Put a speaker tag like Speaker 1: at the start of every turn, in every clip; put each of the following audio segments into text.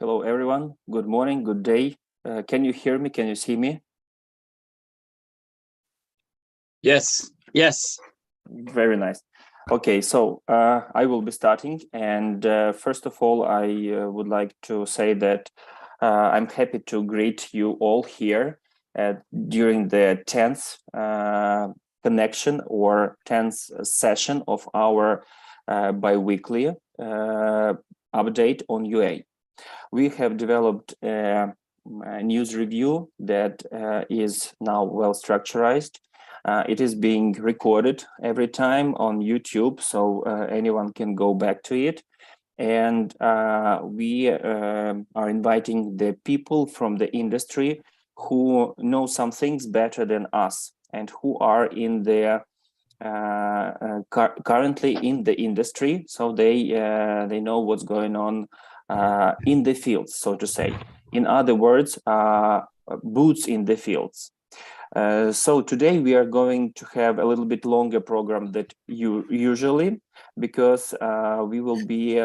Speaker 1: Hello, everyone. Good morning, good day. Can you hear me? Can you see me?
Speaker 2: Yes.
Speaker 1: Very nice. Okay, so I will be starting. And first of all, I would like to say that I'm happy to greet you all here during the 10th connection or 10th session of our bi-weekly update on UA. We have developed a news review that is now well structured. It is being recorded every time on YouTube, so anyone can go back to it. And we are inviting the people from the industry who know some things better than us and who are in the currently in the industry, so they know what's going on in the fields, so to say. In other words, boots in the fields. So today we are going to have a little bit longer program than usually, because we will be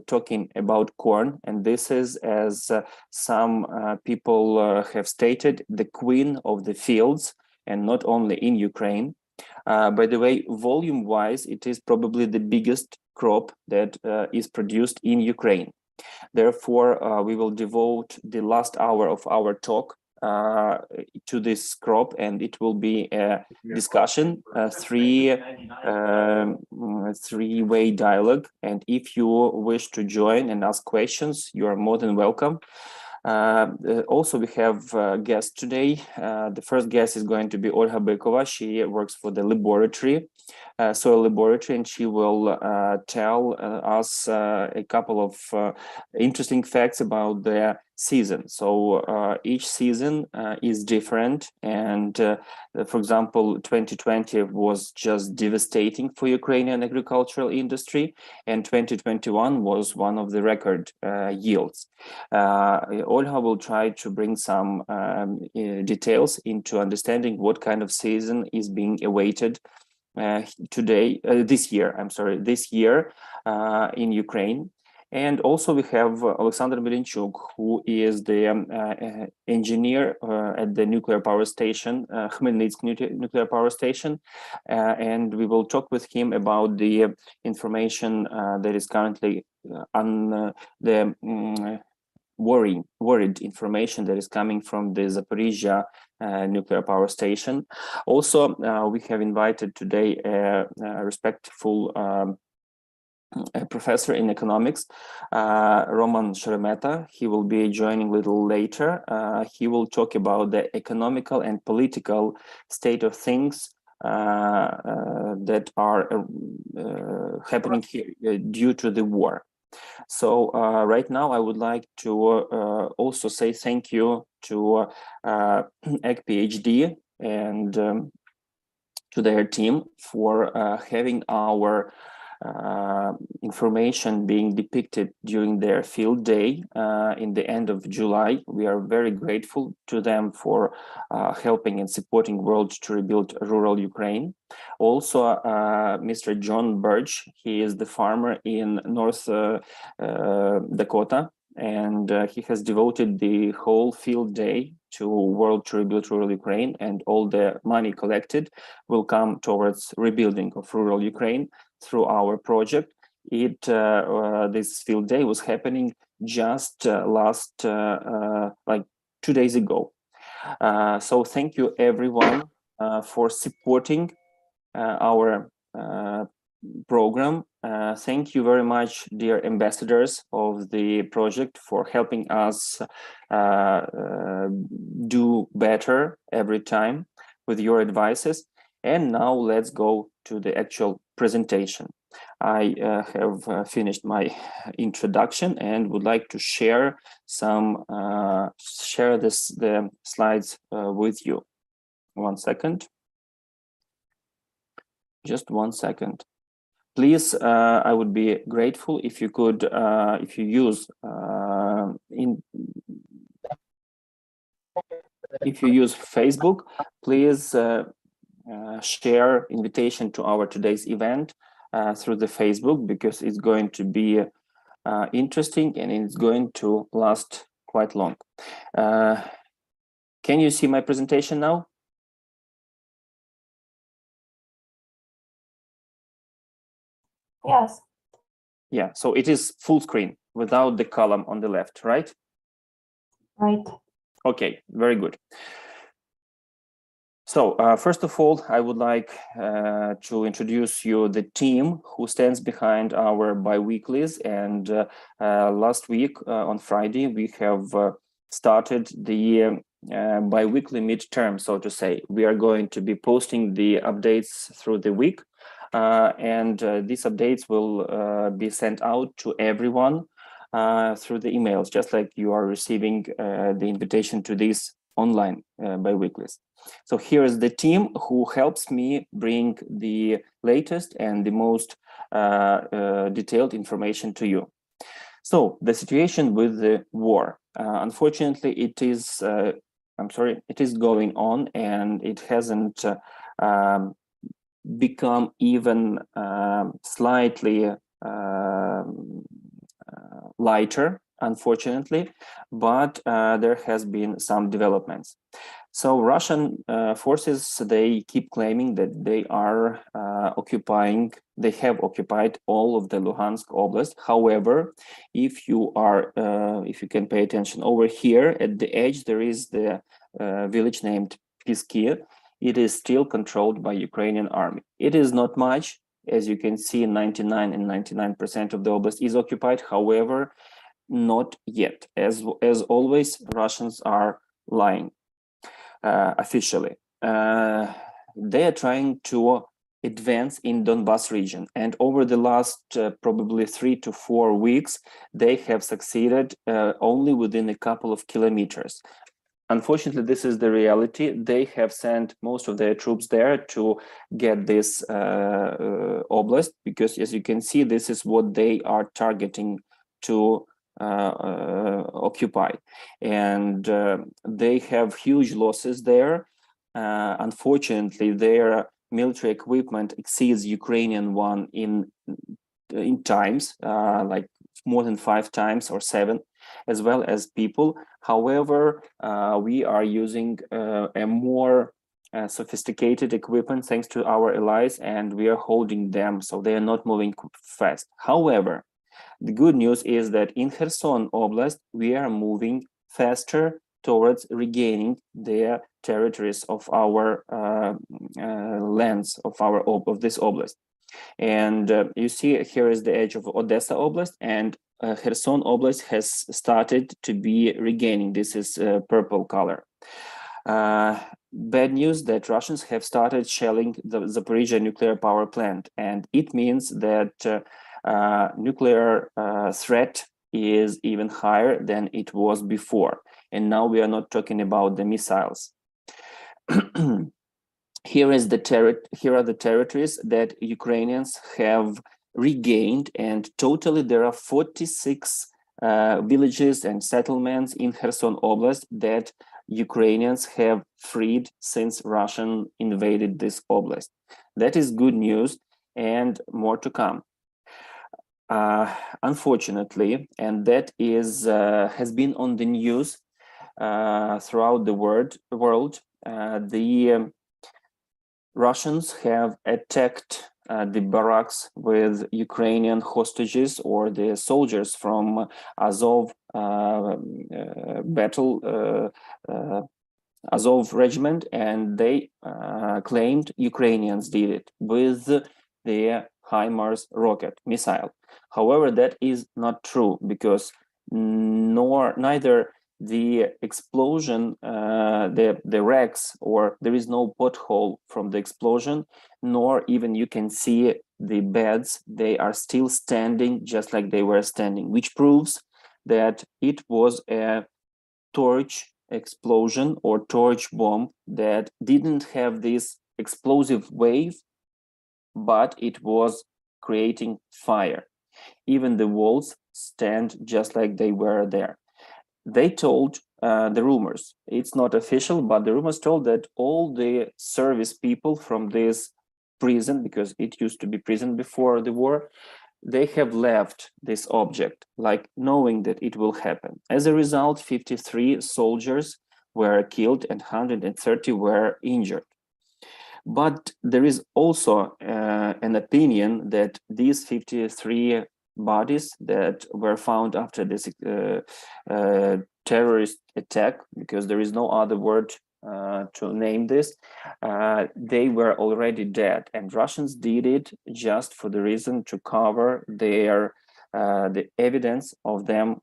Speaker 1: talking about corn, and this is, as some people have stated, the queen of the fields, and not only in Ukraine. By the way, volume-wise, it is probably the biggest crop that is produced in Ukraine. Therefore, we will devote the last hour of our talk to this crop, and it will be a discussion, three-way dialogue. And if you wish to join and ask questions, you are more than welcome. Also, we have guests today. The first guest is going to be Olga Bykova. She works for the laboratory, soil laboratory, and she will tell us a couple of interesting facts about the season. So each season is different, and for example, 2020 was just devastating for Ukrainian agricultural industry, and 2021 was one of the record yields. Olga will try to bring some details into understanding what kind of season is being awaited this year in Ukraine. And also we have Oleksandr Milinchuk, who is the engineer at the nuclear power station, Khmelnytsk nuclear power station, and we will talk with him about the information that is currently on the worried information that is coming from the Zaporizhzhia nuclear power station. Also, we have invited today a respectful professor in economics, Roman Sheremet. He will be joining a little later. He will talk about the economical and political state of things that are happening here due to the war. So right now I would like to also say thank you to EC PhD and to their team for having our information being depicted during their field day in the end of July. We are very grateful to them for helping and supporting World to Rebuild Rural Ukraine. Also, Mr. John Birch, he is the farmer in North Dakota, and he has devoted the whole field day to World to Rebuild Rural Ukraine, and all the money collected will come towards rebuilding of rural Ukraine through our project. This field day was happening just last like 2 days ago. So thank you everyone for supporting our program. Thank you very much, dear ambassadors of the project, for helping us do better every time with your advices. And now let's go to the actual presentation. I have finished my introduction and would like to share the slides with you. 1 second. Just 1 second. Please, I would be grateful if you could, if you use Facebook, please share invitation to our today's event through the Facebook, because it's going to be interesting, and it's going to last quite long. Can you see my presentation now?
Speaker 2: Yes.
Speaker 1: Yeah, so it is full screen without the column on the left, right?
Speaker 2: Right.
Speaker 1: Okay, very good. So first of all, I would like to introduce you the team who stands behind our bi-weeklies. And last week on Friday, we have started the bi-weekly midterm, so to say. We are going to be posting the updates through the week. And these updates will be sent out to everyone through the emails, just like you are receiving the invitation to these online bi-weeklies. So here is the team who helps me bring the latest and the most detailed information to you. So the situation with the war, unfortunately, it is, it is going on, and it hasn't become even slightly lighter, unfortunately, but there has been some developments. So Russian forces, they keep claiming that they are they have occupied all of the Luhansk Oblast. However, if you can pay attention over here at the edge, there is the village named Pisky. It is still controlled by Ukrainian army. It is not much. As you can see, 99% and 99% of the oblast is occupied. However, not yet. As always, Russians are lying. Officially, they are trying to advance in Donbas region, and over the last probably 3 to 4 weeks, they have succeeded only within a couple of kilometers. Unfortunately, this is the reality. They have sent most of their troops there to get this oblast, because as you can see, this is what they are targeting to occupy, and they have huge losses there. Unfortunately, their military equipment exceeds Ukrainian one in times, like more than 5 times or 7, as well as people. However, we are using a more sophisticated equipment thanks to our allies, and we are holding them, so they are not moving fast. However, the good news is that in Kherson Oblast, we are moving faster towards regaining the territories of our lands of this oblast. And you see here is the edge of Odessa Oblast, and Kherson Oblast has started to be regaining. This is purple color. Bad news that Russians have started shelling the Zaporizhzhia nuclear power plant, and it means that nuclear threat is even higher than it was before. And now we are not talking about the missiles. Here are the territories that Ukrainians have regained, and totally there are 46 villages and settlements in Kherson Oblast that Ukrainians have freed since Russian invaded this oblast. That is good news, and more to come. Unfortunately, and that is has been on the news throughout the world, the Russians have attacked the barracks with Ukrainian hostages, or the soldiers from Azov Azov regiment, and they claimed Ukrainians did it with their HIMARS rocket missile. However, that is not true, because neither the explosion, the wrecks, or there is no pothole from the explosion, nor even you can see the beds. They are still standing just like they were standing, which proves that it was a torch explosion or torch bomb that didn't have this explosive wave, but it was creating fire. Even the walls stand just like they were there. They told the rumors, it's not official, but the rumors told that all the service people from this prison, because it used to be prison before the war, they have left this object, like knowing that it will happen. As a result, 53 soldiers were killed and 130 were injured. But there is also an opinion that these 53 bodies that were found after this terrorist attack, because there is no other word to name this, they were already dead, and Russians did it just for the reason to cover their the evidence of them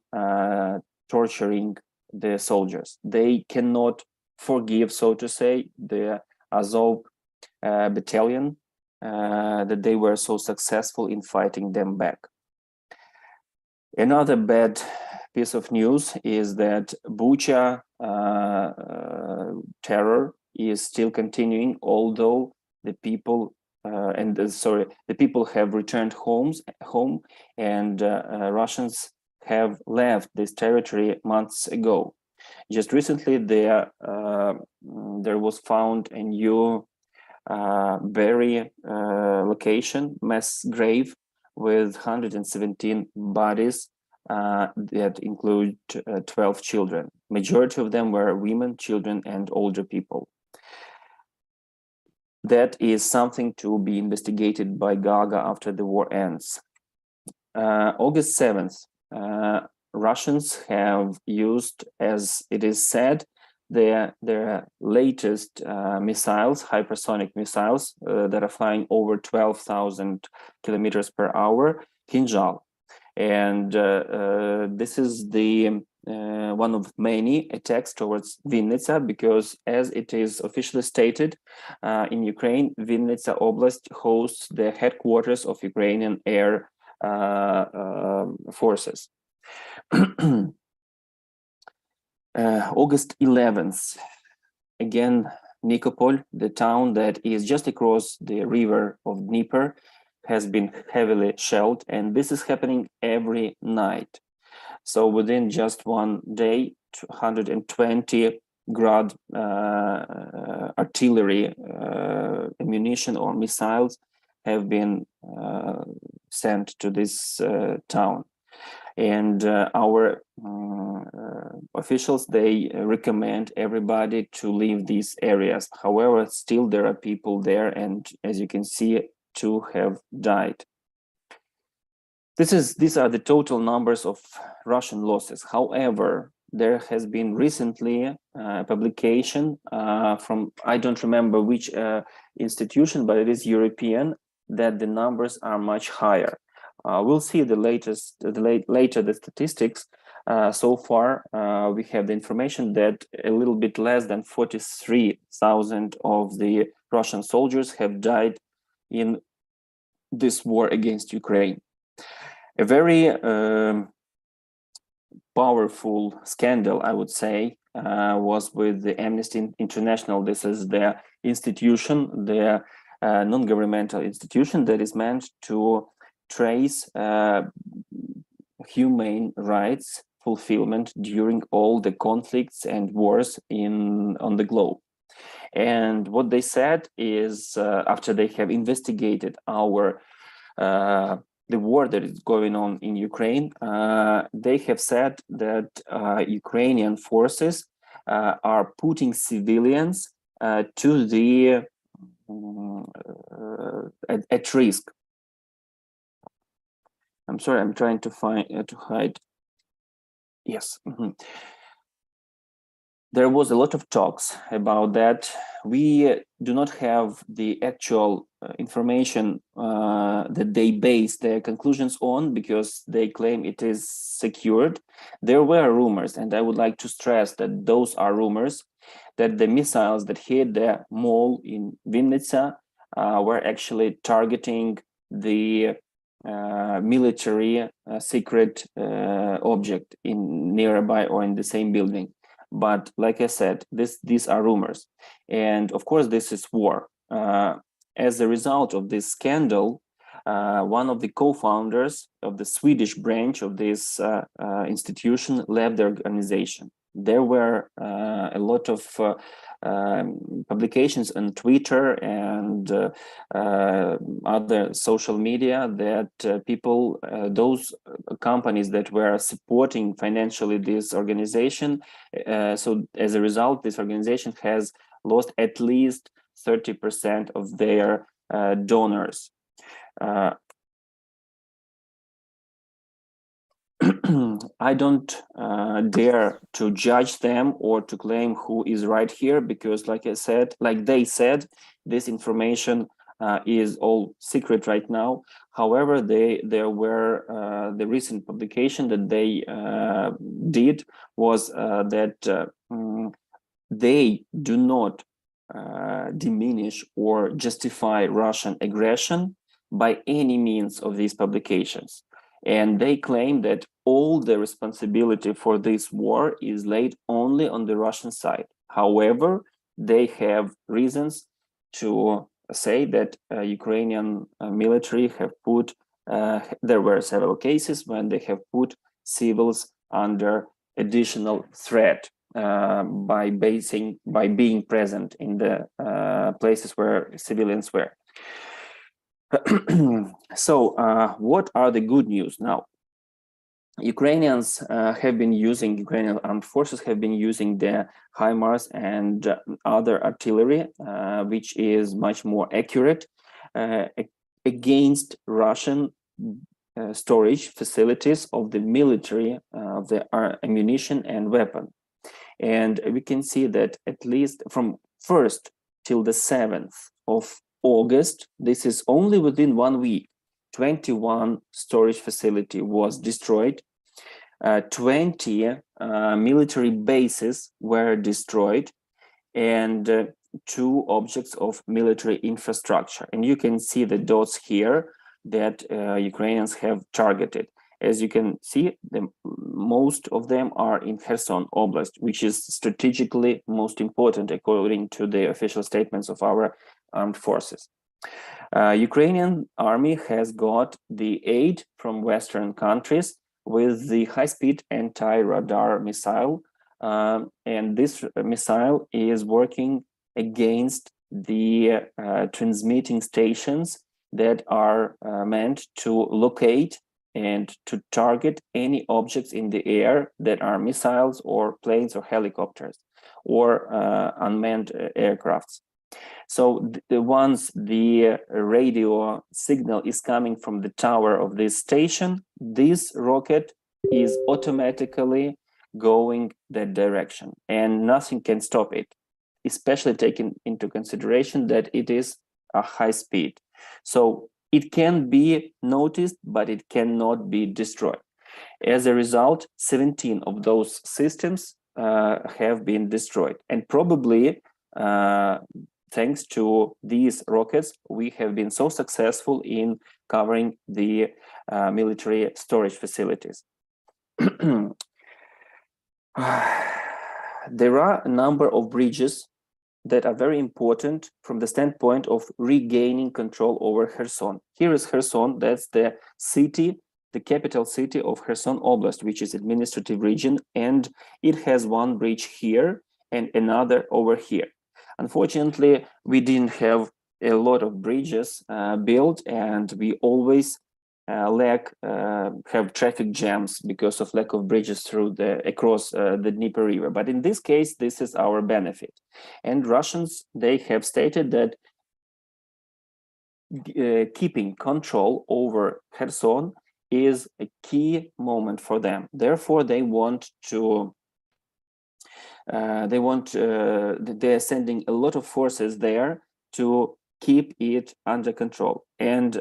Speaker 1: torturing the soldiers. They cannot forgive, so to say, the Azov battalion that they were so successful in fighting them back. Another bad piece of news is that Bucha terror is still continuing, although the people the people have returned home, and Russians have left this territory months ago. Just recently, there was found a new location, mass grave, with 117 bodies that include 12 children. Majority of them were women, children, and older people. That is something to be investigated by Gaga after the war ends. August 7th, Russians have used, as it is said, their latest missiles, hypersonic missiles that are flying over 12,000 kilometers per hour, Kinzhal. And this is the one of many attacks towards Vinnytsia, because as it is officially stated in Ukraine, Vinnytsia Oblast hosts the headquarters of Ukrainian air forces. August 11th, again, Nikopol, the town that is just across the river of Dnieper, has been heavily shelled, and this is happening every night. So within just one day, 220 Grad artillery ammunition or missiles have been sent to this town. And our officials, they recommend everybody to leave these areas. However, still there are people there, and as you can see, 2 have died. These are the total numbers of Russian losses. However, there has been recently a publication from, I don't remember which institution, but it is European, that the numbers are much higher. We'll see the latest, later the statistics. So far, we have the information that a little bit less than 43,000 of the Russian soldiers have died in this war against Ukraine. A very powerful scandal, I would say, was with the Amnesty International. This is the institution, the non-governmental institution that is meant to trace humane rights fulfillment during all the conflicts and wars on the globe. And what they said is, after they have investigated the war that is going on in Ukraine, they have said that Ukrainian forces are putting civilians to the at risk. I'm sorry, I'm trying to hide. Yes. There was a lot of talks about that. We do not have the actual information that they base their conclusions on, because they claim it is secured. There were rumors, and I would like to stress that those are rumors, that the missiles that hit the mall in Vinnytsia were actually targeting the military secret object in nearby or in the same building. But like I said, these are rumors. And of course, this is war. As a result of this scandal, one of the co-founders of the Swedish branch of this institution left the organization. There were a lot of publications on Twitter and other social media that people, those companies that were supporting financially this organization, so as a result, this organization has lost at least 30% of their donors. I don't dare to judge them or to claim who is right here, because like they said, this information is all secret right now. However, there were the recent publication that they did was that they do not diminish or justify Russian aggression by any means of these publications. And they claim that all the responsibility for this war is laid only on the Russian side. However, they have reasons to say that Ukrainian military have put, there were several cases when they have put civils under additional threat by being present in the places where civilians were. So what are the good news now? Ukrainian armed forces have been using the HIMARS and other artillery, which is much more accurate against Russian storage facilities of the military, of the ammunition and weapon. And we can see that at least from 1st till the 7th of August, this is only within 1 week, 21 storage facility was destroyed. 20 military bases were destroyed, and 2 objects of military infrastructure. And you can see the dots here that Ukrainians have targeted. As you can see, most of them are in Kherson Oblast, which is strategically most important according to the official statements of our armed forces. Ukrainian army has got the aid from Western countries with the high-speed anti-radar missile, and this missile is working against the transmitting stations that are meant to locate and to target any objects in the air that are missiles or planes or helicopters or unmanned aircrafts. So once the radio signal is coming from the tower of this station, this rocket is automatically going that direction and nothing can stop it, especially taking into consideration that it is a high speed. So it can be noticed, but it cannot be destroyed. As a result, 17 of those systems have been destroyed. And probably thanks to these rockets, we have been so successful in covering the military storage facilities. There are a number of bridges that are very important from the standpoint of regaining control over Kherson. Here is Kherson, that's the city, the capital city of Kherson Oblast, which is administrative region, and it has one bridge here and another over here. Unfortunately, we didn't have a lot of bridges built, and we always have traffic jams because of lack of bridges across the Dnieper River. But in this case, this is our benefit. And Russians, they have stated that keeping control over Kherson is a key moment for them. Therefore, they want to. They're sending a lot of forces there to keep it under control. And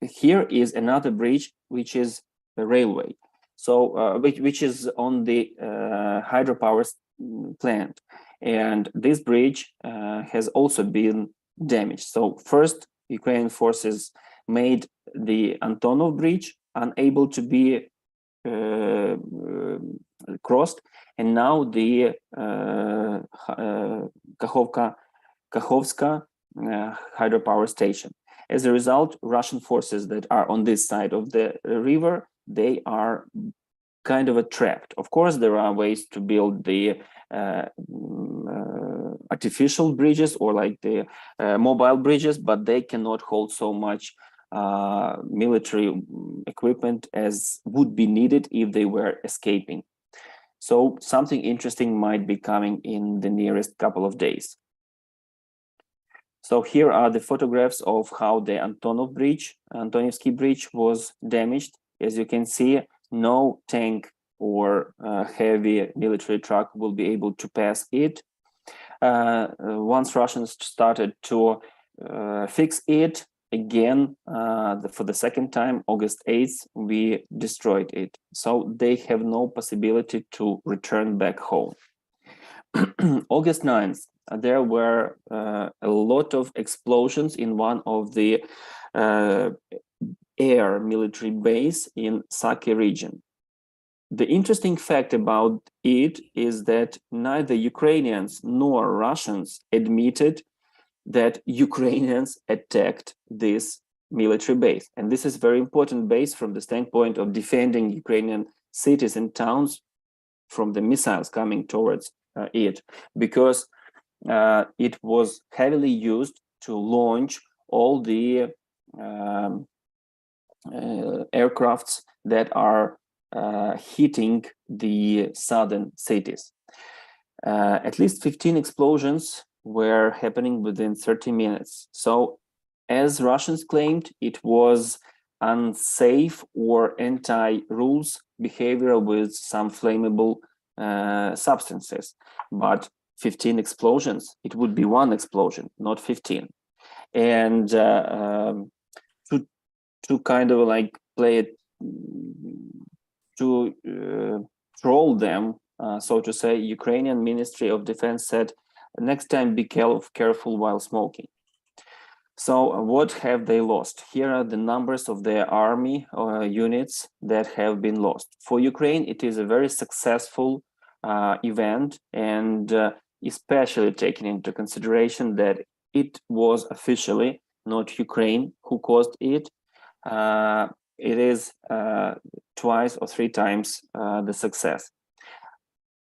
Speaker 1: here is another bridge, which is the railway, so which is on the hydropower plant, and this bridge has also been damaged. So first, Ukrainian forces made the Antonov bridge unable to be crossed, and now the Kakhovska hydropower station. As a result, Russian forces that are on this side of the river, they are kind of a trapped. Of course, there are ways to build the artificial bridges or like the mobile bridges, but they cannot hold so much military equipment as would be needed if they were escaping. So something interesting might be coming in the nearest couple of days. So here are the photographs of how the Antonivsky Bridge was damaged. As you can see, no tank or heavy military truck will be able to pass it. Once Russians started to fix it, again, for the second time, August 8th, we destroyed it. So they have no possibility to return back home. August 9th, there were a lot of explosions in one of the air military base in Saki region. The interesting fact about it is that neither Ukrainians nor Russians admitted that Ukrainians attacked this military base. And this is very important base from the standpoint of defending Ukrainian cities and towns from the missiles coming towards it, because it was heavily used to launch all the aircrafts that are hitting the southern cities. At least 15 explosions were happening within 30 minutes. So, as Russians claimed, it was unsafe or anti-rules behavior with some flammable substances. But 15 explosions, it would be one explosion, not 15. And to kind of like play it, to troll them, so to say, Ukrainian Ministry of Defense said, next time be careful while smoking. So what have they lost? Here are the numbers of their army units that have been lost. For Ukraine, it is a very successful event, and especially taking into consideration that it was officially not Ukraine who caused it. It is twice or three times the success.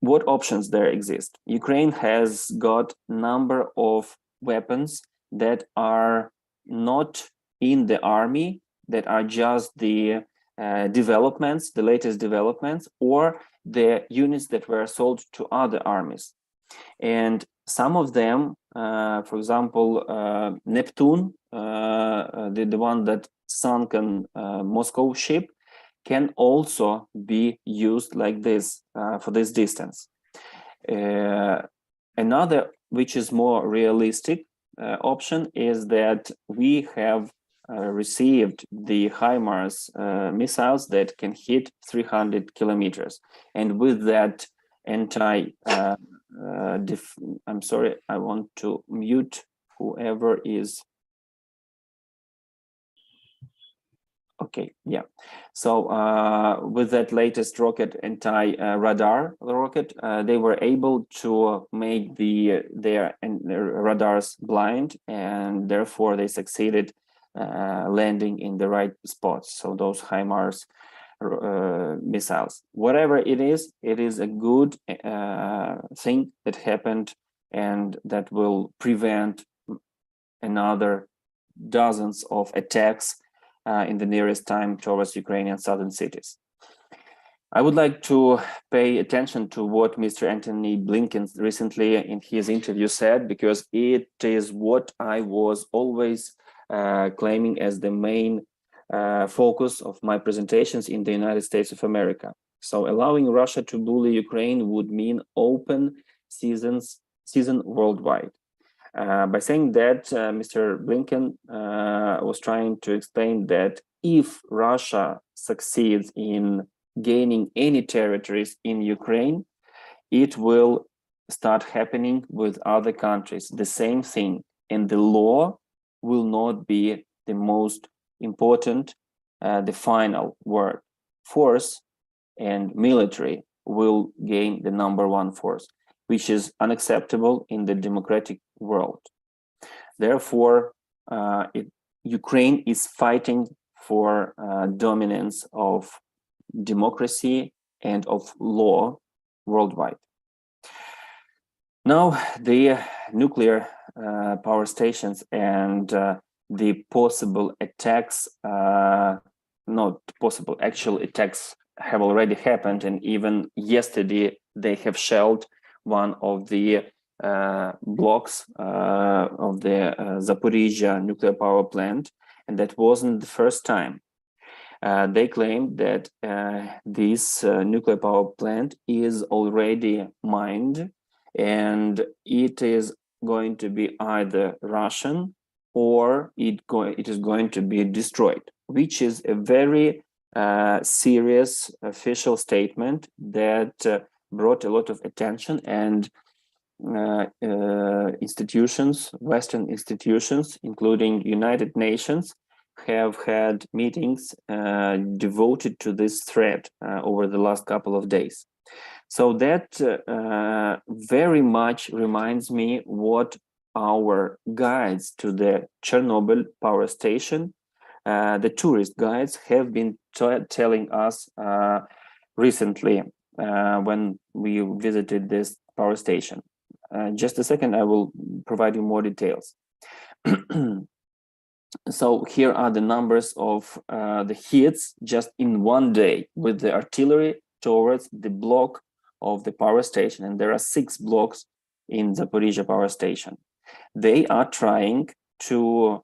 Speaker 1: What options there exist? Ukraine has got a number of weapons that are not in the army, that are just the developments, the latest developments, or the units that were sold to other armies. And some of them, for example, Neptune, the one that sunk on Moscow ship, can also be used like this for this distance. Another, which is more realistic option, is that we have received the HIMARS missiles that can hit 300 kilometers. And with that I'm sorry, I want to mute whoever is. Okay, yeah. So with that latest rocket, anti-radar rocket, they were able to make their radars blind, and therefore they succeeded landing in the right spots. So those HIMARS missiles, whatever it is a good thing that happened, and that will prevent another dozens of attacks in the nearest time towards Ukrainian southern cities. I would like to pay attention to what Mr. Antony Blinken recently in his interview said, because it is what I was always claiming as the main focus of my presentations in the United States of America. So allowing Russia to bully Ukraine would mean open season worldwide. By saying that, Mr. Blinken was trying to explain that if Russia succeeds in gaining any territories in Ukraine, it will start happening with other countries, the same thing. And the law will not be the most important, the final word. Force and military will gain the #1 force, which is unacceptable in the democratic world. Therefore, Ukraine is fighting for dominance of democracy and of law worldwide. Now, the nuclear power stations and the possible attacks, not possible, actual attacks have already happened, and even yesterday they have shelled one of the blocks of the Zaporizhzhia nuclear power plant, and that wasn't the first time. They claim that this nuclear power plant is already mined, and it is going to be either Russian or it is going to be destroyed, which is a very serious official statement that brought a lot of attention, and institutions, Western institutions, including United Nations, have had meetings devoted to this threat over the last couple of days. So that very much reminds me what our guides to the Chernobyl power station, the tourist guides, have been telling us recently when we visited this power station. Just a second, I will provide you more details. So here are the numbers of the hits just in one day with the artillery towards the block of the power station, and there are 6 blocks in Zaporizhzhia power station. They are trying to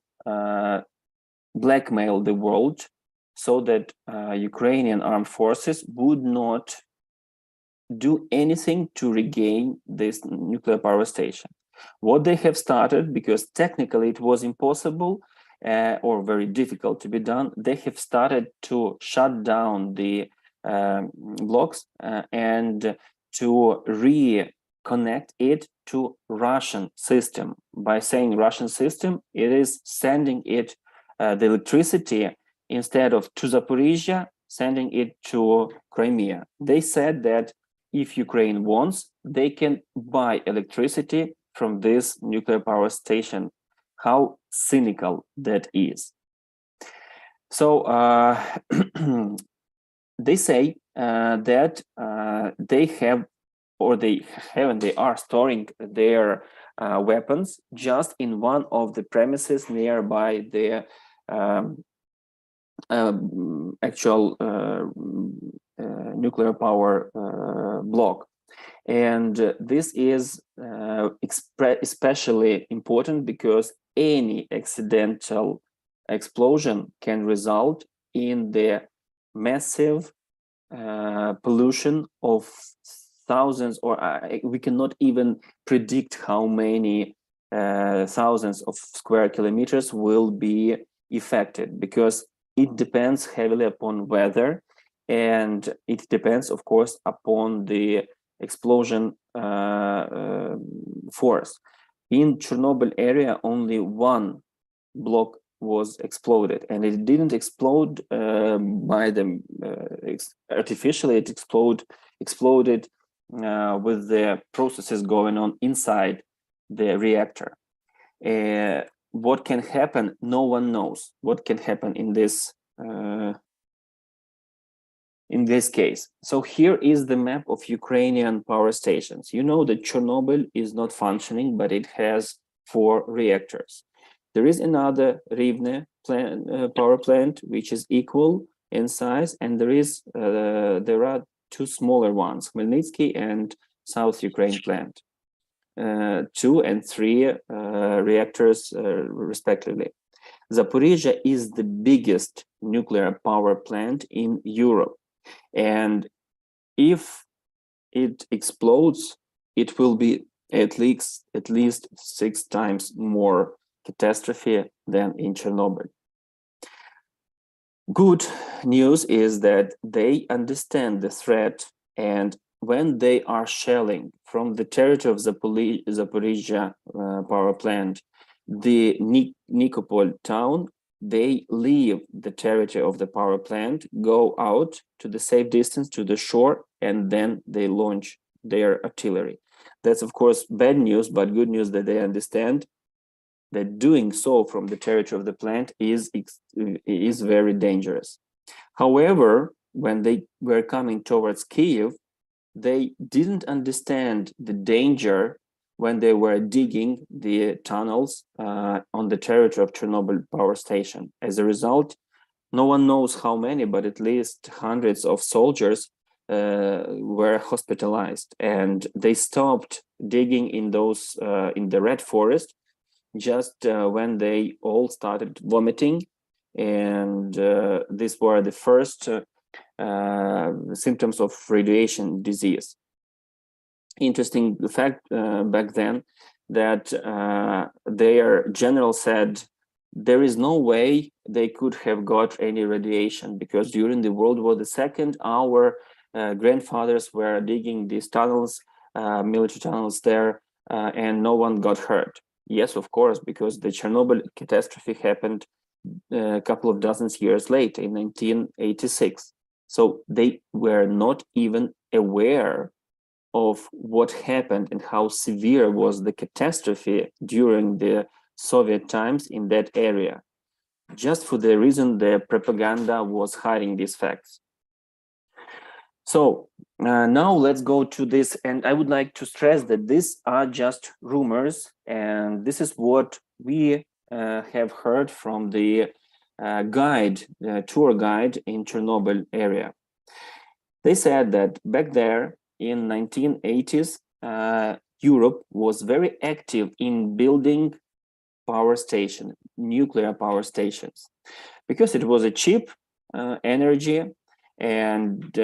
Speaker 1: blackmail the world so that Ukrainian armed forces would not do anything to regain this nuclear power station. What they have started, because technically it was impossible or very difficult to be done, they have started to shut down the blocks and to reconnect it to Russian system. By saying Russian system, it is sending it the electricity instead of to Zaporizhzhia, sending it to Crimea. They said that if Ukraine wants, they can buy electricity from this nuclear power station. How cynical that is. So they say that they have, or they have, and they are storing their weapons just in one of the premises nearby the actual nuclear power block. And this is especially important because any accidental explosion can result in the massive pollution of thousands, or we cannot even predict how many thousands of square kilometers will be affected, because it depends heavily upon weather, and it depends, of course, upon the explosion force. In Chernobyl area, only one block was exploded, and it didn't explode by them artificially. It exploded with the processes going on inside the reactor. What can happen? No one knows what can happen in this case. So here is the map of Ukrainian power stations. You know that Chernobyl is not functioning, but it has 4 reactors. There is another Rivne power plant, which is equal in size, and there are 2 smaller ones, Khmelnytsky and South Ukraine plant, 2 and 3 reactors respectively. Zaporizhzhia is the biggest nuclear power plant in Europe, and if it explodes, it will be at least 6 times more catastrophe than in Chernobyl. Good news is that they understand the threat, and when they are shelling from the territory of Zaporizhzhia power plant, the Nikopol town, they leave the territory of the power plant, go out to the safe distance to the shore, and then they launch their artillery. That's, of course, bad news, but good news that they understand that doing so from the territory of the plant is very dangerous. However, when they were coming towards Kyiv, they didn't understand the danger when they were digging the tunnels on the territory of Chernobyl power station. As a result, no one knows how many, but at least hundreds of soldiers were hospitalized, and they stopped digging in those in the Red Forest just when they all started vomiting, and these were the first symptoms of radiation disease. Interesting fact back then that their general said there is no way they could have got any radiation, because during the World War II, our grandfathers were digging these tunnels, military tunnels there, and no one got hurt. Yes, of course, because the Chernobyl catastrophe happened a couple of dozen years later in 1986. So they were not even aware of what happened and how severe was the catastrophe during the Soviet times in that area, just for the reason the propaganda was hiding these facts. So now let's go to this, and I would like to stress that these are just rumors, and this is what we have heard from the tour guide in Chernobyl area. They said that back there in 1980s, Europe was very active in building power station, nuclear power stations, because it was a cheap energy, and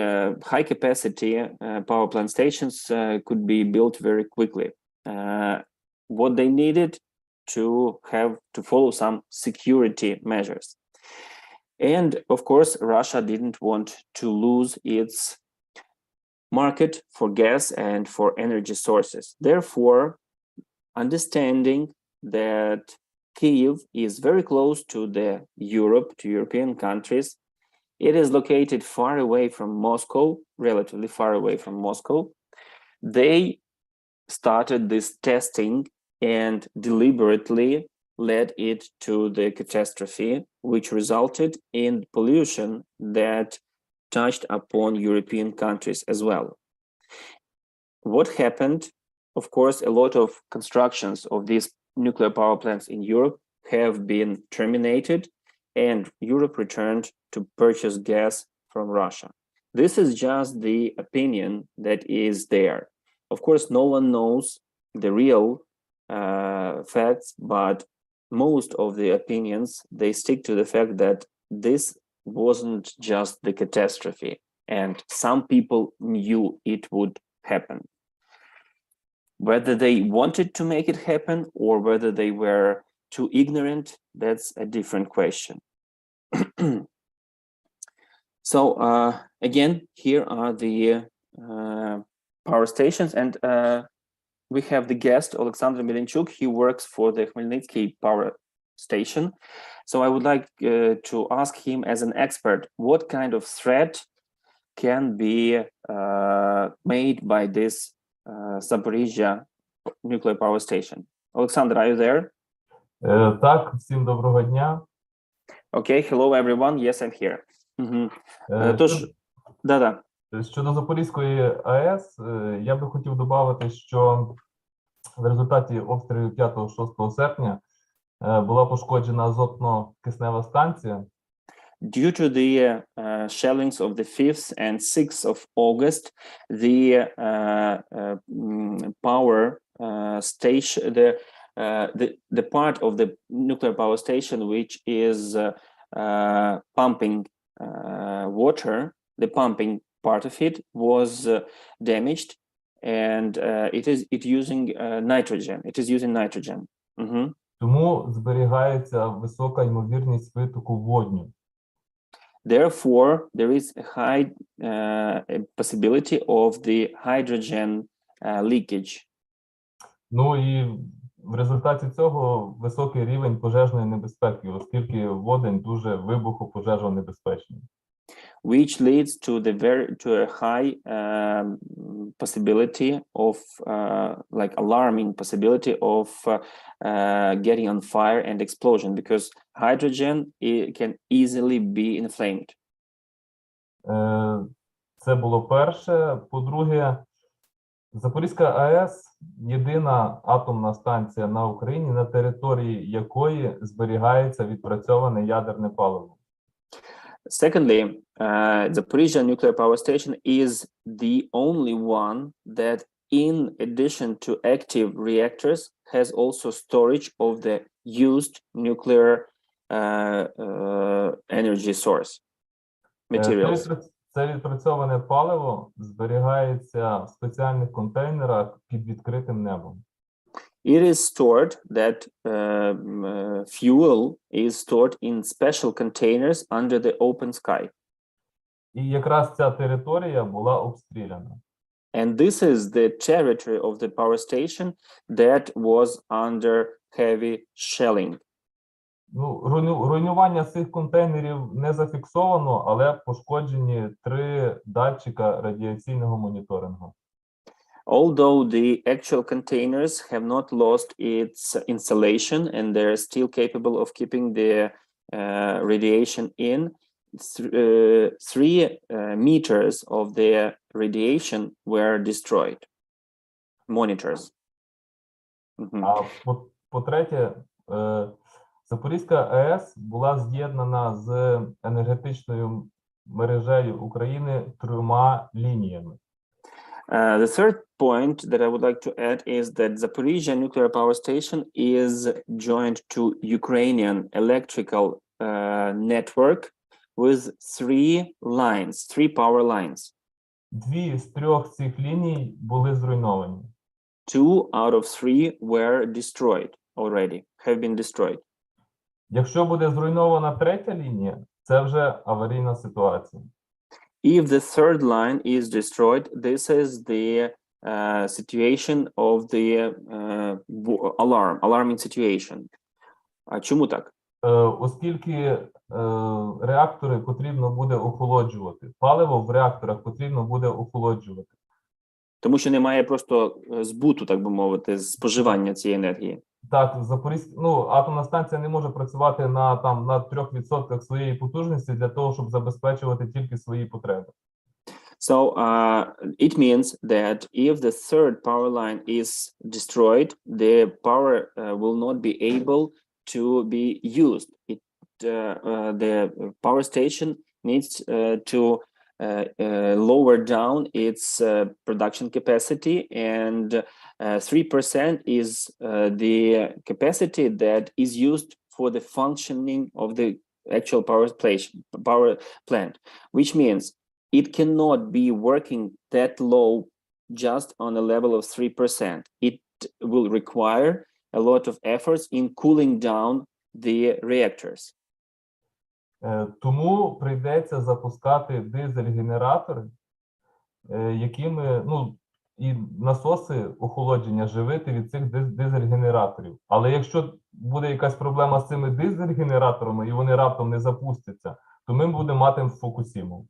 Speaker 1: high capacity power plant stations could be built very quickly. What they needed to follow some security measures. And of course, Russia didn't want to lose its market for gas and for energy sources. Therefore, understanding that Kyiv is very close to European countries, it is located far away from Moscow, relatively far away from Moscow. They started this testing and deliberately led it to the catastrophe, which resulted in pollution that touched upon European countries as well. What happened? Of course, a lot of constructions of these nuclear power plants in Europe have been terminated, and Europe returned to purchase gas from Russia. This is just the opinion that is there. Of course, no one knows the real facts, but most of the opinions, they stick to the fact that this wasn't just the catastrophe, and some people knew it would happen. Whether they wanted to make it happen or whether they were too ignorant, that's a different question. So again, here are the power stations, and we have the guest, Oleksandr Milinchuk. He works for the Khmelnytsky power station. So I would like to ask him, as an expert, what kind of threat can be made by this Zaporizhzhia nuclear power station. Oleksandr, are you there?
Speaker 3: Так, всім доброго дня.
Speaker 1: Okay, hello everyone. Yes, I'm here. Тож, да-да.
Speaker 3: Щодо Запорізької АЕС, я би хотів додати, що в результаті обстрілів 5-6 серпня була пошкоджена азотно-киснева станція.
Speaker 1: Due to the shellings of the 5th and 6th of August, the power station, the part of the nuclear power station which is pumping water, the pumping part of it was damaged, and it is using nitrogen. It is using nitrogen.
Speaker 3: Тому зберігається висока ймовірність витоку водню.
Speaker 1: Therefore, there is a high possibility of the hydrogen leakage.
Speaker 3: Ну і в результаті цього високий рівень пожежної небезпеки, оскільки водень дуже вибухопожежонебезпечний.
Speaker 1: Which leads to a high possibility of like alarming possibility of getting on fire and explosion, because hydrogen can easily be inflamed.
Speaker 3: Це було перше. По-друге, Запорізька АЕС – єдина атомна станція на Україні, на території якої зберігається відпрацьоване ядерне паливо.
Speaker 1: Secondly, Zaporizhzhia nuclear power station is the only one that, in addition to active reactors, has also storage of the used nuclear energy source materials.
Speaker 3: Це відпрацьоване паливо зберігається в спеціальних контейнерах під відкритим небом.
Speaker 1: It is stored that fuel is stored in special containers under the open sky.
Speaker 3: І якраз ця територія була обстріляна.
Speaker 1: And this is the territory of the power station that was under heavy shelling.
Speaker 3: Ну, руйнування цих контейнерів не зафіксовано, але пошкоджені 3 датчика радіаційного моніторингу.
Speaker 1: Although the actual containers have not lost its insulation and they're still capable of keeping the radiation in, 3 meters of the radiation were destroyed. Monitors.
Speaker 3: А по-третє, Запорізька АЕС була з'єднана з енергетичною мережею України 3 лініями.
Speaker 1: The third point that I would like to add is that Zaporizhzhia nuclear power station is joined to Ukrainian electrical network with 3 lines, 3 power lines.
Speaker 3: 2 з 3 цих ліній були зруйновані.
Speaker 1: 2 out of 3 were destroyed already, have been destroyed.
Speaker 3: Якщо буде зруйнована 3-я лінія, це вже аварійна ситуація.
Speaker 1: If the third line is destroyed, this is the situation of the alarming situation. Чому так?
Speaker 3: Оскільки реактори потрібно буде охолоджувати, паливо в реакторах потрібно буде охолоджувати.
Speaker 1: Тому що немає просто збуту, так би мовити, споживання цієї енергії.
Speaker 3: Так, атомна станція не може працювати на 3% своєї потужності для того, щоб забезпечувати тільки свої потреби.
Speaker 1: So it means that if the third power line is destroyed, the power will not be able to be used. The power station needs to lower down its production capacity, and 3% is the capacity that is used for the functioning of the actual power plant, which means it cannot be working that low just on a level of 3%. It will require a lot of efforts in cooling down the reactors.
Speaker 3: Тому прийдеться запускати дизель-генератори, якими, і насоси охолодження живити від цих дизель-генераторів. Але якщо буде якась проблема з цими дизель-генераторами і вони раптом не запустяться, то ми будемо мати Фукусіму.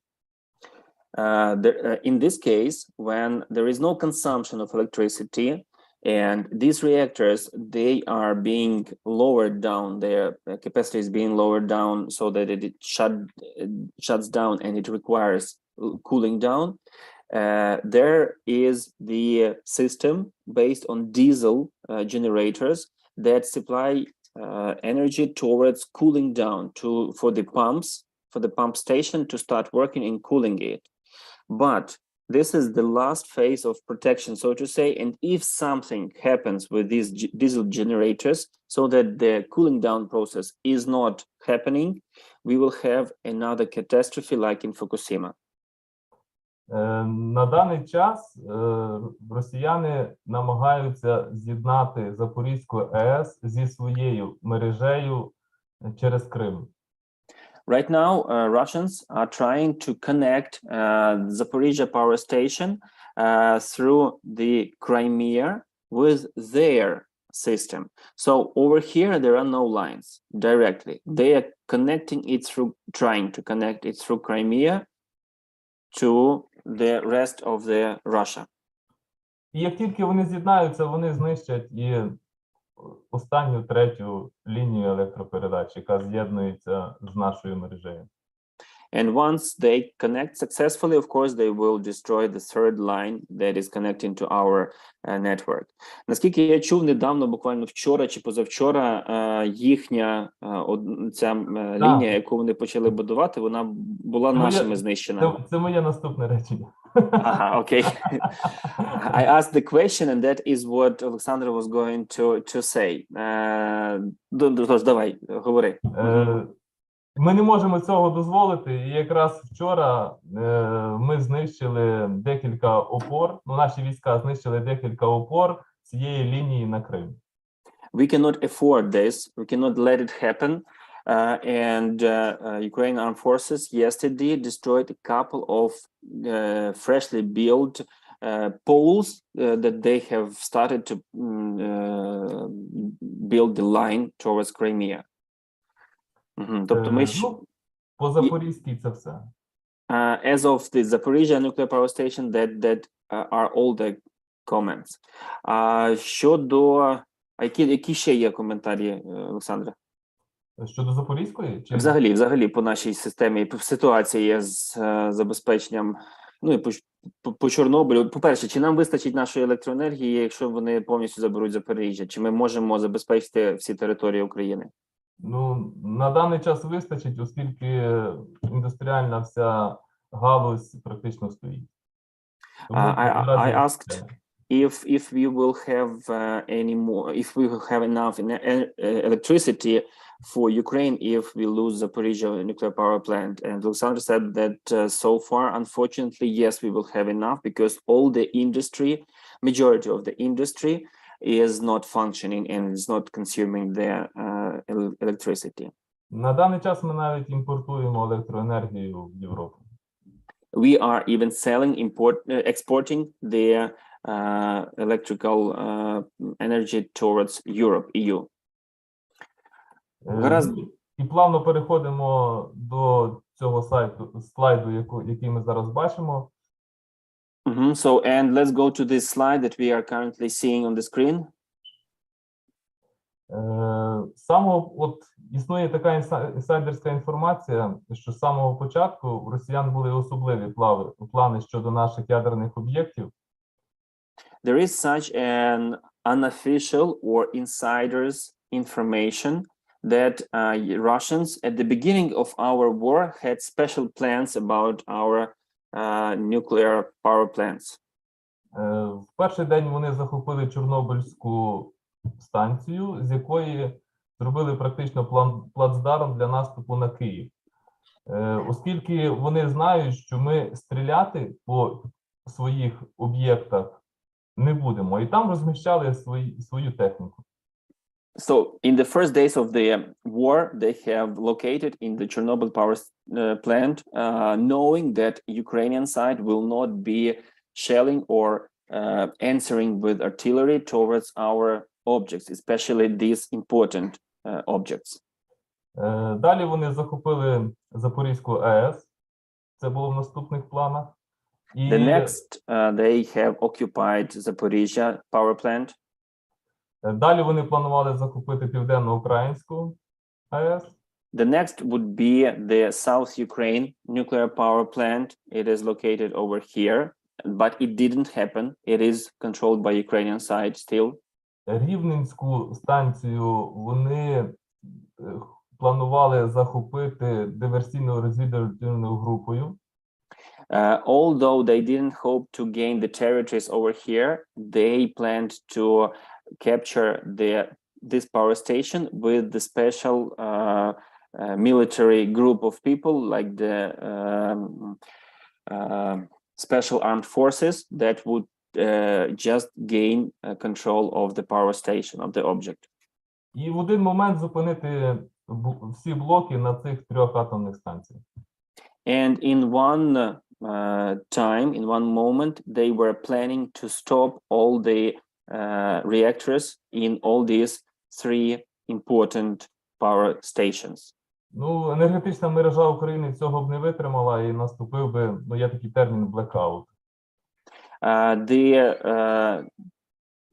Speaker 1: In this case, when there is no consumption of electricity, and these reactors, they are being lowered down, their capacity is being lowered down so that it shuts down and it requires cooling down. There is the system based on diesel generators that supply energy towards cooling down for the pumps, for the pump station to start working and cooling it. But this is the last phase of protection, so to say, and if something happens with these diesel generators so that the cooling down process is not happening, we will have another catastrophe like in Fukushima.
Speaker 3: На даний час росіяни намагаються з'єднати Запорізьку АЕС зі своєю мережею через Крим.
Speaker 1: Right now, Russians are trying to connect Zaporizhzhia power station through the Crimea with their system. So over here, there are no lines directly. They are connecting it through, trying to connect it through Crimea to the rest of the Russia.
Speaker 3: І як тільки вони з'єднаються, вони знищать і останню 3-ю лінію електропередач, яка з'єднується з нашою мережею.
Speaker 1: And once they connect successfully, of course, they will destroy the third line that is connecting to our network. Наскільки я чув недавно, буквально вчора чи позавчора, їхня ця лінія, яку вони почали будувати, вона була нашими знищена.
Speaker 3: Це моє наступне речення.
Speaker 1: Ага, окей. I asked the question, and that is what Oleksandr was going to say. Тож, давай, говори.
Speaker 3: Ми не можемо цього дозволити, і якраз вчора ми знищили декілька опор, наші війська знищили декілька опор цієї лінії на Крим.
Speaker 1: We cannot afford this. We cannot let it happen. And Ukrainian armed forces yesterday destroyed a couple of freshly built poles that they have started to build the line towards Crimea. Тобто ми
Speaker 3: по Запорізькій це все.
Speaker 1: As of the Zaporizhzhia nuclear power station, that are all the comments. Щодо які ще є коментарі, Олександре?
Speaker 3: Щодо Запорізької? Чи...
Speaker 1: Взагалі по нашій системі, ситуації з забезпеченням, ну і по Чорнобилю. По-перше, чи нам вистачить нашої електроенергії, якщо вони повністю заберуть Запоріжжя? Чи ми можемо забезпечити всі території України?
Speaker 3: Ну, на даний час вистачить, оскільки індустріальна вся галузь практично стоїть.
Speaker 1: I asked if we will have any more, if we will have enough electricity for Ukraine if we lose Zaporizhzhia nuclear power plant. And Oleksandr said that so far, unfortunately, yes, we will have enough because all the industry, majority of the industry is not functioning and is not consuming their electricity.
Speaker 3: На даний час ми навіть імпортуємо електроенергію в Європу.
Speaker 1: We are even selling, exporting their electrical energy towards Europe, EU.
Speaker 3: І плавно переходимо до цього слайду, який ми зараз бачимо.
Speaker 1: So, and let's go to this slide that we are currently seeing on the screen.
Speaker 3: Існує така інсайдерська інформація, що з самого початку у росіян були особливі плани щодо наших ядерних об'єктів.
Speaker 1: There is such an unofficial or insiders information that Russians at the beginning of our war had special plans about our nuclear power plants.
Speaker 3: В перший день вони захопили Чорнобильську станцію, з якої зробили практично плацдарм для наступу на Київ. Оскільки вони знають, що ми стріляти по своїх об'єктах не будемо, і там розміщали свою техніку.
Speaker 1: So, in the first days of the war, they have located in the Chernobyl power plant, knowing that Ukrainian side will not be shelling or answering with artillery towards our objects, especially these important objects.
Speaker 3: Далі вони захопили Запорізьку АЕС. Це було в наступних планах.
Speaker 1: The next, they have occupied Zaporizhzhia power plant.
Speaker 3: Далі вони планували захопити Південно-Українську АЕС.
Speaker 1: The next would be the South Ukraine nuclear power plant. It is located over here, but it didn't happen. It is controlled by Ukrainian side still.
Speaker 3: Рівненську станцію вони планували захопити диверсійно-розвідувальною групою.
Speaker 1: Although they didn't hope to gain the territories over here, they planned to capture this power station with the special military group of people, like the special armed forces that would just gain control of the power station, of the object.
Speaker 3: І в один момент зупинити всі блоки на цих трьох атомних станціях.
Speaker 1: And in one time, in one moment, they were planning to stop all the reactors in all these three important power stations.
Speaker 3: Ну, енергетична мережа України цього б не витримала і наступив би, є такий термін, blackout.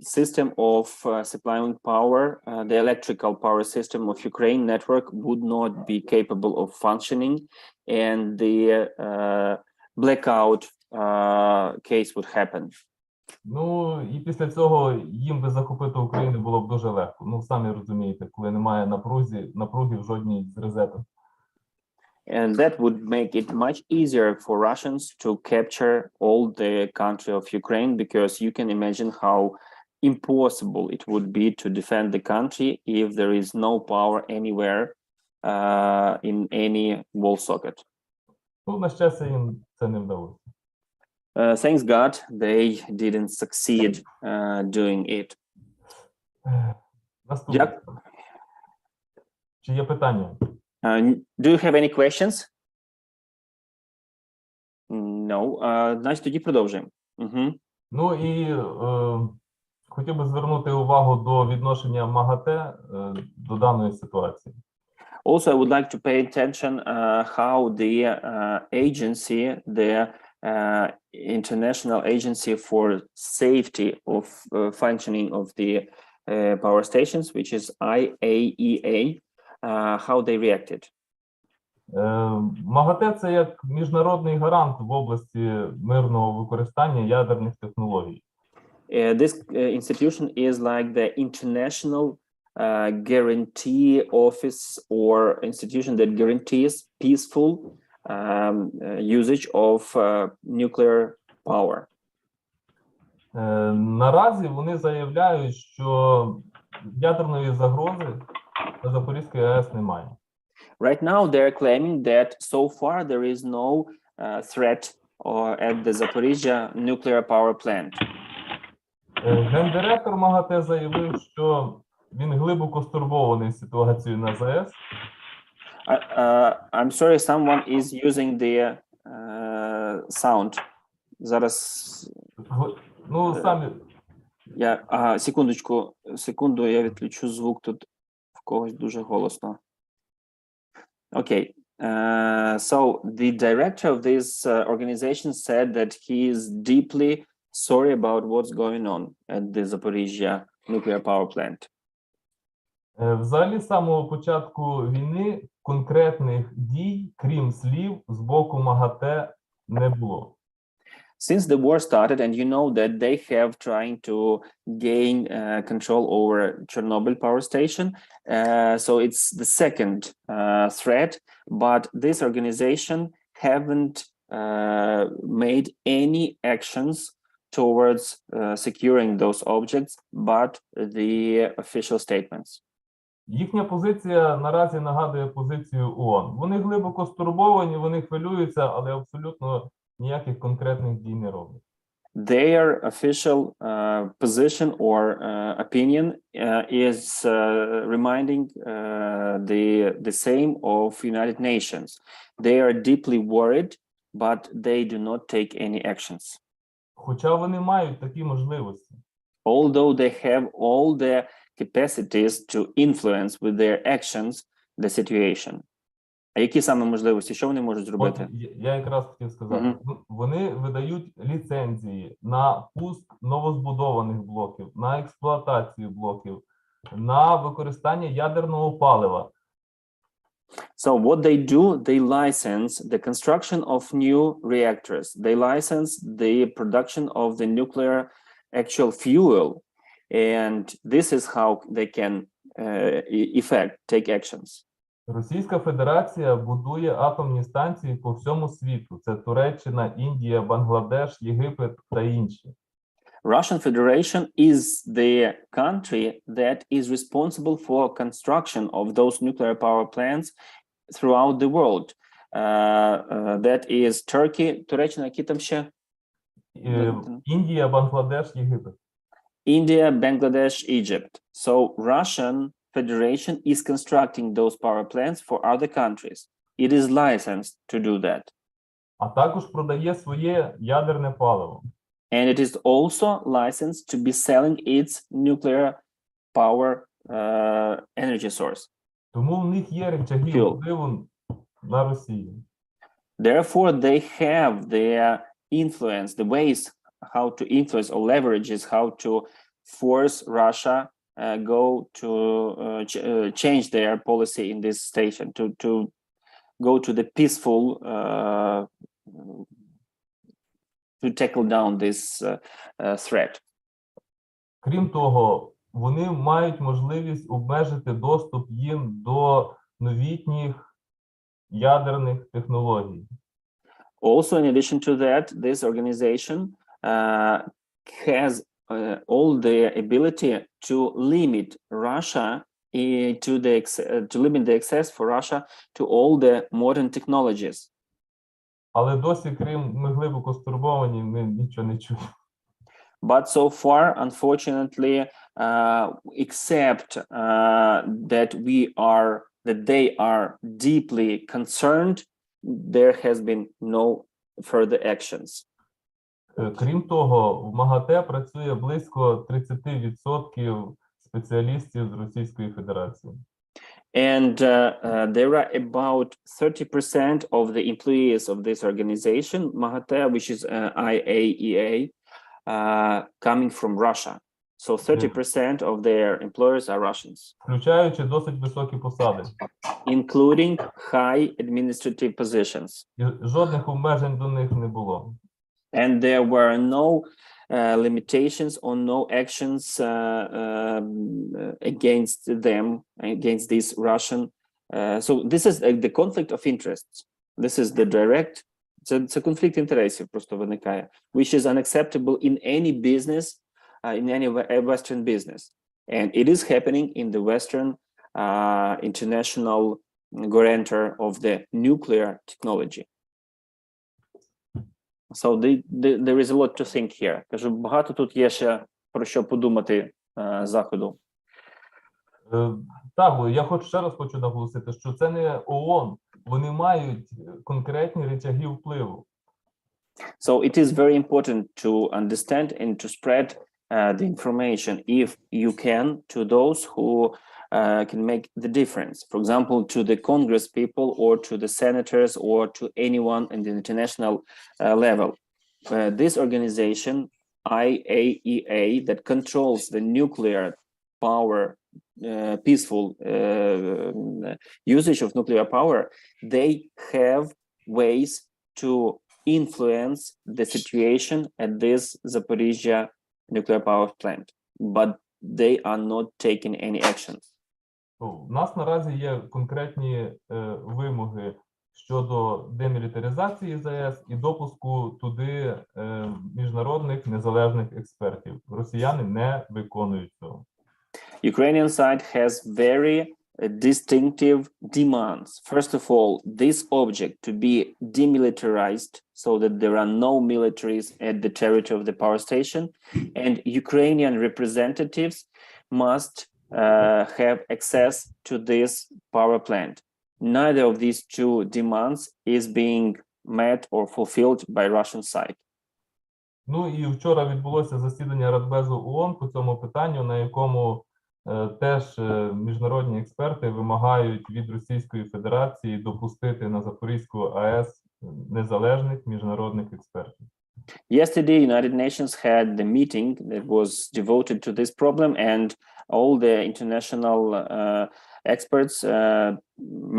Speaker 1: system of supplying power, the electrical power system of Ukraine network would not be capable of functioning, and the blackout case would happen.
Speaker 3: Ну, і після цього їм би захопити Україну було б дуже легко. Ну, самі розумієте, коли немає напруги в жодній з розеток.
Speaker 1: And that would make it much easier for Russians to capture all the country of Ukraine, because you can imagine how impossible it would be to defend the country if there is no power anywhere in any wall socket.
Speaker 3: Ну, на щастя, їм це не вдалося.
Speaker 1: Thanks God, they didn't succeed doing it.
Speaker 3: Наступне. Чи є питання?
Speaker 1: Do you have any questions? No. Значить, тоді продовжуємо.
Speaker 3: Ну і хотів би звернути увагу до відношення МАГАТЕ до даної ситуації.
Speaker 1: Also, I would like to pay attention how the agency, the International Agency for Safety of Functioning of the Power Stations, which is IAEA, how they reacted.
Speaker 3: МАГАТЕ – це як міжнародний гарант в області мирного використання ядерних технологій.
Speaker 1: This institution is like the international guarantee office or institution that guarantees peaceful usage of nuclear power.
Speaker 3: Наразі вони заявляють, що ядерної загрози на Запорізькій АЕС немає.
Speaker 1: Right now, they're claiming that so far there is no threat at the Zaporizhzhia nuclear power plant.
Speaker 3: Гендиректор МАГАТЕ заявив, що він глибоко стурбований ситуацією на ЗАЕС.
Speaker 1: I'm sorry, someone is using the sound. Зараз.
Speaker 3: Ну, самі.
Speaker 1: Секунду, я відключу звук, тут в когось дуже голосно. Okay. So the director of this organization said that he is deeply sorry about what's going on at the Zaporizhzhia nuclear power plant.
Speaker 3: Взагалі, з самого початку війни конкретних дій, крім слів, з боку МАГАТЕ не було.
Speaker 1: Since the war started, and you know that they have trying to gain control over Chornobyl power station, so it's the second threat, but this organization haven't made any actions towards securing those objects, but the official statements.
Speaker 3: Їхня позиція наразі нагадує позицію ООН. Вони глибоко стурбовані, вони хвилюються, але абсолютно ніяких конкретних дій не роблять.
Speaker 1: Their official position or opinion is reminding the same of United Nations. They are deeply worried, but they do not take any actions.
Speaker 3: Хоча вони мають такі можливості.
Speaker 1: Although they have all the capacities to influence with their actions the situation. А які саме можливості? Що вони можуть зробити?
Speaker 3: Я якраз хотів сказати. Вони видають ліцензії на пуск новозбудованих блоків, на експлуатацію блоків, на використання ядерного палива.
Speaker 1: So what they do, they license the construction of new reactors. They license the production of the nuclear actual fuel. And this is how they can take actions.
Speaker 3: Російська Федерація будує атомні станції по всьому світу. Це Туреччина, Індія, Бангладеш, Єгипет та інші.
Speaker 1: Russian Federation is the country that is responsible for construction of those nuclear power plants throughout the world. That is Turkey, Туреччина, які там ще?
Speaker 3: Індія, Бангладеш, Єгипет.
Speaker 1: India, Bangladesh, Egypt. So Russian Federation is constructing those power plants for other countries. It is licensed to do that.
Speaker 3: А також продає своє ядерне паливо.
Speaker 1: And it is also licensed to be selling its nuclear power energy source.
Speaker 3: Тому в них є рычаги впливу на Росію.
Speaker 1: Therefore, they have their influence, the ways how to influence or leverages how to force Russia go to change their policy in this station, to go to the peaceful, to tackle down this threat.
Speaker 3: Крім того, вони мають можливість обмежити доступ їм до новітніх ядерних технологій.
Speaker 1: Also, in addition to that, this organization has all the ability to limit Russia to limit the access for Russia to all the modern technologies.
Speaker 3: Але досі, крім ми глибоко стурбовані, ми нічого не чуємо.
Speaker 1: But so far, unfortunately, except that they are deeply concerned, there has been no further actions.
Speaker 3: Крім того, в МАГАТЕ працює близько 30% спеціалістів з Російської Федерації.
Speaker 1: And there are about 30% of the employees of this organization, MAGATE, which is IAEA, coming from Russia. So 30% of their employers are Russians.
Speaker 3: Включаючи досить високі посади.
Speaker 1: Including high administrative positions.
Speaker 3: І жодних обмежень до них не було.
Speaker 1: And there were no limitations or no actions against them, against these Russian. So this is the conflict of interests. This is the direct, це конфлікт інтересів просто виникає, which is unacceptable in any business, in any Western business. And it is happening in the Western international guarantor of the nuclear technology. So there is a lot to think here. Кажу, багато тут є ще про що подумати Заходу.
Speaker 3: Так, я ще раз хочу наголосити, що це не ООН. Вони мають конкретні рычаги впливу.
Speaker 1: So it is very important to understand and to spread the information, if you can, to those who can make the difference. For example, to the Congress people or to the senators or to anyone in the international level. This organization, IAEA, that controls the nuclear power, peaceful usage of nuclear power, they have ways to influence the situation at this Zaporizhzhia nuclear power plant, but they are not taking any actions.
Speaker 3: У нас наразі є конкретні вимоги щодо демілітаризації ЗАЕС і допуску туди міжнародних незалежних експертів. Росіяни не виконують цього.
Speaker 1: Ukrainian side has very distinctive demands. First of all, this object to be demilitarized so that there are no militaries at the territory of the power station, and Ukrainian representatives must have access to this power plant. Neither of these two demands is being met or fulfilled by Russian side.
Speaker 3: Ну і вчора відбулося засідання Радбезу ООН по цьому питанню, на якому теж міжнародні експерти вимагають від Російської Федерації допустити на Запорізьку АЕС незалежних міжнародних експертів.
Speaker 1: Yesterday, United Nations had the meeting that was devoted to this problem, and all the international experts,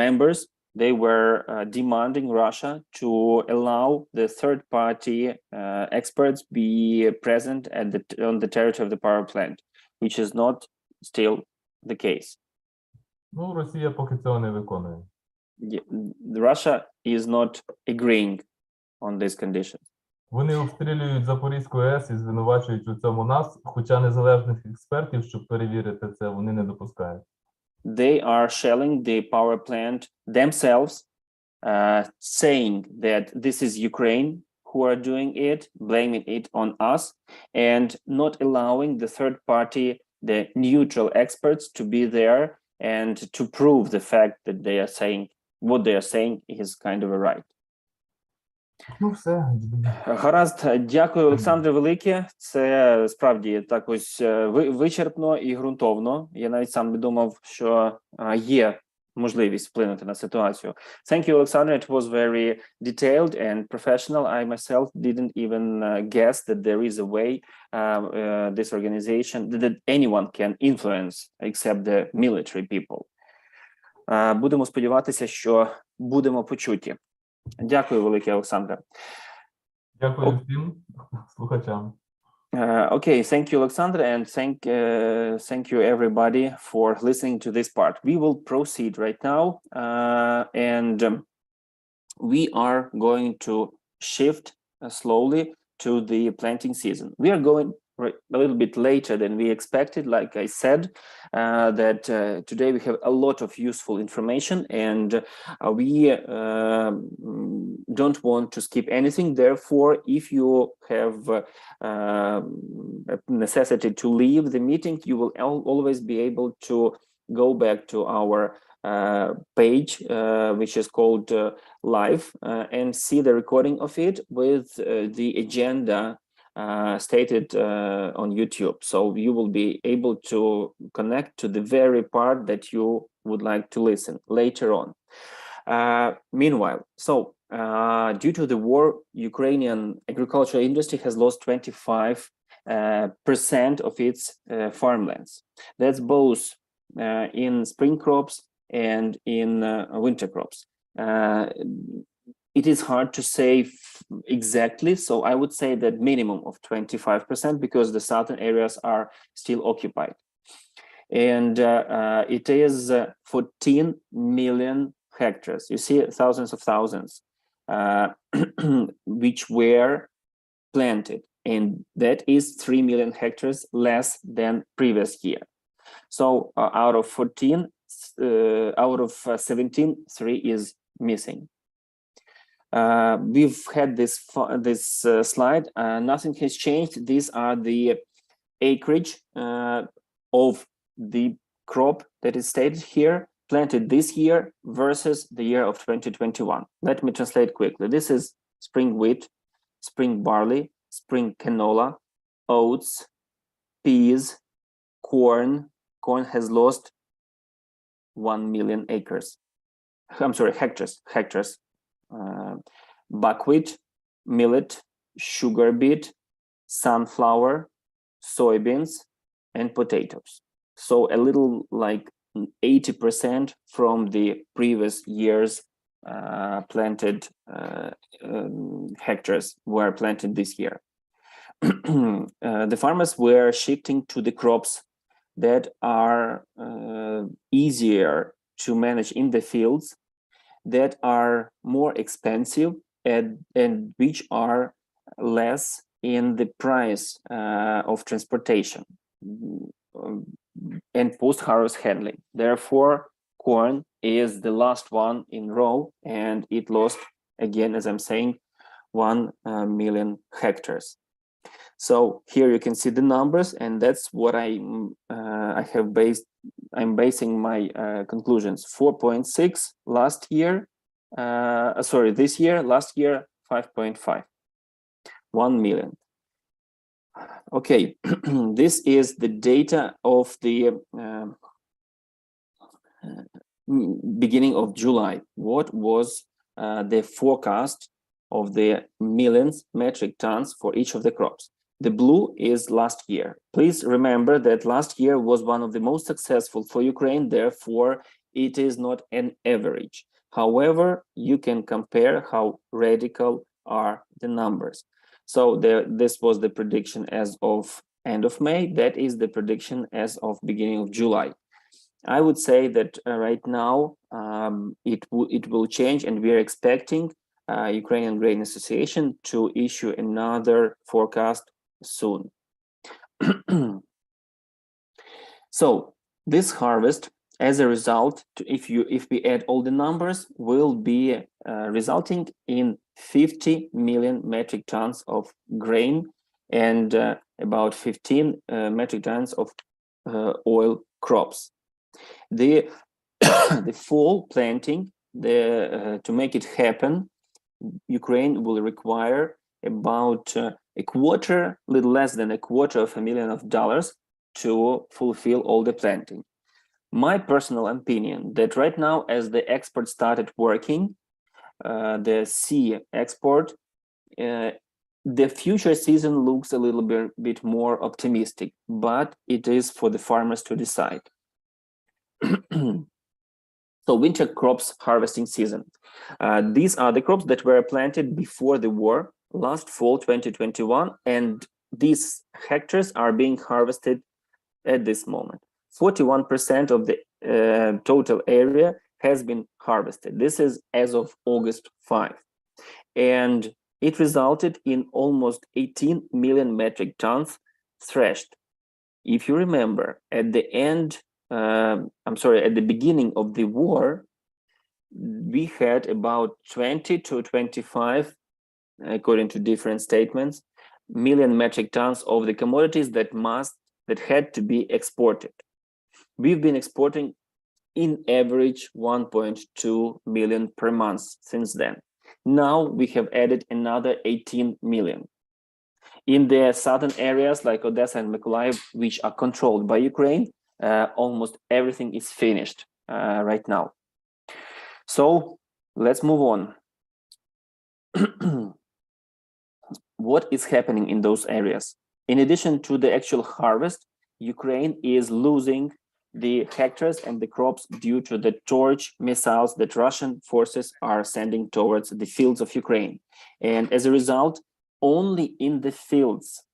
Speaker 1: members, they were demanding Russia to allow the third-party experts be present at on the territory of the power plant, which is not still the case.
Speaker 3: Ну, Росія поки цього не виконує.
Speaker 1: Russia is not agreeing on these conditions.
Speaker 3: Вони обстрілюють Запорізьку АЕС і звинувачують у цьому нас, хоча незалежних експертів, щоб перевірити це, вони не допускають.
Speaker 1: They are shelling the power plant themselves, saying that this is Ukraine who are doing it, blaming it on us, and not allowing the third party, the neutral experts, to be there and to prove the fact that they are saying what they are saying is kind of a right.
Speaker 3: Ну, все.
Speaker 1: Гаразд, дякую, Олександре, велике. Це справді так ось вичерпно і ґрунтовно. Я навіть сам не думав, що є можливість вплинути на ситуацію. Thank you, Oleksandr. It was very detailed and professional. I myself didn't even guess that there is a way this organization, that anyone can influence except the military people. Будемо сподіватися, що будемо почуті. Дякую, велике, Олександре.
Speaker 3: Дякую всім слухачам.
Speaker 1: Okay, thank you, Oleksandr, and thank you everybody for listening to this part. We will proceed right now, and we are going to shift slowly to the planting season. We are going a little bit later than we expected. Like I said, that today we have a lot of useful information, and we don't want to skip anything. Therefore, if you have a necessity to leave the meeting, you will always be able to go back to our page, which is called Live, and see the recording of it with the agenda stated on YouTube. So you will be able to connect to the very part that you would like to listen later on. Meanwhile, due to the war, Ukrainian agricultural industry has lost 25% of its farmlands. That's both in spring crops and in winter crops. It is hard to say exactly, so I would say that minimum of 25% because the southern areas are still occupied. And it is 14 million hectares. You see thousands of thousands which were planted, and that is 3 million hectares less than previous year. So out of 14, out of 17, 3 is missing. We've had this slide. Nothing has changed. These are the acreage of the crop that is stated here, planted this year versus the year of 2021. Let me translate quickly. This is spring wheat, spring barley, spring canola, oats, peas, corn. Corn has lost 1 million acres. I'm sorry, hectares. Buckwheat, millet, sugar beet, sunflower, soybeans, and potatoes. So a little like 80% from the previous year's planted hectares were planted this year. The farmers were shifting to the crops that are easier to manage in the fields, that are more expensive, and which are less in the price of transportation and post-harvest handling. Therefore, corn is the last one in row, and it lost, again, as I'm saying, 1 million hectares. So here you can see the numbers, and that's what I'm basing my conclusions. 4.6 last year, this year, last year 5.5, 1 million. Okay, this is the data of the beginning of July. What was the forecast of the millions metric tons for each of the crops? The blue is last year. Please remember that last year was one of the most successful for Ukraine, therefore it is not an average. However, you can compare how radical are the numbers. So this was the prediction as of end of May. That is the prediction as of beginning of July. I would say that right now it will change, and we are expecting Ukrainian Grain Association to issue another forecast soon. So this harvest, as a result, if we add all the numbers, will be resulting in 50 million metric tons of grain and about 15 metric tons of oil crops. The fall planting, to make it happen, Ukraine will require about little less than $250,000 to fulfill all the planting. My personal opinion that right now, as the export started working, the sea export, the future season looks a little bit more optimistic, but it is for the farmers to decide. So winter crops harvesting season. These are the crops that were planted before the war, last fall 2021, and these hectares are being harvested at this moment. 41% of the total area has been harvested. This is as of August 5. And it resulted in almost 18 million metric tons threshed. If you remember, at the beginning of the war, we had about 20 to 25, according to different statements, million metric tons of the commodities that had to be exported. We've been exporting in average 1.2 million per month since then. Now we have added another 18 million. In the southern areas like Odessa and Mykolaiv, which are controlled by Ukraine, almost everything is finished right now. So let's move on. What is happening in those areas? In addition to the actual harvest, Ukraine is losing the hectares and the crops due to the torch missiles that Russian forces are sending towards the fields of Ukraine. And as a result, only in the fields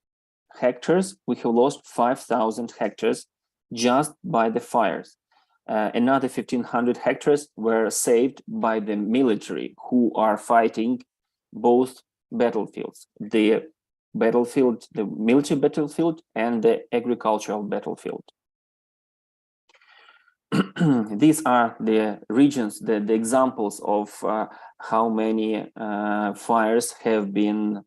Speaker 1: hectares, we have lost 5,000 hectares just by the fires. Another 1,500 hectares were saved by the military, who are fighting both battlefields, the military battlefield and the agricultural battlefield. These are the regions, the examples of how many fires have been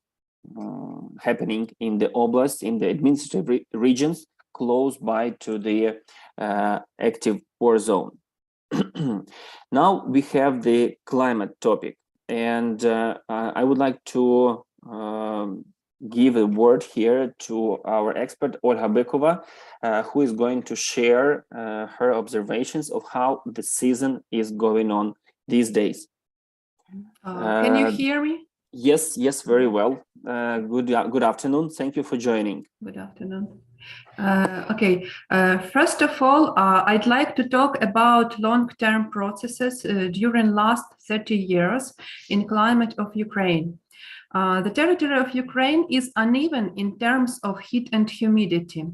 Speaker 1: happening in the oblast, in the administrative regions close by to the active war zone. Now we have the climate topic, and I would like to give a word here to our expert Olga Bykova, who is going to share her observations of how the season is going on these days.
Speaker 4: Can you hear me?
Speaker 1: Yes, very well. Good afternoon. Thank you for joining.
Speaker 4: Good afternoon. Okay, first of all, I'd like to talk about long-term processes during last 30 years in climate of Ukraine. The territory of Ukraine is uneven in terms of heat and humidity.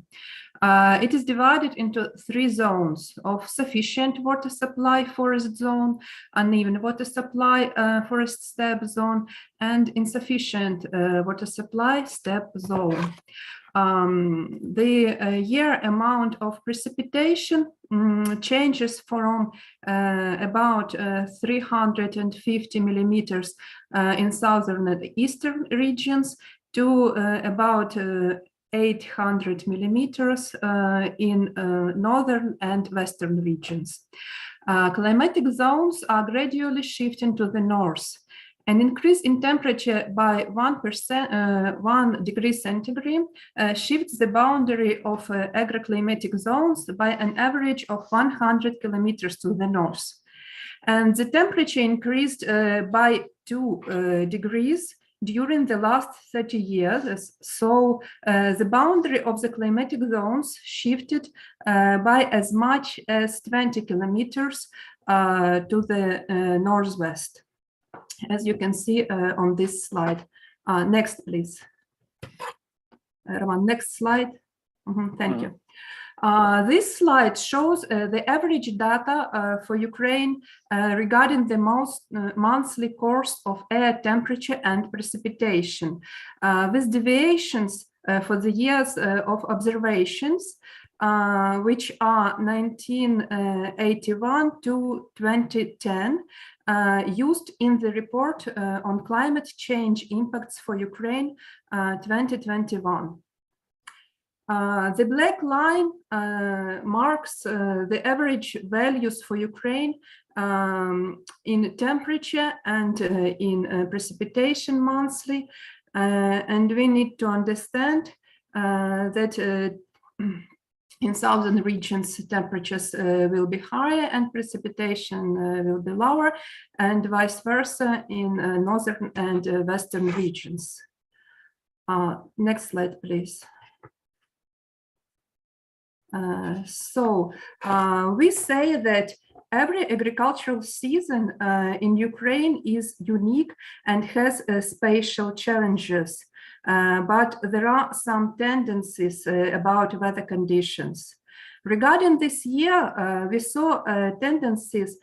Speaker 4: It is divided into 3 zones of sufficient water supply forest zone, uneven water supply forest steppe zone, and insufficient water supply steppe zone. The year amount of precipitation changes from about 350 millimeters in southern and eastern regions to about 800 millimeters in northern and western regions. Climatic zones are gradually shifting to the north. An increase in temperature by 1 degree centigrade shifts the boundary of agroclimatic zones by an average of 100 kilometers to the north. And the temperature increased by 2 degrees during the last 30 years. So the boundary of the climatic zones shifted by as much as 20 kilometers to the northwest, as you can see on this slide. Next, please. Roman, next slide. Thank you. This slide shows the average data for Ukraine regarding the monthly course of air temperature and precipitation, with deviations for the years of observations, which are 1981 to 2010, used in the report on climate change impacts for Ukraine 2021. The black line marks the average values for Ukraine in temperature and in precipitation monthly, and we need to understand that In southern regions, temperatures will be higher and precipitation will be lower, and vice versa in northern and western regions. Next slide, please. We say that every agricultural season in Ukraine is unique and has spatial challenges, but there are some tendencies about weather conditions. Regarding this year, we saw tendencies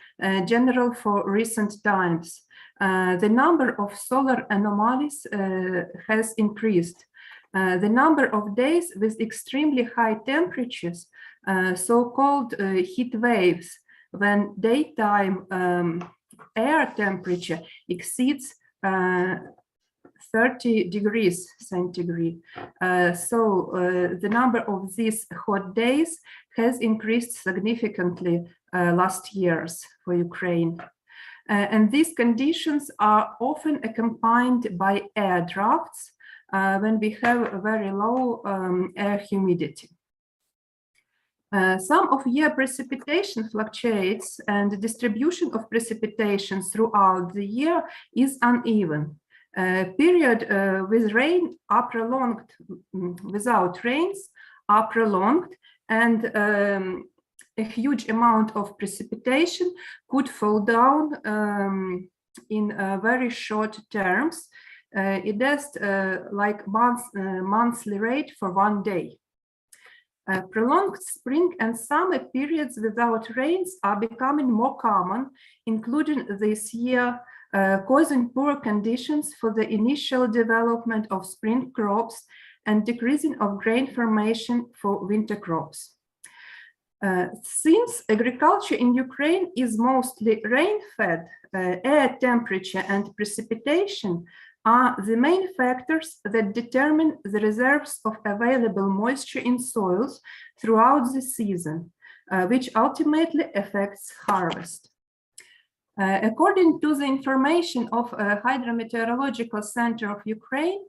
Speaker 4: general for recent times. The number of solar anomalies has increased. The number of days with extremely high temperatures, so-called heat waves, when daytime air temperature exceeds 30 degrees centigrade. The number of these hot days has increased significantly last years for Ukraine. And these conditions are often accompanied by air drafts when we have a very low air humidity. Some of year precipitation fluctuates, and the distribution of precipitation throughout the year is uneven. Period with rain are prolonged, without rains are prolonged, and a huge amount of precipitation could fall down in very short terms. It does like monthly rate for one day. Prolonged spring and summer periods without rains are becoming more common, including this year, causing poor conditions for the initial development of spring crops and decreasing of grain formation for winter crops. Since agriculture in Ukraine is mostly rain-fed, air temperature and precipitation are the main factors that determine the reserves of available moisture in soils throughout the season, which ultimately affects harvest. According to the information of Hydrometeorological Center of Ukraine,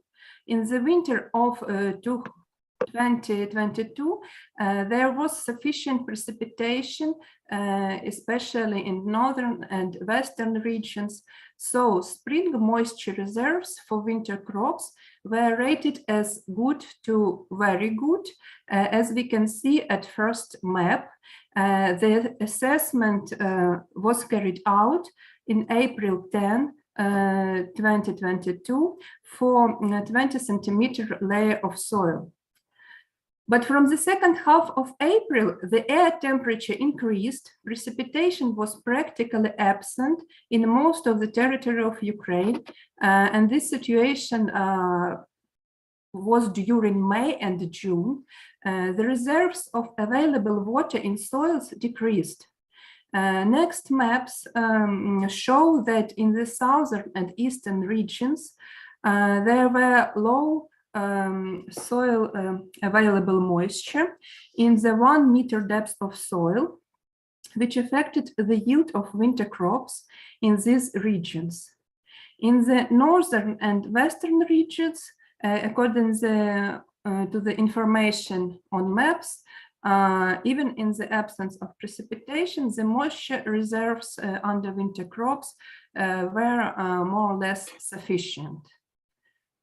Speaker 4: in the winter of 2022, there was sufficient precipitation, especially in northern and western regions. So spring moisture reserves for winter crops were rated as good to very good, as we can see at first map. The assessment was carried out in April 10, 2022 for a 20 centimeter layer of soil. But from the second half of April, the air temperature increased, precipitation was practically absent in most of the territory of Ukraine, and this situation was during May and June. The reserves of available water in soils decreased. Next maps show that in the southern and eastern regions, there were low soil available moisture in the 1 meter depth of soil, which affected the yield of winter crops in these regions. In the northern and western regions, according to the information on maps, even in the absence of precipitation, the moisture reserves under winter crops were more or less sufficient.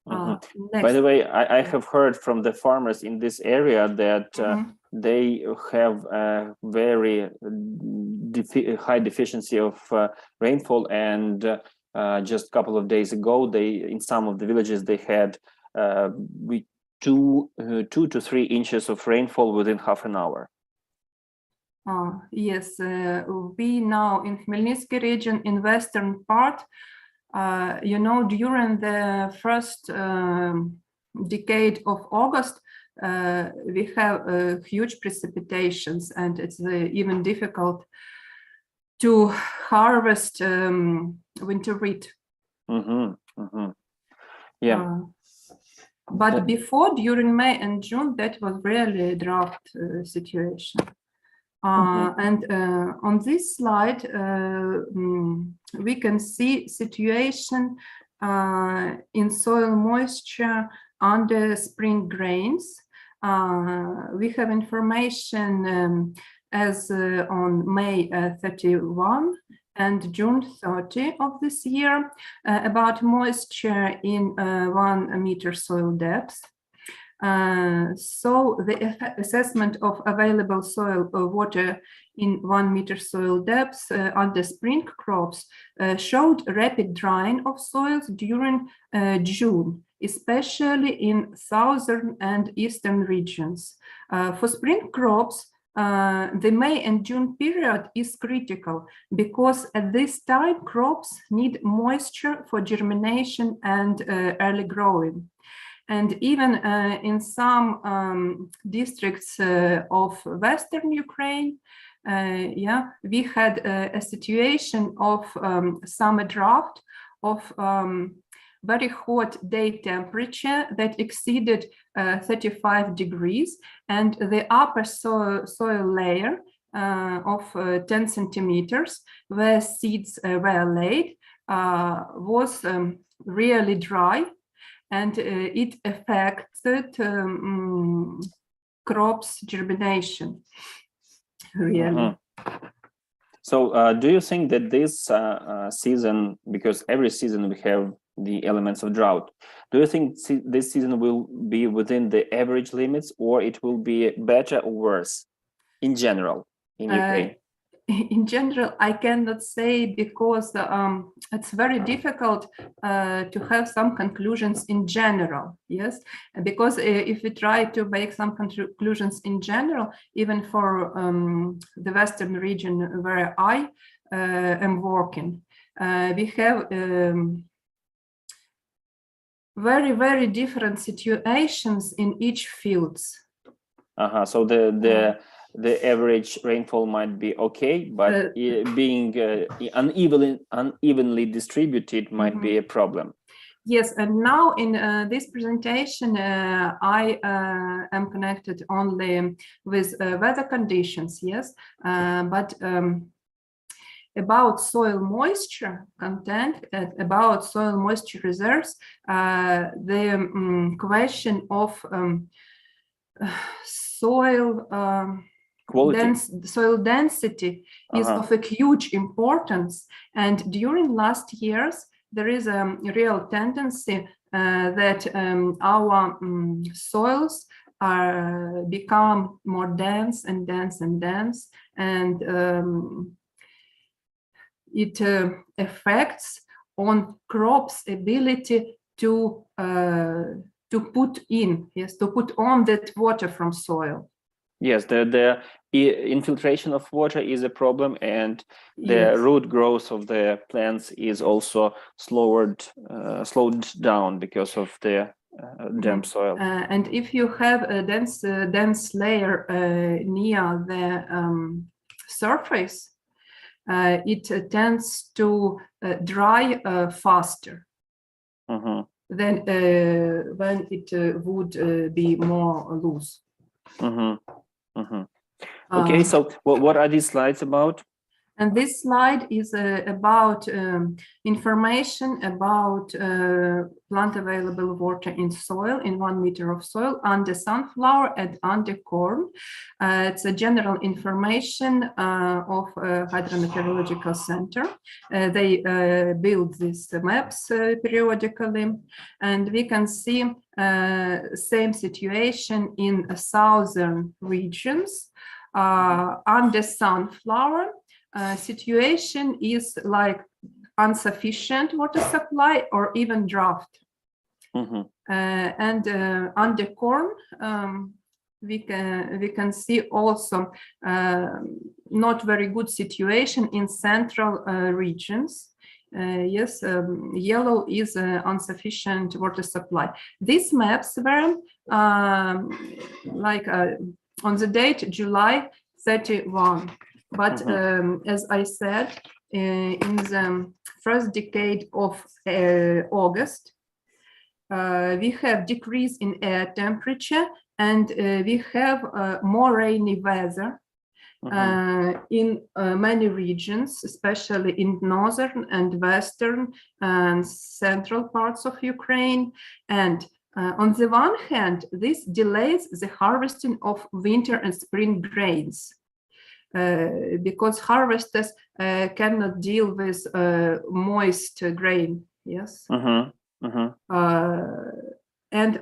Speaker 1: By the way, I have heard from the farmers in this area that they have a very high deficiency of rainfall, and just a couple of days ago, in some of the villages they had 2 to 3 inches of rainfall within half an hour.
Speaker 4: Yes, we now in Khmelnytsky region in western part, you know, during the first decade of August, we have huge precipitations, and it's even difficult to harvest winter wheat.
Speaker 1: Yeah.
Speaker 4: But before, during May and June, that was really a drought situation. And on this slide, we can see situation in soil moisture under spring grains. We have information as on May 31 and June 30 of this year about moisture in 1 meter soil depth. So the assessment of available soil water in 1 meter soil depth under spring crops showed rapid drying of soils during June, especially in southern and eastern regions. For spring crops, the May and June period is critical because at this time crops need moisture for germination and early growing. And even in some districts of Western Ukraine, we had a situation of summer drought, of very hot day temperature that exceeded 35 degrees, and the upper soil layer of 10 centimeters where seeds were laid was really dry, and it affected crops germination, really.
Speaker 1: So do you think that this season, because every season we have the elements of drought, do you think this season will be within the average limits, or it will be better or worse in general in Ukraine?
Speaker 4: In general, I cannot say because it's very difficult to have some conclusions in general, yes? Because if we try to make some conclusions in general, even for the Western region where I am working, we have very, very different situations in each fields.
Speaker 1: So the average rainfall might be okay, but being unevenly distributed might be a problem.
Speaker 4: Yes, and now in this presentation, I am connected only with weather conditions, yes, but about soil moisture content, about soil moisture reserves, the question of soil soil density is of a huge importance, and during last years there is a real tendency that our soils are become more dense and dense and dense, and it affects on crops' ability to put on that water from soil.
Speaker 1: Yes, the infiltration of water is a problem, and the root growth of the plants is also slowed down because of the damp soil.
Speaker 4: And if you have a dense layer near the surface, it tends to dry faster than when it would be more loose.
Speaker 1: Okay, so what are these slides about?
Speaker 4: And this slide is about information about plant available water in soil, in 1 meter of soil, under sunflower and under corn. It's a general information of Hydrometeorological Center. They build these maps periodically, and we can see same situation in southern regions. Under sunflower, situation is like insufficient water supply or even drought. And under corn, we can see also not very good situation in central regions. Yes, yellow is insufficient water supply. These maps were like on the date July 31. But as I said, in the first decade of August, we have decrease in air temperature, and we have more rainy weather in many regions, especially in northern and western and central parts of Ukraine. And On the one hand, this delays the harvesting of winter and spring grains because harvesters cannot deal with moist grain. Yes. And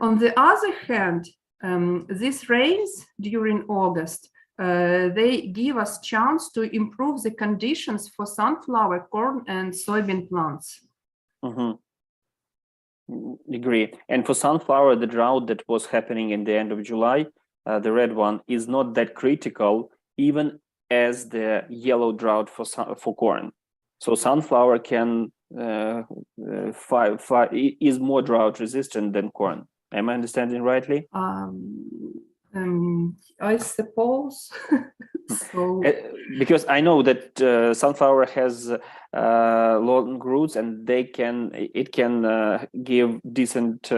Speaker 4: on the other hand, these rains during August, they give us chance to improve the conditions for sunflower, corn, and soybean plants.
Speaker 1: Agree. And for sunflower, the drought that was happening in the end of July, the red one, is not that critical, even as the yellow drought for corn. So sunflower can is more drought resistant than corn. Am I understanding rightly?
Speaker 4: I suppose so.
Speaker 1: Because I know that sunflower has long roots, and it can give decent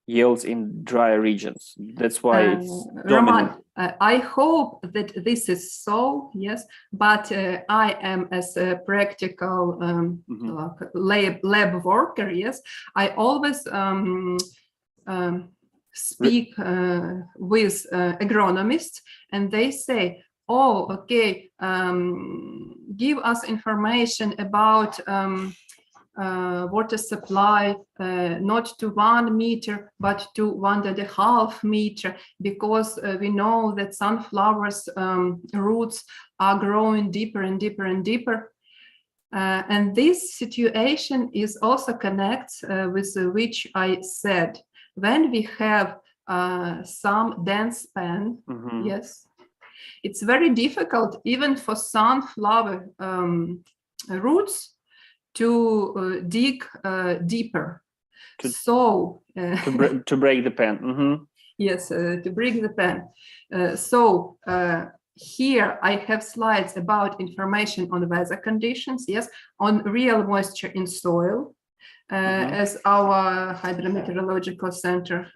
Speaker 1: yields in dry regions. That's why it's dominant.
Speaker 4: Roman, I hope that this is so, yes, but I am as a practical lab worker, yes, I always speak with agronomists, and they say, oh, okay, give us information about water supply, not to 1 meter, but to 1.5 meter, because we know that sunflowers' roots are growing deeper and deeper and deeper. And this situation is also connects with which I said, when we have some dense span, yes, it's very difficult even for sunflower roots to dig deeper. To
Speaker 1: break the pen.
Speaker 4: Yes, to break the pen. Here I have slides about information on weather conditions, yes, on real moisture in soil, as our hydrometeorological center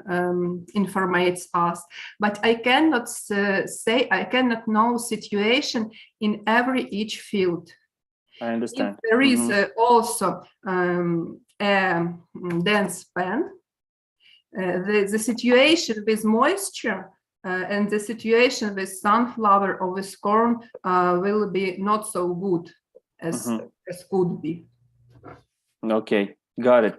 Speaker 4: informates us. But I cannot I cannot know situation in each field.
Speaker 1: I understand.
Speaker 4: If there is also a dense span, the situation with moisture and the situation with sunflower or with corn will be not so good as could be.
Speaker 1: Okay, got it.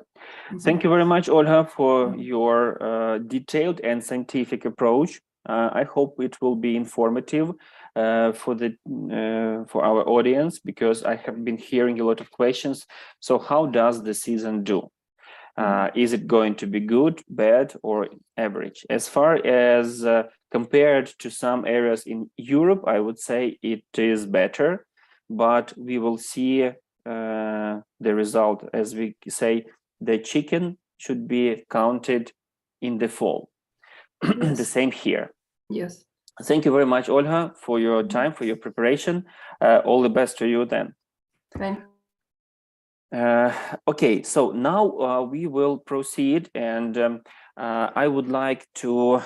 Speaker 1: Thank you very much, Olga, for your detailed and scientific approach. I hope it will be informative for our audience, because I have been hearing a lot of questions. So how does the season do? Is it going to be good, bad, or average? As far as compared to some areas in Europe, I would say it is better, but we will see the result. As we say, the chicken should be counted in the fall. Yes. The same here.
Speaker 4: Yes.
Speaker 1: Thank you very much, Olga, for your time, for your preparation. All the best to you then.
Speaker 4: Thank you.
Speaker 1: Okay, so now we will proceed, and I would like to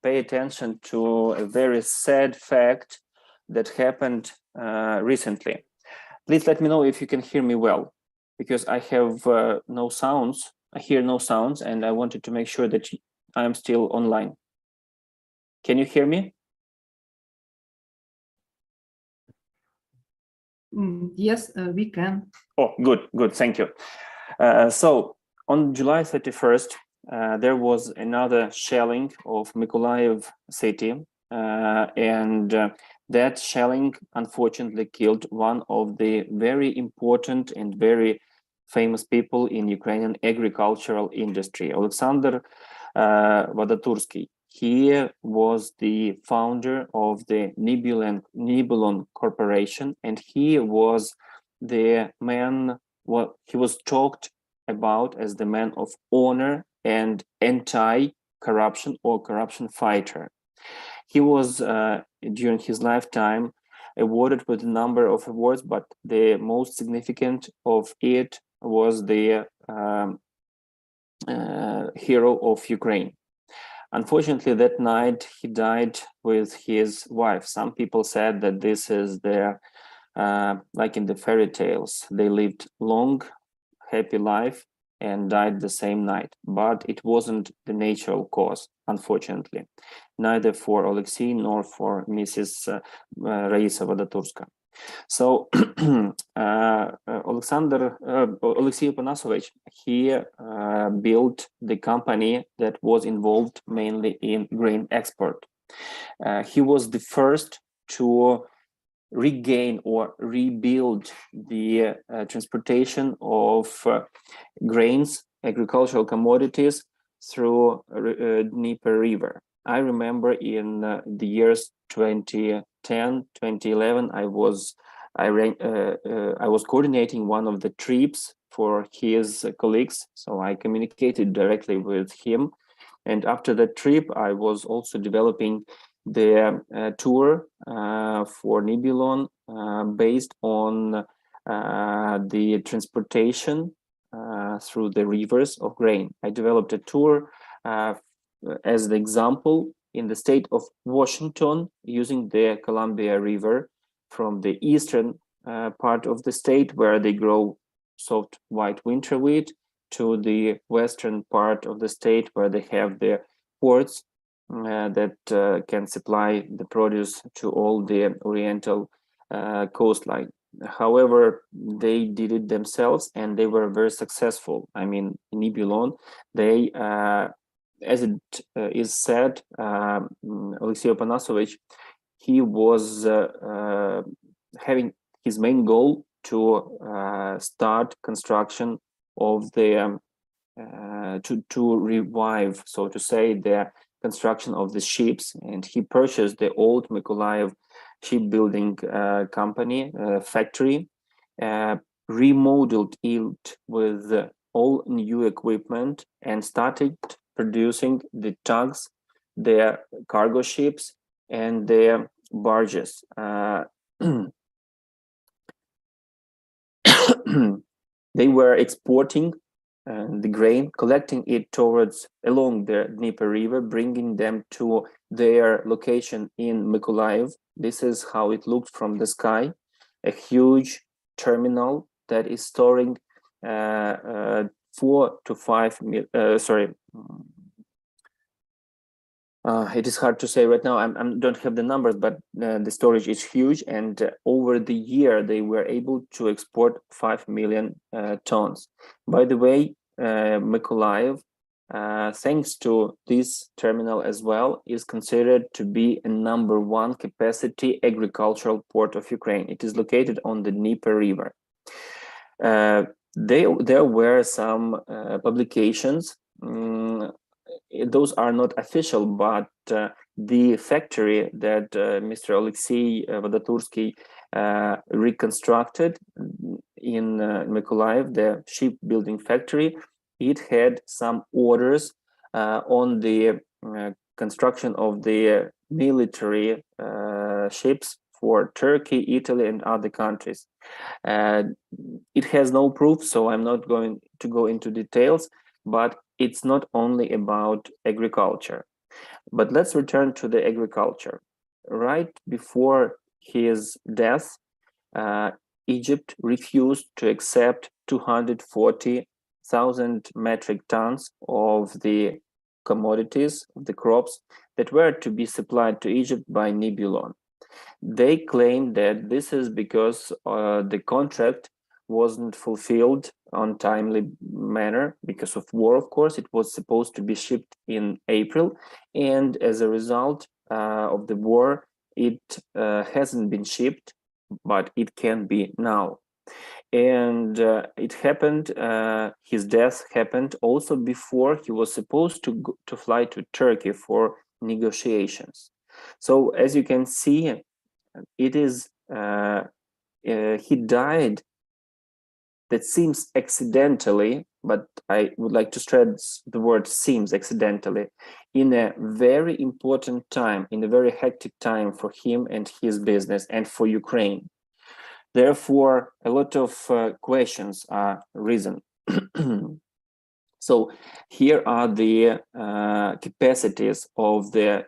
Speaker 1: pay attention to a very sad fact that happened recently. Please let me know if you can hear me well, because I have no sounds. I hear no sounds, and I wanted to make sure that I am still online. Can you hear me?
Speaker 4: Yes, we can.
Speaker 1: Oh, good, good, thank you. So on July 31st, there was another shelling of Mykolaiv city, and that shelling unfortunately killed one of the very important and very famous people in Ukrainian agricultural industry, Oleksandr Vadatursky. He was the founder of the Nibelung Corporation, and he was the man, he was talked about as the man of honor and anti-corruption or corruption fighter. He was, during his lifetime, awarded with a number of awards, but the most significant of it was the hero of Ukraine. Unfortunately, that night he died with his wife. Some people said that this is their, like in the fairy tales, they lived long, happy life, and died the same night. But it wasn't the natural cause, unfortunately, neither for Oleksiy nor for Mrs. Raisa Vadaturska. So Oleksiy Panasovich, he built the company that was involved mainly in grain export. He was the first to regain or rebuild the transportation of grains, agricultural commodities through Dnieper River. I remember in the years 2010, 2011, I was coordinating one of the trips for his colleagues, so I communicated directly with him. And after that trip, I was also developing the tour for Nibelon based on the transportation through the rivers of grain. I developed a tour as the example in the state of Washington using the Columbia River from the eastern part of the state where they grow soft white winter wheat to the western part of the state where they have the ports that can supply the produce to all the oriental coastline. However, they did it themselves and they were very successful. I mean, in Nibelon, they, as it is said, Oleksiy Panasovich, he was having his main goal to start construction of the, to revive, so to say, the construction of the ships, and he purchased the old Mykolaiv shipbuilding company factory, remodeled it with all new equipment and started producing the tugs, the cargo ships, and the barges. They were exporting the grain, collecting it along the Dnieper River, bringing them to their location in Mykolaiv. This is how it looked from the sky, a huge terminal that is storing 4 to 5 it is hard to say right now. I don't have the numbers, but the storage is huge, and over the year they were able to export 5 million tons. By the way, Mykolaiv, thanks to this terminal as well, is considered to be a #1 capacity agricultural port of Ukraine. It is located on the Dnieper River. There were some publications. Those are not official, but the factory that Mr. Oleksiy Vadatursky reconstructed in Mykolaiv, the shipbuilding factory, it had some orders on the construction of the military ships for Turkey, Italy, and other countries. It has no proof, so I'm not going to go into details, but it's not only about agriculture. But let's return to the agriculture. Right before his death, Egypt refused to accept 240,000 metric tons of the commodities, the crops that were to be supplied to Egypt by Nibelon. They claimed that this is because the contract wasn't fulfilled on timely manner because of war. Of course, it was supposed to be shipped in April, and as a result of the war, it hasn't been shipped, but it can be now. And it happened, his death happened also before he was supposed to fly to Turkey for negotiations. So as you can see, it is he died, that seems accidentally, but I would like to stress the word seems accidentally, in a very important time, in a very hectic time for him and his business and for Ukraine. Therefore, a lot of questions are risen. So here are the capacities of the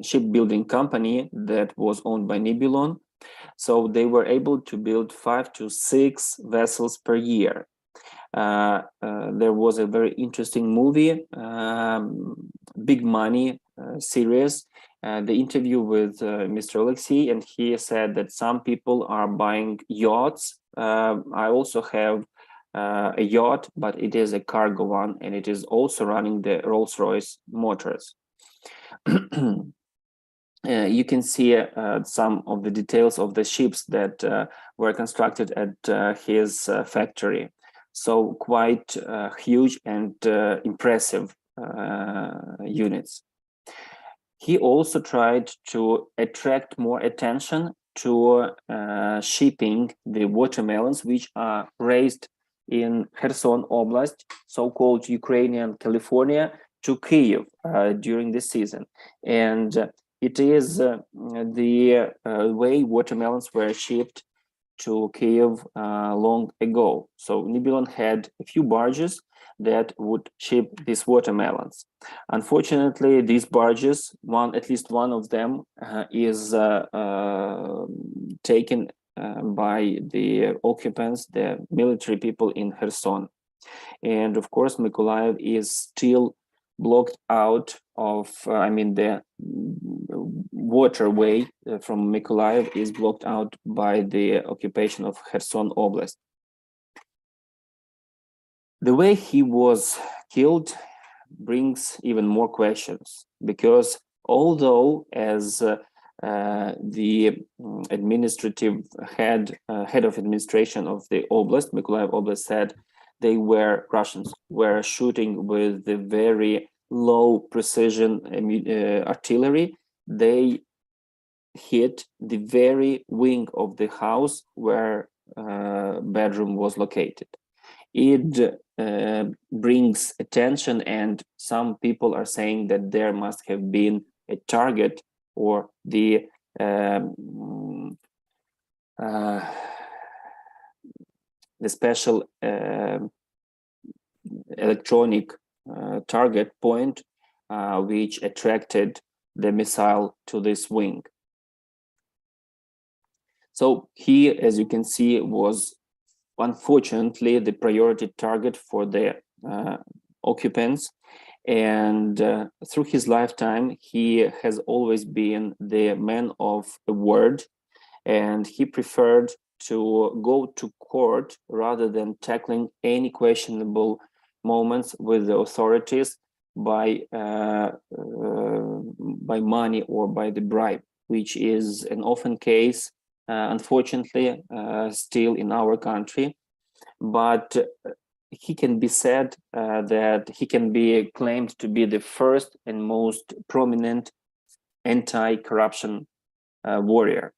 Speaker 1: shipbuilding company that was owned by Nibelon. So they were able to build 5 to 6 vessels per year. There was a very interesting movie, Big Money series, the interview with Mr. Oleksiy, and he said that some people are buying yachts. I also have a yacht, but it is a cargo one, and it is also running the Rolls-Royce motors. You can see some of the details of the ships that were constructed at his factory. So quite huge and impressive units. He also tried to attract more attention to shipping the watermelons, which are raised in Kherson Oblast, so-called Ukrainian California, to Kyiv during the season. And it is the way watermelons were shipped to Kyiv long ago. So Nibelung had a few barges that would ship these watermelons. Unfortunately, these barges, at least one of them, is taken by the occupants, the military people in Kherson. And of course, Mykolaiv is still blocked out of, the waterway from Mykolaiv is blocked out by the occupation of Kherson Oblast. The way he was killed brings even more questions, because although as the administrative head of administration of the oblast, Mykolaiv Oblast, said Russians were shooting with the very low precision artillery, they hit the very wing of the house where bedroom was located. It brings attention, and some people are saying that there must have been a target, or the special electronic target point which attracted the missile to this wing. So he, as you can see, was unfortunately the priority target for the occupants, and through his lifetime he has always been the man of a word, and he preferred to go to court rather than tackling any questionable moments with the authorities by money or by the bribe, which is an often case, unfortunately, still in our country. But he can be said that he can be claimed to be the first and most prominent anti-corruption warrior.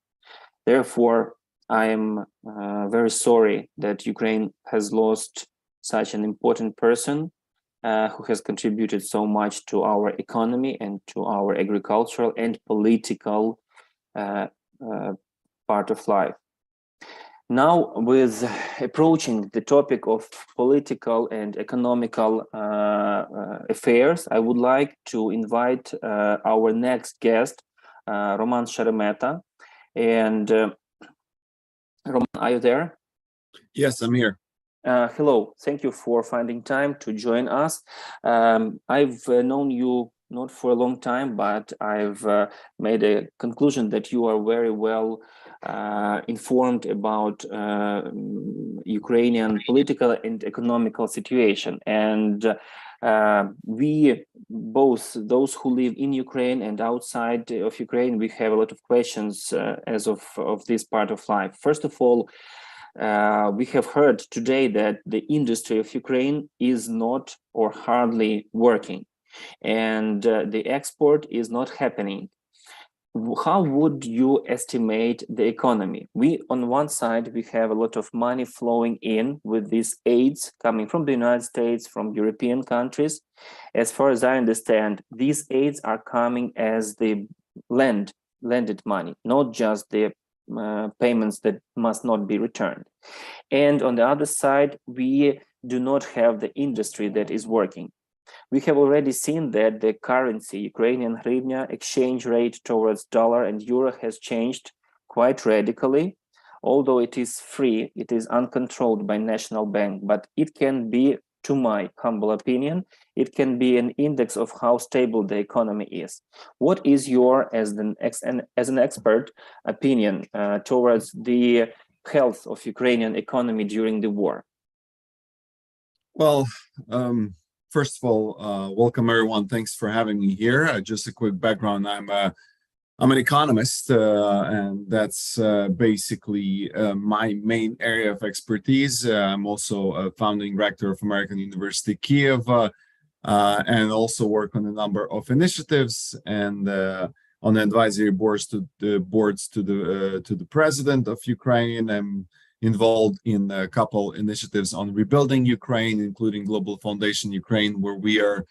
Speaker 1: Therefore, I am very sorry that Ukraine has lost such an important person who has contributed so much to our economy and to our agricultural and political part of life. Now, with approaching the topic of political and economical affairs, I would like to invite our next guest, Roman Sheremet. And Roman, are you there?
Speaker 5: Yes, I'm here.
Speaker 1: Hello, thank you for finding time to join us. I've known you not for a long time, but I've made a conclusion that you are very well informed about Ukrainian political and economical situation. And we both, those who live in Ukraine and outside of Ukraine, we have a lot of questions as of this part of life. First of all, we have heard today that the industry of Ukraine is not or hardly working, and the export is not happening. How would you estimate the economy? On one side, we have a lot of money flowing in with these aids coming from the United States, from European countries. As far as I understand, these aids are coming as the lended money, not just the payments that must not be returned. And on the other side, we do not have the industry that is working. We have already seen that the currency, Ukrainian hryvnia, exchange rate towards dollar and euro has changed quite radically. although it is free, it is uncontrolled by national bank, but it can be, to my humble opinion, it can be an index of how stable the economy is. What is your, as an expert, opinion towards the health of Ukrainian economy during the war?
Speaker 5: Well, first of all, welcome everyone. Thanks for having me here. Just a quick background. I'm an economist, and that's basically my main area of expertise. I'm also a founding rector of American University of Kyiv, and also work on a number of initiatives and on the advisory boards to the president of Ukraine. I'm involved in a couple initiatives on rebuilding Ukraine, including Global Foundation Ukraine, where we are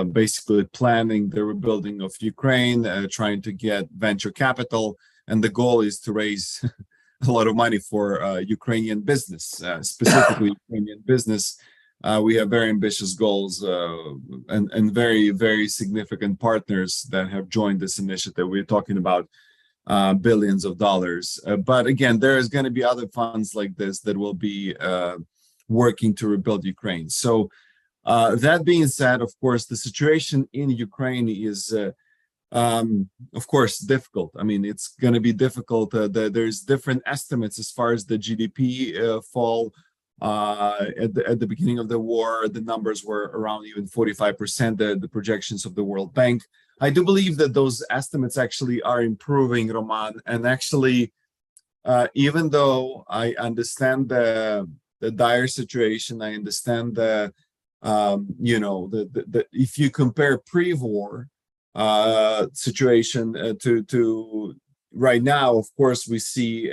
Speaker 5: basically planning the rebuilding of Ukraine, trying to get venture capital, and the goal is to raise a lot of money for Ukrainian business, specifically Ukrainian business. We have very ambitious goals and very, very significant partners that have joined this initiative. We're talking about billions of dollars. But again, there is going to be other funds like this that will be working to rebuild Ukraine. So that being said, of course, the situation in Ukraine is, of course, difficult. I mean, it's going to be difficult. There's different estimates as far as the GDP fall. At the beginning of the war, the numbers were around even 45%, the projections of the World Bank. I do believe that those estimates actually are improving, Roman, and actually, even though I understand the dire situation, I understand the if you compare pre-war situation to right now, of course, we see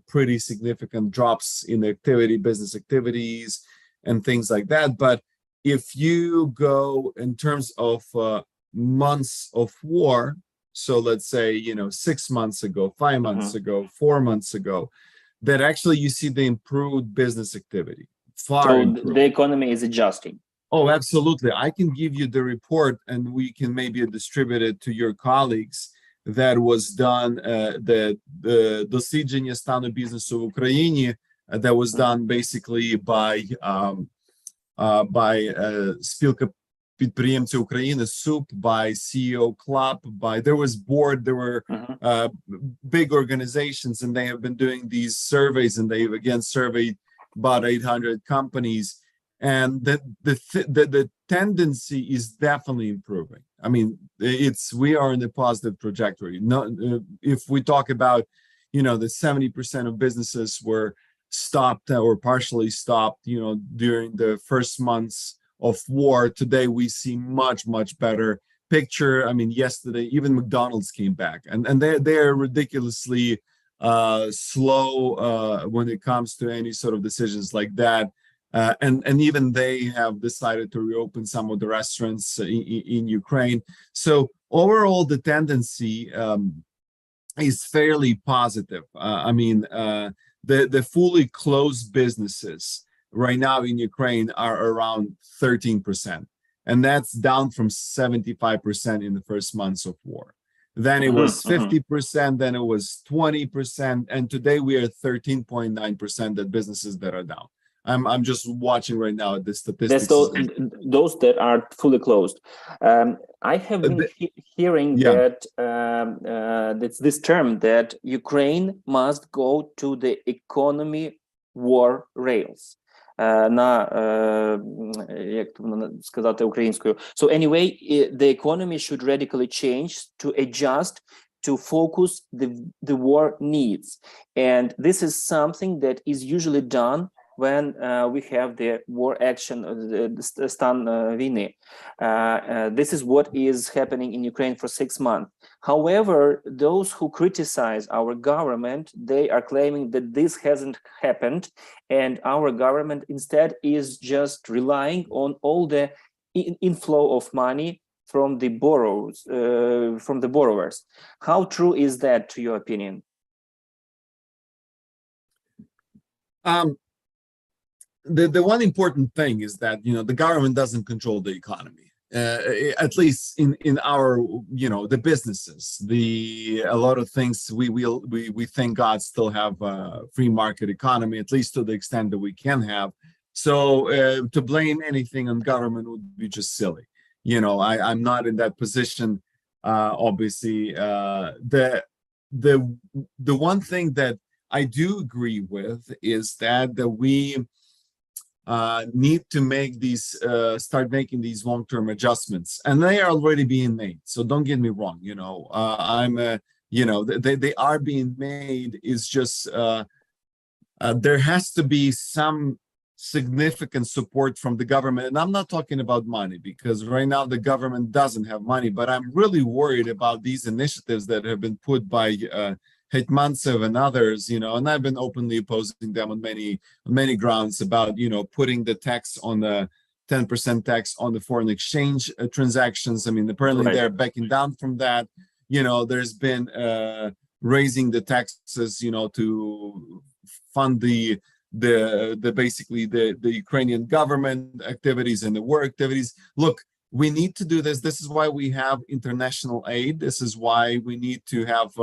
Speaker 5: pretty significant drops in activity, business activities, and things like that. But if you go in terms of months of war, so let's say 6 months ago, 5 months ago, 4 months ago, that actually you see the improved business activity.
Speaker 1: So the economy is adjusting.
Speaker 5: Oh, absolutely. I can give you the report, and we can maybe distribute it to your colleagues. That was done, the дослідження стану бізнесу в Україні, that was done basically by спілка підприємців України, SUP, by CEO Club, there was board, there were big organizations, and they have been doing these surveys, and they've again surveyed about 800 companies. And the tendency is definitely improving. I mean, we are in a positive trajectory. If we talk about, the 70% of businesses were stopped or partially stopped, during the first months of war. Today we see much better picture. I mean, yesterday even McDonald's came back, and they are ridiculously slow when it comes to any sort of decisions like that. And even they have decided to reopen some of the restaurants in Ukraine. So overall, the tendency is fairly positive. I mean, the fully closed businesses right now in Ukraine are around 13%, and that's down from 75% in the first months of war. Then it was 50%, then it was 20%, and today we are 13.9% that businesses that are down. I'm just watching right now at the statistics.
Speaker 1: Those that are fully closed. I have been hearing that that's this term that Ukraine must go to the economy war rails. Як сказати українською? So anyway, the economy should radically change to adjust to focus the war needs, and this is something that is usually done when we have the war action, the stan війни. This is what is happening in Ukraine for 6 months. However, those who criticize our government, they are claiming that this hasn't happened, and our government instead is just relying on all the inflow of money from the borrowers. How true is that, to your opinion?
Speaker 5: The one important thing is that the government doesn't control the economy. at least in our, the businesses, a lot of things we thank God still have a free market economy, at least to the extent that we can have. So to blame anything on government would be just silly. I'm not in that position. Obviously, the one thing that I do agree with is that we need to make start making these long-term adjustments, and they are already being made. So don't get me wrong. They are being made. It's just there has to be some significant support from the government, and I'm not talking about money, because right now the government doesn't have money. But I'm really worried about these initiatives that have been put by Hetmantsev and others, and I've been openly opposing them on many grounds about, putting the tax on the 10% tax on the foreign exchange transactions. I mean, apparently they're backing down from that. There's been raising the taxes, to fund the basically the Ukrainian government activities and the war activities. Look, we need to do this. This is why we have international aid. This is why we need to have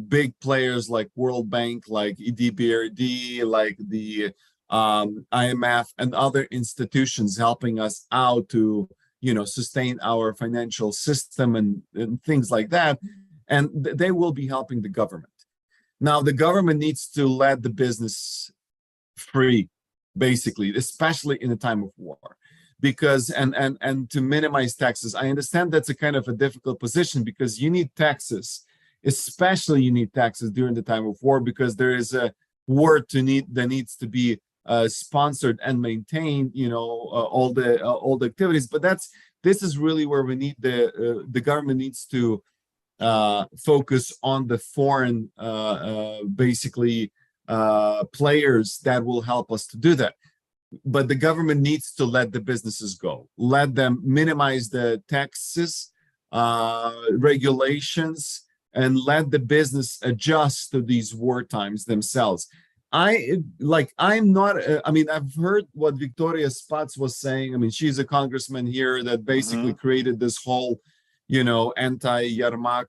Speaker 5: big players like World Bank, like EDBRD, like the IMF and other institutions helping us out to, sustain our financial system and things like that. And they will be helping the government. Now, the government needs to let the business free, basically, especially in a time of war. Because and to minimize taxes. I understand that's a kind of a difficult position, because you need taxes. Especially you need taxes during the time of war, because there is a war that needs to be sponsored and maintained, all the activities. But this is really where we need the government needs to focus on the foreign basically players that will help us to do that. But the government needs to let the businesses go, let them minimize the taxes, regulations, and let the business adjust to these war times themselves. I'm not, I've heard what Victoria Spats was saying. I mean, she's a congressman here that basically created this whole, anti-Yermak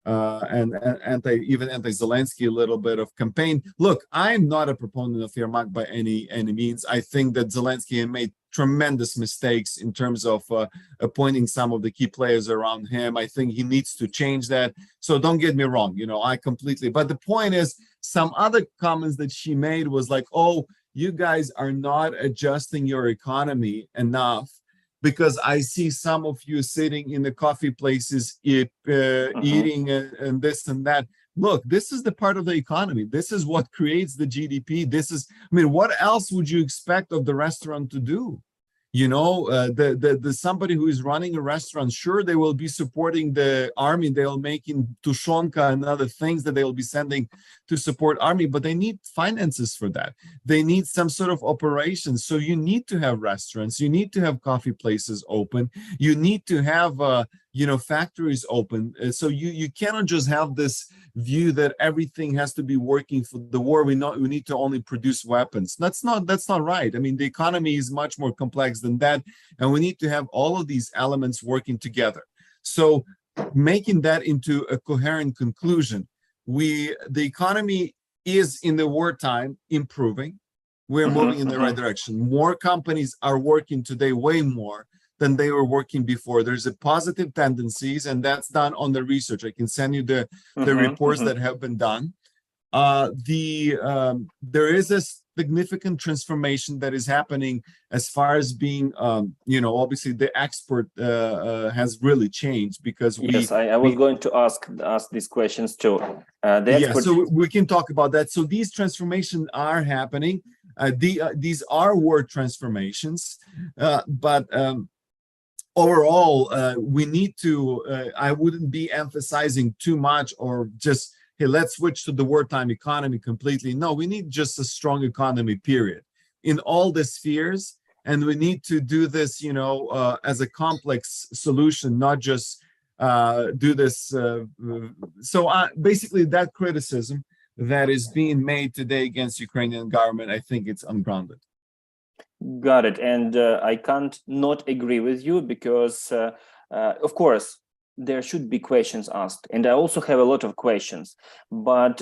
Speaker 5: and anti-Zelensky a little bit of campaign. Look, I'm not a proponent of Yermak by any means. I think that Zelensky made tremendous mistakes in terms of appointing some of the key players around him. I think he needs to change that. So don't get me wrong, I completely. But the point is, some other comments that she made was like, oh, you guys are not adjusting your economy enough, because I see some of you sitting in the coffee places eating and this and that. Look, this is the part of the economy. This is what creates the GDP. What else would you expect of the restaurant to do? The somebody who is running a restaurant, sure, they will be supporting the army. They'll making tushonka and other things that they'll be sending to support army, but they need finances for that. They need some sort of operations. So you need to have restaurants. You need to have coffee places open. You need to have factories open. So you cannot just have this view that everything has to be working for the war. We need to only produce weapons. That's not right. I mean, the economy is much more complex than that, and we need to have all of these elements working together. So making that into a coherent conclusion, the economy is in the wartime improving. We're moving in the right direction. More companies are working today, way more than they were working before. There's a positive tendencies, and that's done on the research. I can send you the reports that have been done. There is a significant transformation that is happening as far as being, obviously the export has really changed, because
Speaker 1: I was going to ask these questions too.
Speaker 5: So we can talk about that. So these transformations are happening. These are war transformations, but overall, we need to, I wouldn't be emphasizing too much or just, hey, let's switch to the wartime economy completely. No, we need just a strong economy, period, in all the spheres. And we need to do this, as a complex solution, not just do this. Basically, that criticism that is being made today against Ukrainian government, I think it's ungrounded.
Speaker 1: Got it. And I can't not agree with you because, of course, there should be questions asked. And I also have a lot of questions. But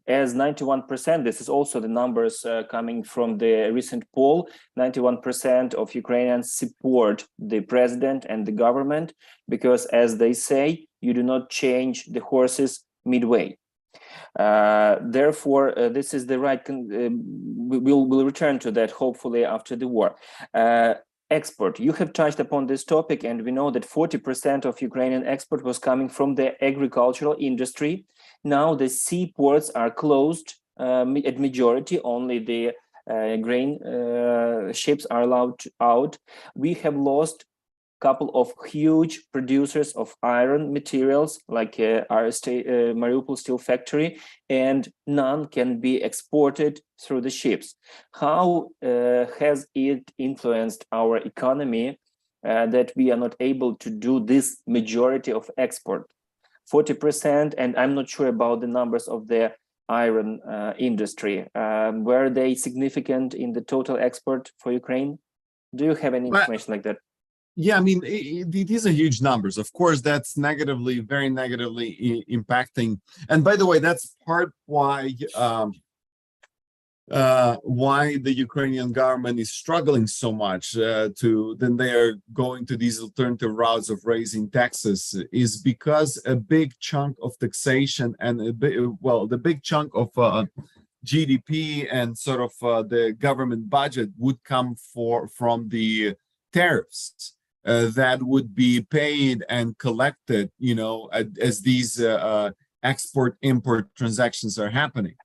Speaker 1: as 91%, this is also the numbers coming from the recent poll, 91% of Ukrainians support the president and the government because, as they say, you do not change the horses midway. Therefore, this is the right. We'll return to that hopefully after the war. Export. You have touched upon this topic, and we know that 40% of Ukrainian export was coming from the agricultural industry. Now the seaports are closed at majority. Only the grain ships are allowed out. We have lost couple of huge producers of iron materials like our Mariupol steel factory, and none can be exported through the ships. How has it influenced our economy that we are not able to do this majority of export? 40%, and I'm not sure about the numbers of the iron industry. Were they significant in the total export for Ukraine? Do you have any information like that?
Speaker 5: Yeah, I mean, these are huge numbers. Of course, that's negatively, very negatively impacting. And by the way, that's part why the Ukrainian government is struggling so much then they are going to these alternative routes of raising taxes, is because a big chunk of taxation and the big chunk of GDP and sort of the government budget would come from the tariffs that would be paid and collected, as these export-import transactions are happening.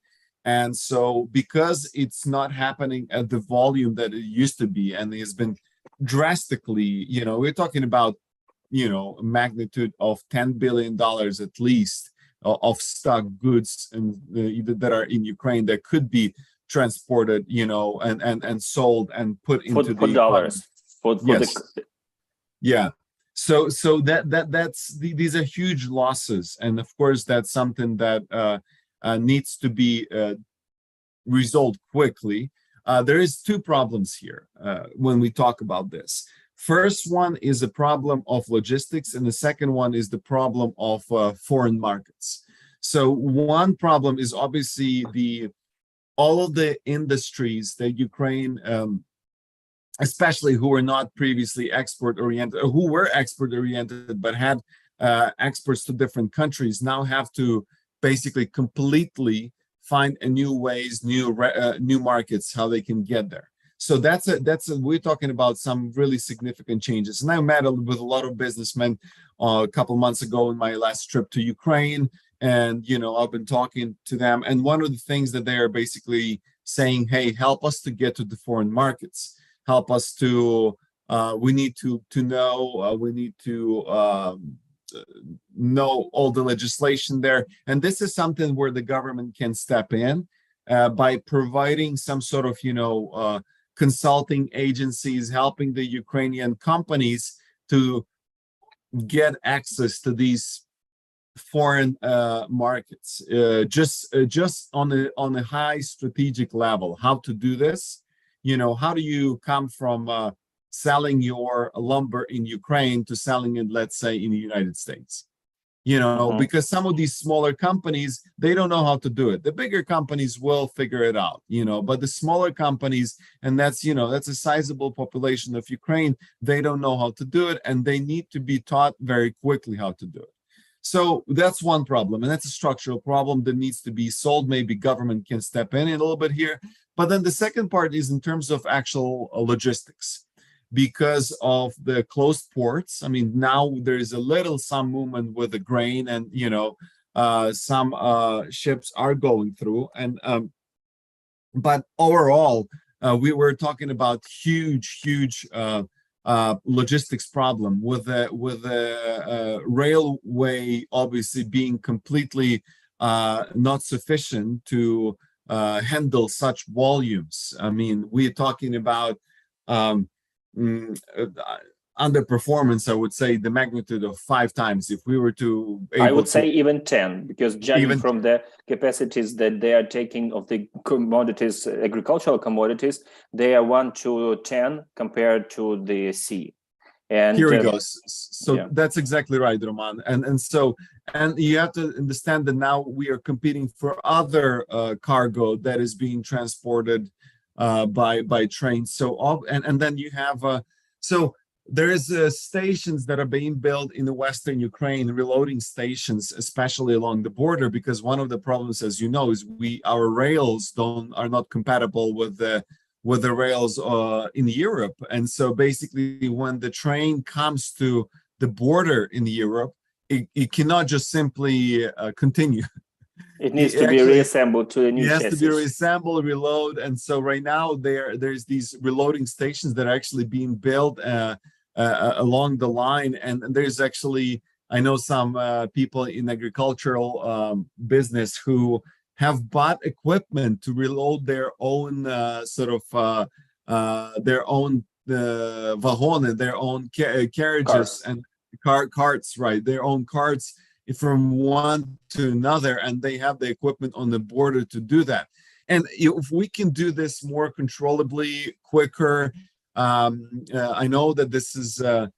Speaker 5: And so because it's not happening at the volume that it used to be, and it has been drastically, we're talking about, a magnitude of $10 billion at least of stock goods and that are in Ukraine that could be transported, and sold and put into the
Speaker 1: dollars.
Speaker 5: Yeah. So that's these are huge losses, and of course that's something that needs to be resolved quickly. There is two problems here when we talk about this. First one is a problem of logistics, and the second one is the problem of foreign markets. So one problem is obviously all of the industries that Ukraine, especially who were not previously export-oriented, or who were export-oriented but had exports to different countries, now have to basically completely find new ways, new markets, how they can get there. So we're talking about some really significant changes. And I met with a lot of businessmen a couple months ago in my last trip to Ukraine, and I've been talking to them. And one of the things that they are basically saying, hey, help us to get to the foreign markets. Help us to. We need to know. We need to know all the legislation there, and this is something where the government can step in by providing some sort of consulting agencies, helping the Ukrainian companies to get access to these foreign markets, just on a high strategic level. How to do this? How do you come from selling your lumber in Ukraine to selling it, let's say, in the United States? Because some of these smaller companies, they don't know how to do it. The bigger companies will figure it out, but the smaller companies, and that's a sizable population of Ukraine, they don't know how to do it, and they need to be taught very quickly how to do it. So that's one problem, and that's a structural problem that needs to be solved. Maybe government can step in a little bit here. But then the second part is in terms of actual logistics. Because of the closed ports, I mean, now there is some movement with the grain, and some ships are going through. And but overall, we were talking about huge logistics problem with the railway obviously being completely not sufficient to handle such volumes. I mean, we're talking about. underperformance, I would say the magnitude of 5 times. If we were to
Speaker 1: I would say even 10, because judging
Speaker 5: Even-
Speaker 1: from the capacities that they are taking of the commodities, agricultural commodities, they are 1 to 10 compared to the sea. And
Speaker 5: here it goes. So
Speaker 1: yeah.
Speaker 5: that's exactly right, Roman. And you have to understand that now we are competing for other cargo that is being transported by train. So and then you have so there is stations that are being built in the Western Ukraine, reloading stations, especially along the border, because one of the problems, as you know, is our rails are not compatible with the rails in Europe. And so basically when the train comes to the border in Europe, it cannot just simply continue.
Speaker 1: It needs to be reassembled to a new chassis.
Speaker 5: It has to be reassembled, reload. And so right now there's these reloading stations that are actually being built along the line. And there's actually, I know some people in agricultural business who have bought equipment to reload their own their own wagon, their own carriages and carts, right? Their own carts from one to another, and they have the equipment on the border to do that. And if we can do this more controllably, quicker, I know that this is a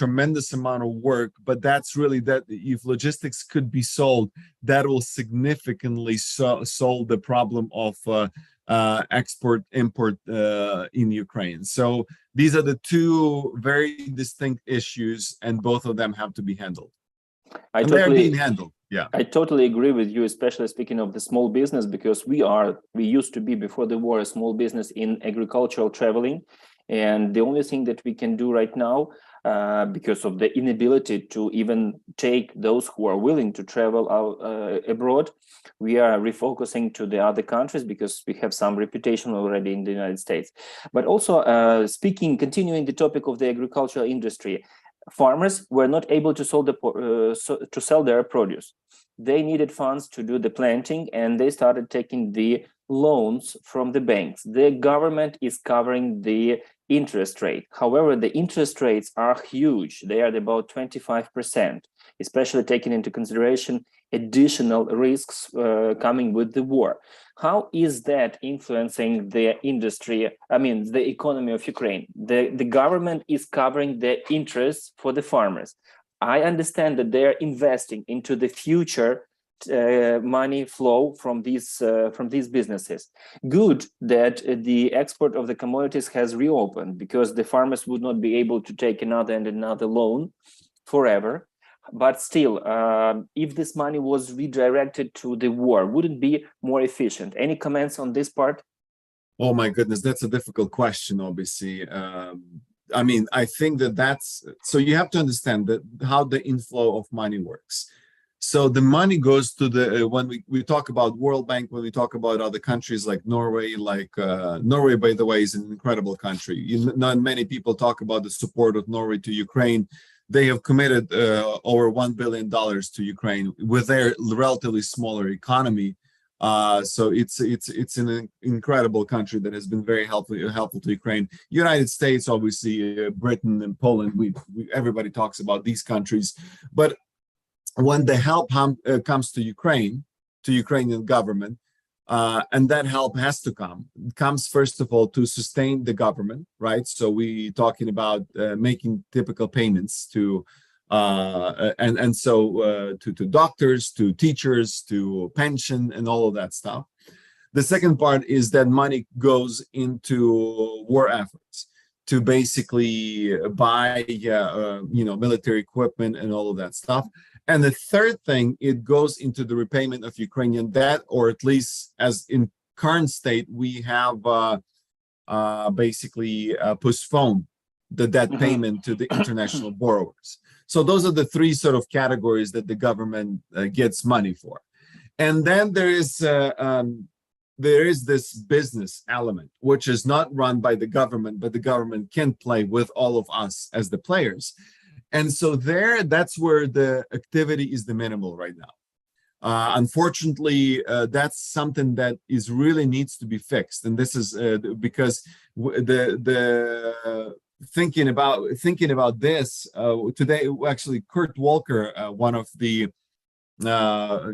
Speaker 5: tremendous amount of work, but that's really that if logistics could be solved, that will significantly solve the problem of export-import in Ukraine. So these are the two very distinct issues, and both of them have to be handled. They're being handled. Yeah,
Speaker 1: I totally agree with you, especially speaking of the small business, because we used to be before the war a small business in agricultural traveling. And the only thing that we can do right now, because of the inability to even take those who are willing to travel out, abroad, we are refocusing to the other countries because we have some reputation already in the United States. But also continuing the topic of the agricultural industry, farmers were not able to sell their produce. They needed funds to do the planting, and they started taking the loans from the banks. The government is covering the interest rate. However, the interest rates are huge. They are about 25%, especially taking into consideration additional risks coming with the war. How is that influencing the industry? I mean, the economy of Ukraine. The government is covering the interests for the farmers. I understand that they are investing into the future money flow from these businesses. Good that the export of the commodities has reopened, because the farmers would not be able to take another loan forever. But still, if this money was redirected to the war, would it be more efficient? Any comments on this part?
Speaker 5: Oh my goodness, that's a difficult question, obviously. I mean, I think so you have to understand that how the inflow of money works. So the money goes to when we talk about World Bank, when we talk about other countries like Norway, Norway, by the way, is an incredible country. Not many people talk about the support of Norway to Ukraine. They have committed over $1 billion to Ukraine with their relatively smaller economy. So it's an incredible country that has been very helpful to Ukraine. United States, obviously, Britain and Poland. Everybody talks about these countries, but when the help comes to Ukrainian government, and that help has to comes first of all to sustain the government, right? So we talking about making typical payments to to doctors, to teachers, to pension, and all of that stuff. The second part is that money goes into war efforts to basically buy military equipment and all of that stuff. And the third thing, it goes into the repayment of Ukrainian debt, or at least as in current state, we have basically postponed the debt payment to the international borrowers. So those are the three sort of categories that the government gets money for. And then there is this business element, which is not run by the government, but the government can play with all of us as the players. And so that's where the activity is the minimal right now. Unfortunately, that's something that really needs to be fixed. And this is because the thinking about this today, actually, Kurt Walker, one of the I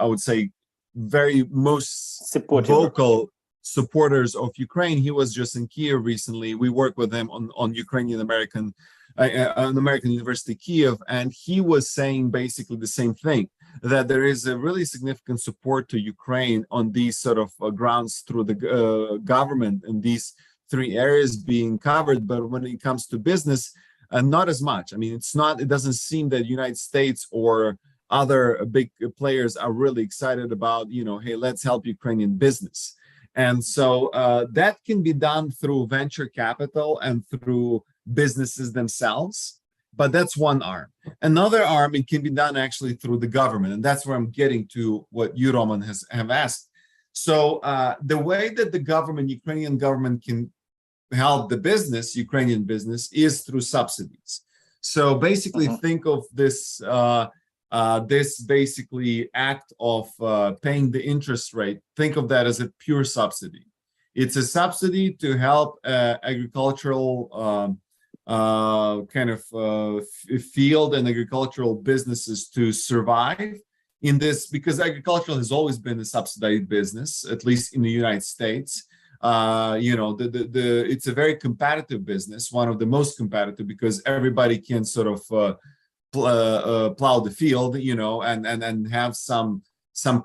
Speaker 5: would say very most vocal supporters of Ukraine. He was just in Kyiv recently. We work with him on Ukrainian American University Kyiv, and he was saying basically the same thing, that there is a really significant support to Ukraine on these sort of grounds through the government in these three areas being covered. But when it comes to business, not as much. I mean, it doesn't seem that the United States or other big players are really excited about, hey, let's help Ukrainian business. And so that can be done through venture capital and through businesses themselves, but that's one arm. Another arm, it can be done actually through the government, and that's where I'm getting to what you, Roman, have asked. So the way that the government, Ukrainian government, can help the business, Ukrainian business, is through subsidies. So basically, think of this this basically act of paying the interest rate. Think of that as a pure subsidy. It's a subsidy to help agricultural field and agricultural businesses to survive in this, because agricultural has always been a subsidized business, at least in the United States. It's a very competitive business, one of the most competitive, because everybody can sort of plow the field, and have some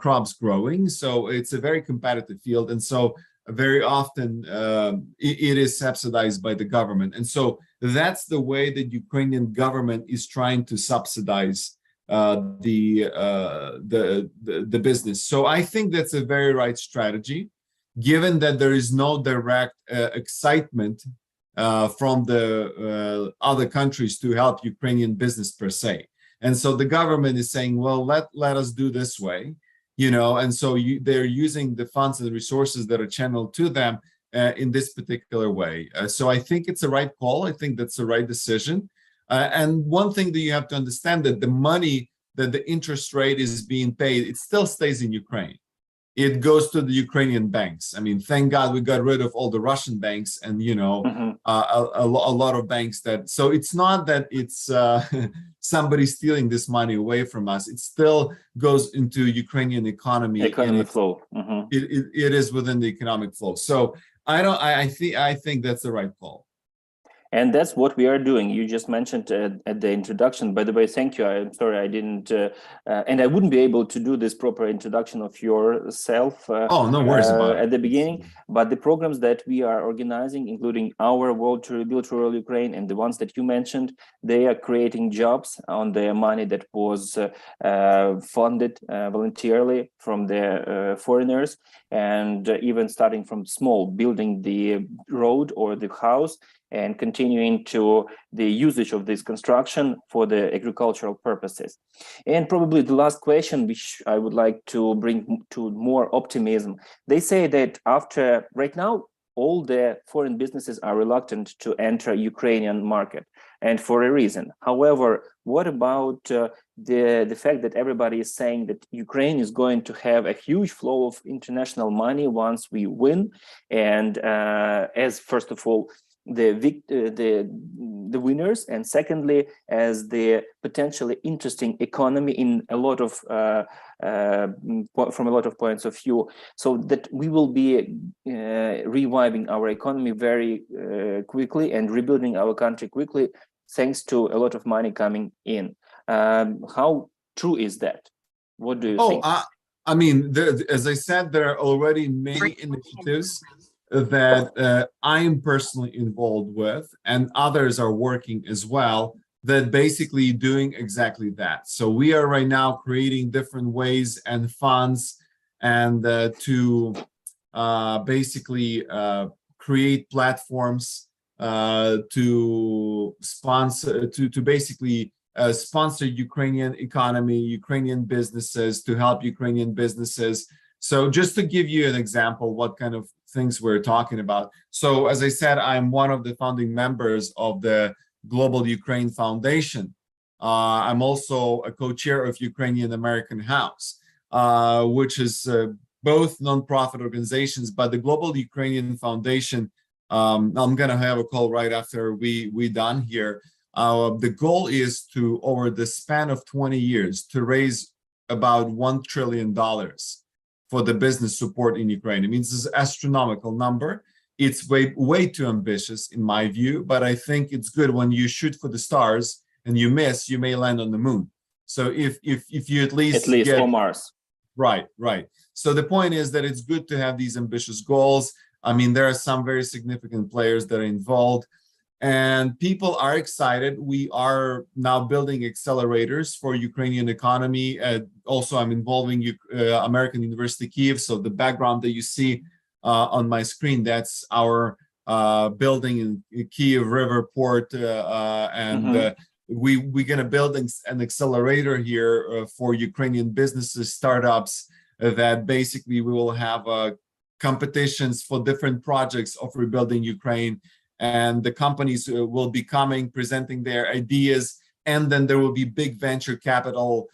Speaker 5: crops growing. So it's a very competitive field, and so very often it is subsidized by the government. And so that's the way that Ukrainian government is trying to subsidize the business. So I think that's a very right strategy, given that there is no direct excitement from the other countries to help Ukrainian business per se. And so the government is saying, well, let us do this way, and so they're using the funds and the resources that are channeled to them in this particular way. So I think it's a right call. I think that's the right decision. And one thing that you have to understand, that the money that the interest rate is being paid, it still stays in Ukraine. It goes to the Ukrainian banks. I mean, thank God we got rid of all the Russian banks and, a lot of banks that, so it's not that it's somebody stealing this money away from us. It still goes into Ukrainian economy.
Speaker 1: Economic flow.
Speaker 5: It is within the economic flow. So I think that's the right call.
Speaker 1: And that's what we are doing. You just mentioned at the introduction. By the way, thank you. I'm sorry I didn't, and I wouldn't be able to do this proper introduction of yourself.
Speaker 5: No worries about it.
Speaker 1: At the beginning. But the programs that we are organizing, including our World to Rebuild Rural Ukraine and the ones that you mentioned, they are creating jobs on the money that was funded voluntarily from the foreigners, and even starting from small, building the road or the house, and continuing to the usage of this construction for the agricultural purposes. And probably the last question, which I would like to bring to more optimism. They say that after, right now, all the foreign businesses are reluctant to enter Ukrainian market, and for a reason. However, what about the fact that everybody is saying that Ukraine is going to have a huge flow of international money once we win, and as first of all, the winners, and secondly, as the potentially interesting economy in a lot of from a lot of points of view, so that we will be reviving our economy very quickly and rebuilding our country quickly, thanks to a lot of money coming in. How true is that? What do you think?
Speaker 5: I mean, as I said, there are already many initiatives that I am personally involved with, and others are working as well, that basically doing exactly that. So we are right now creating different ways and funds, and to basically create platforms to sponsor, to basically sponsor Ukrainian economy, Ukrainian businesses, to help Ukrainian businesses. So just to give you an example, what kind of things we're talking about. So as I said, I'm one of the founding members of the Global Ukraine Foundation. I'm also a co-chair of Ukrainian American House, which is both nonprofit organizations, but the Global Ukrainian Foundation I'm gonna have a call right after we done here. The goal is to, over the span of 20 years, to raise about $1 trillion for the business support in Ukraine. It means this is an astronomical number. It's way too ambitious in my view, but I think it's good when you shoot for the stars and you miss, you may land on the moon. So if you at least get
Speaker 1: on Mars.
Speaker 5: Right. So the point is that it's good to have these ambitious goals. I mean, there are some very significant players that are involved, and people are excited. We are now building accelerators for Ukrainian economy. Also, I'm involving American University of Kyiv. So the background that you see on my screen, that's our building in Kyiv River Port, and we're going to build an accelerator here for Ukrainian businesses, startups, that basically we will have competitions for different projects of rebuilding Ukraine. And the companies will be coming, presenting their ideas, and then there will be big venture capital,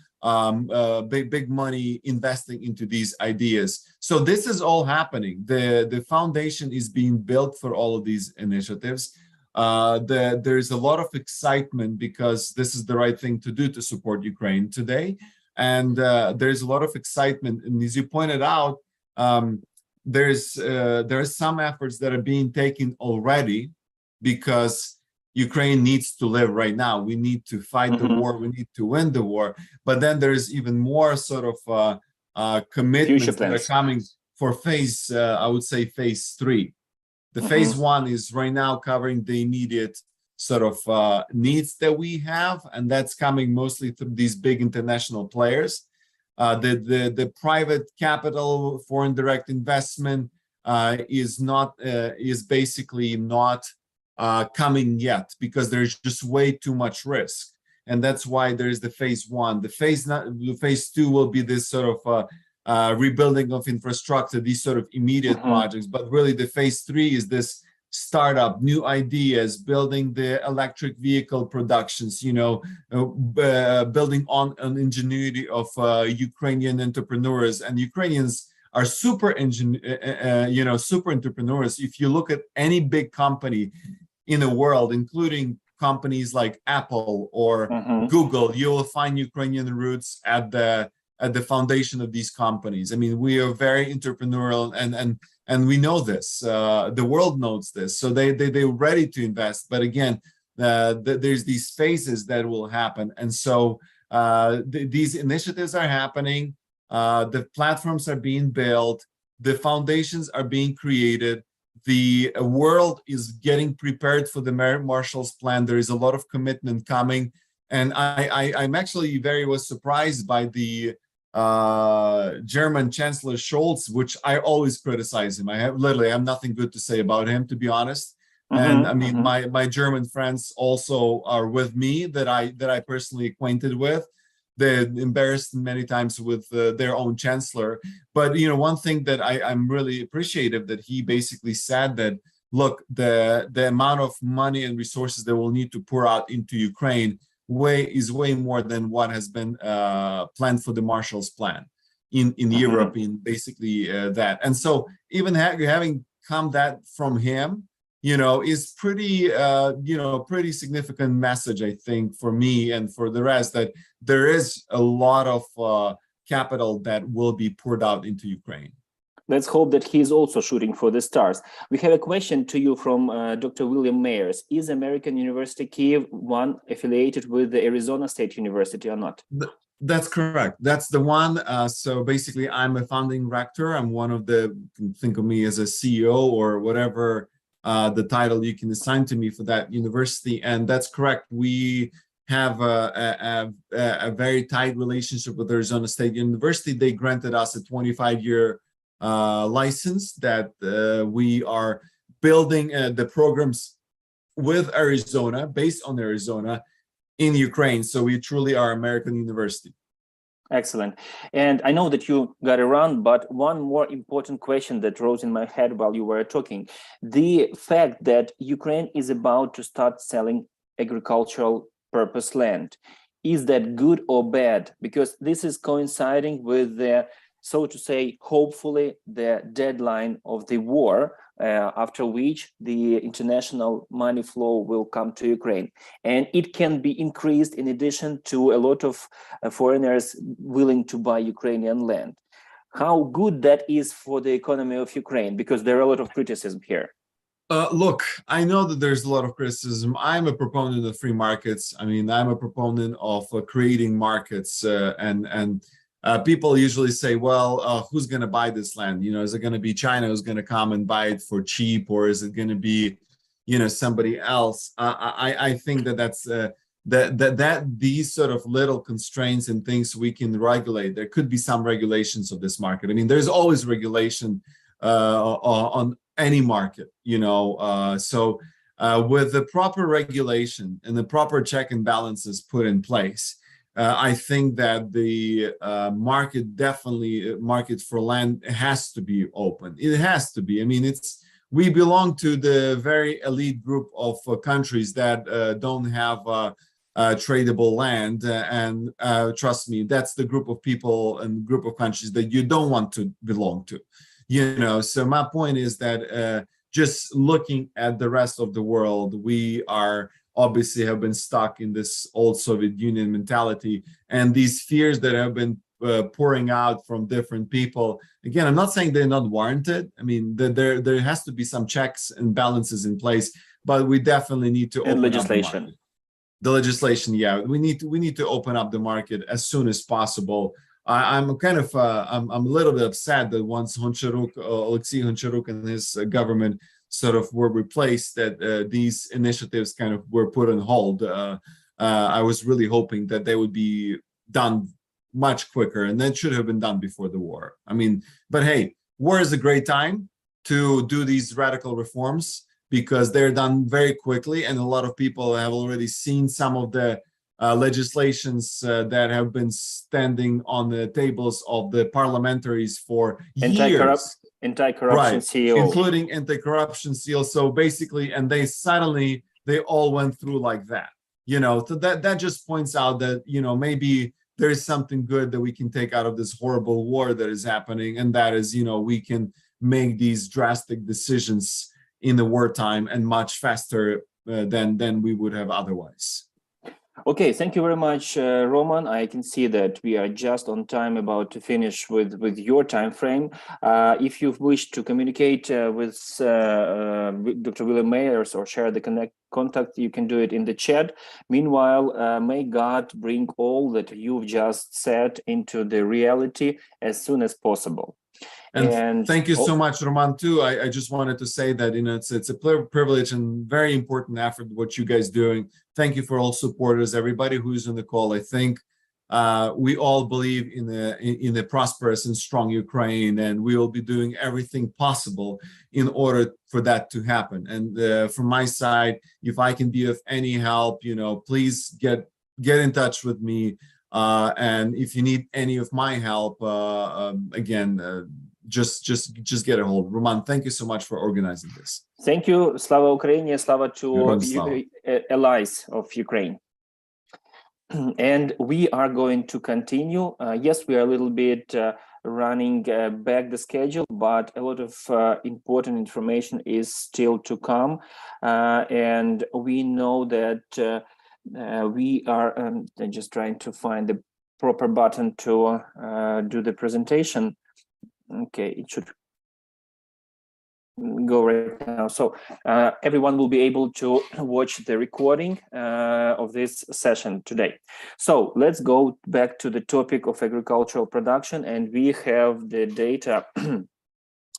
Speaker 5: big money investing into these ideas. So this is all happening. The foundation is being built for all of these initiatives. There's a lot of excitement because this is the right thing to do to support Ukraine today. And there's a lot of excitement. And as you pointed out, there are some efforts that are being taken already because Ukraine needs to live right now. We need to fight the war. We need to win the war. But then there's even more sort of commitments that are coming for phase, I would say phase 3. The phase 1 is right now covering the immediate sort of needs that we have, and that's coming mostly through these big international players. The private capital, foreign direct investment is basically not coming yet because there's just way too much risk, and that's why there's the phase 1. The phase 2 will be this sort of rebuilding of infrastructure, these sort of immediate projects. But really, the phase 3 is this startup, new ideas, building the electric vehicle productions, building on an ingenuity of Ukrainian entrepreneurs. And Ukrainians are super entrepreneurs. If you look at any big company in the world, including companies like Apple or Google, you will find Ukrainian roots at the foundation of these companies. I mean, we are very entrepreneurial, and we know this. The world knows this, so they're ready to invest. But again, there's these phases that will happen, and so these initiatives are happening. The platforms are being built. The foundations are being created. The world is getting prepared for the Marshall's Plan. There is a lot of commitment coming, and I'm actually was surprised by the German Chancellor Scholz, which I always criticize him. I have nothing good to say about him, to be honest. And I mean, my German friends also are with me that I personally acquainted with. They're embarrassed many times with their own chancellor. But one thing that I'm really appreciative that he basically said that, look, the amount of money and resources that we'll need to pour out into Ukraine is way more than what has been planned for the Marshall's Plan in Europe, in basically that. And so even having come that from him, is pretty pretty significant message, I think, for me and for the rest, that there is a lot of capital that will be poured out into Ukraine.
Speaker 1: Let's hope that he's also shooting for the stars. We have a question to you from Dr. William Mayers. Is American University Kyiv one affiliated with the Arizona State University or not?
Speaker 5: That's correct. That's the one. So basically, I'm a founding rector. I'm one of the, think of me as a CEO or whatever the title you can assign to me for that university. And that's correct. We have a very tight relationship with Arizona State University. They granted us a 25-year license that we are building the programs with Arizona, based on Arizona, in Ukraine. So we truly are American University.
Speaker 1: Excellent. And I know that you got around, but one more important question that rose in my head while you were talking: the fact that Ukraine is about to start selling agricultural purpose land, is that good or bad? Because this is coinciding with the so to say, hopefully, the deadline of the war, after which the international money flow will come to Ukraine. And it can be increased in addition to a lot of foreigners willing to buy Ukrainian land. How good that is for the economy of Ukraine, because there are a lot of criticism here.
Speaker 5: Look, I know that there's a lot of criticism. I'm a proponent of free markets. I mean, I'm a proponent of creating markets, and people usually say, well, who's going to buy this land? You know, is it going to be China who's going to come and buy it for cheap, or is it going to be, you know, somebody else? I think that's that these sort of little constraints and things we can regulate. There could be some regulations of this market. I mean, there's always regulation on any market, you know. So with the proper regulation and the proper check and balances put in place, I think that the market for land has to be open. It has to be. I mean, we belong to the very elite group of countries that don't have tradable land, and trust me, that's the group of people and group of countries that you don't want to belong to. You know, so my point is that just looking at the rest of the world, we are obviously have been stuck in this old Soviet Union mentality, and these fears that have been pouring out from different people. Again, I'm not saying they're not warranted. I mean, there has to be some checks and balances in place, but we definitely need to open
Speaker 1: legislation.
Speaker 5: up the legislation. Yeah, we need to open up the market as soon as possible. I'm kind of I'm a little bit upset that once Oleksiy Honcharuk and his government sort of were replaced, that these initiatives kind of were put on hold. I was really hoping that they would be done much quicker, and that should have been done before the war. I mean, but hey, war is a great time to do these radical reforms because they're done very quickly, and a lot of people have already seen some of the legislations that have been standing on the tables of the parliamentaries for years.
Speaker 1: Anti-corruption seal.
Speaker 5: Including anti-corruption seal. So basically, and they all went through like that. You know, so that just points out that, you know, maybe there is something good that we can take out of this horrible war that is happening, and that is, you know, we can make these drastic decisions in the wartime and much faster than we would have otherwise.
Speaker 1: Okay, thank you very much, Roman. I can see that we are just on time, about to finish with your time frame. If you wish to communicate with Dr. William Mayers or share the contact, you can do it in the chat. Meanwhile, may God bring all that you've just said into the reality as soon as possible.
Speaker 5: And thank you so much, Roman, too. I just wanted to say that, you know, it's a privilege and very important effort what you guys doing. Thank you for all supporters, everybody who's on the call. I think we all believe in a prosperous and strong Ukraine, and we will be doing everything possible in order for that to happen. And from my side, if I can be of any help, you know, please get in touch with me. And if you need any of my help, again, just get a hold. Roman, thank you so much for organizing this.
Speaker 1: Thank you. Slava Ukraini, Slava to allies of Ukraine. And we are going to continue. Yes, we are a little bit running back the schedule, but a lot of important information is still to come. And we know that we are just trying to find the proper button to do the presentation. Okay, it should go right now. So everyone will be able to watch the recording of this session today. So let's go back to the topic of agricultural production, and we have the data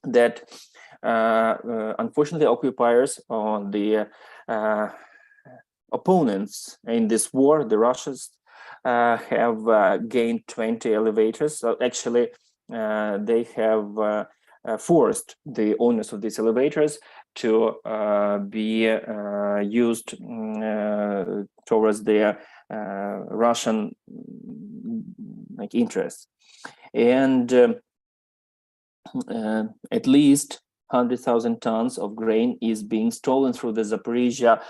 Speaker 1: that unfortunately occupiers on the opponents in this war, the Russians, have gained 20 elevators. So actually, they have forced the owners of these elevators to be used towards their Russian interests. And at least 100,000 tons of grain is being stolen through the Zaporizhzhia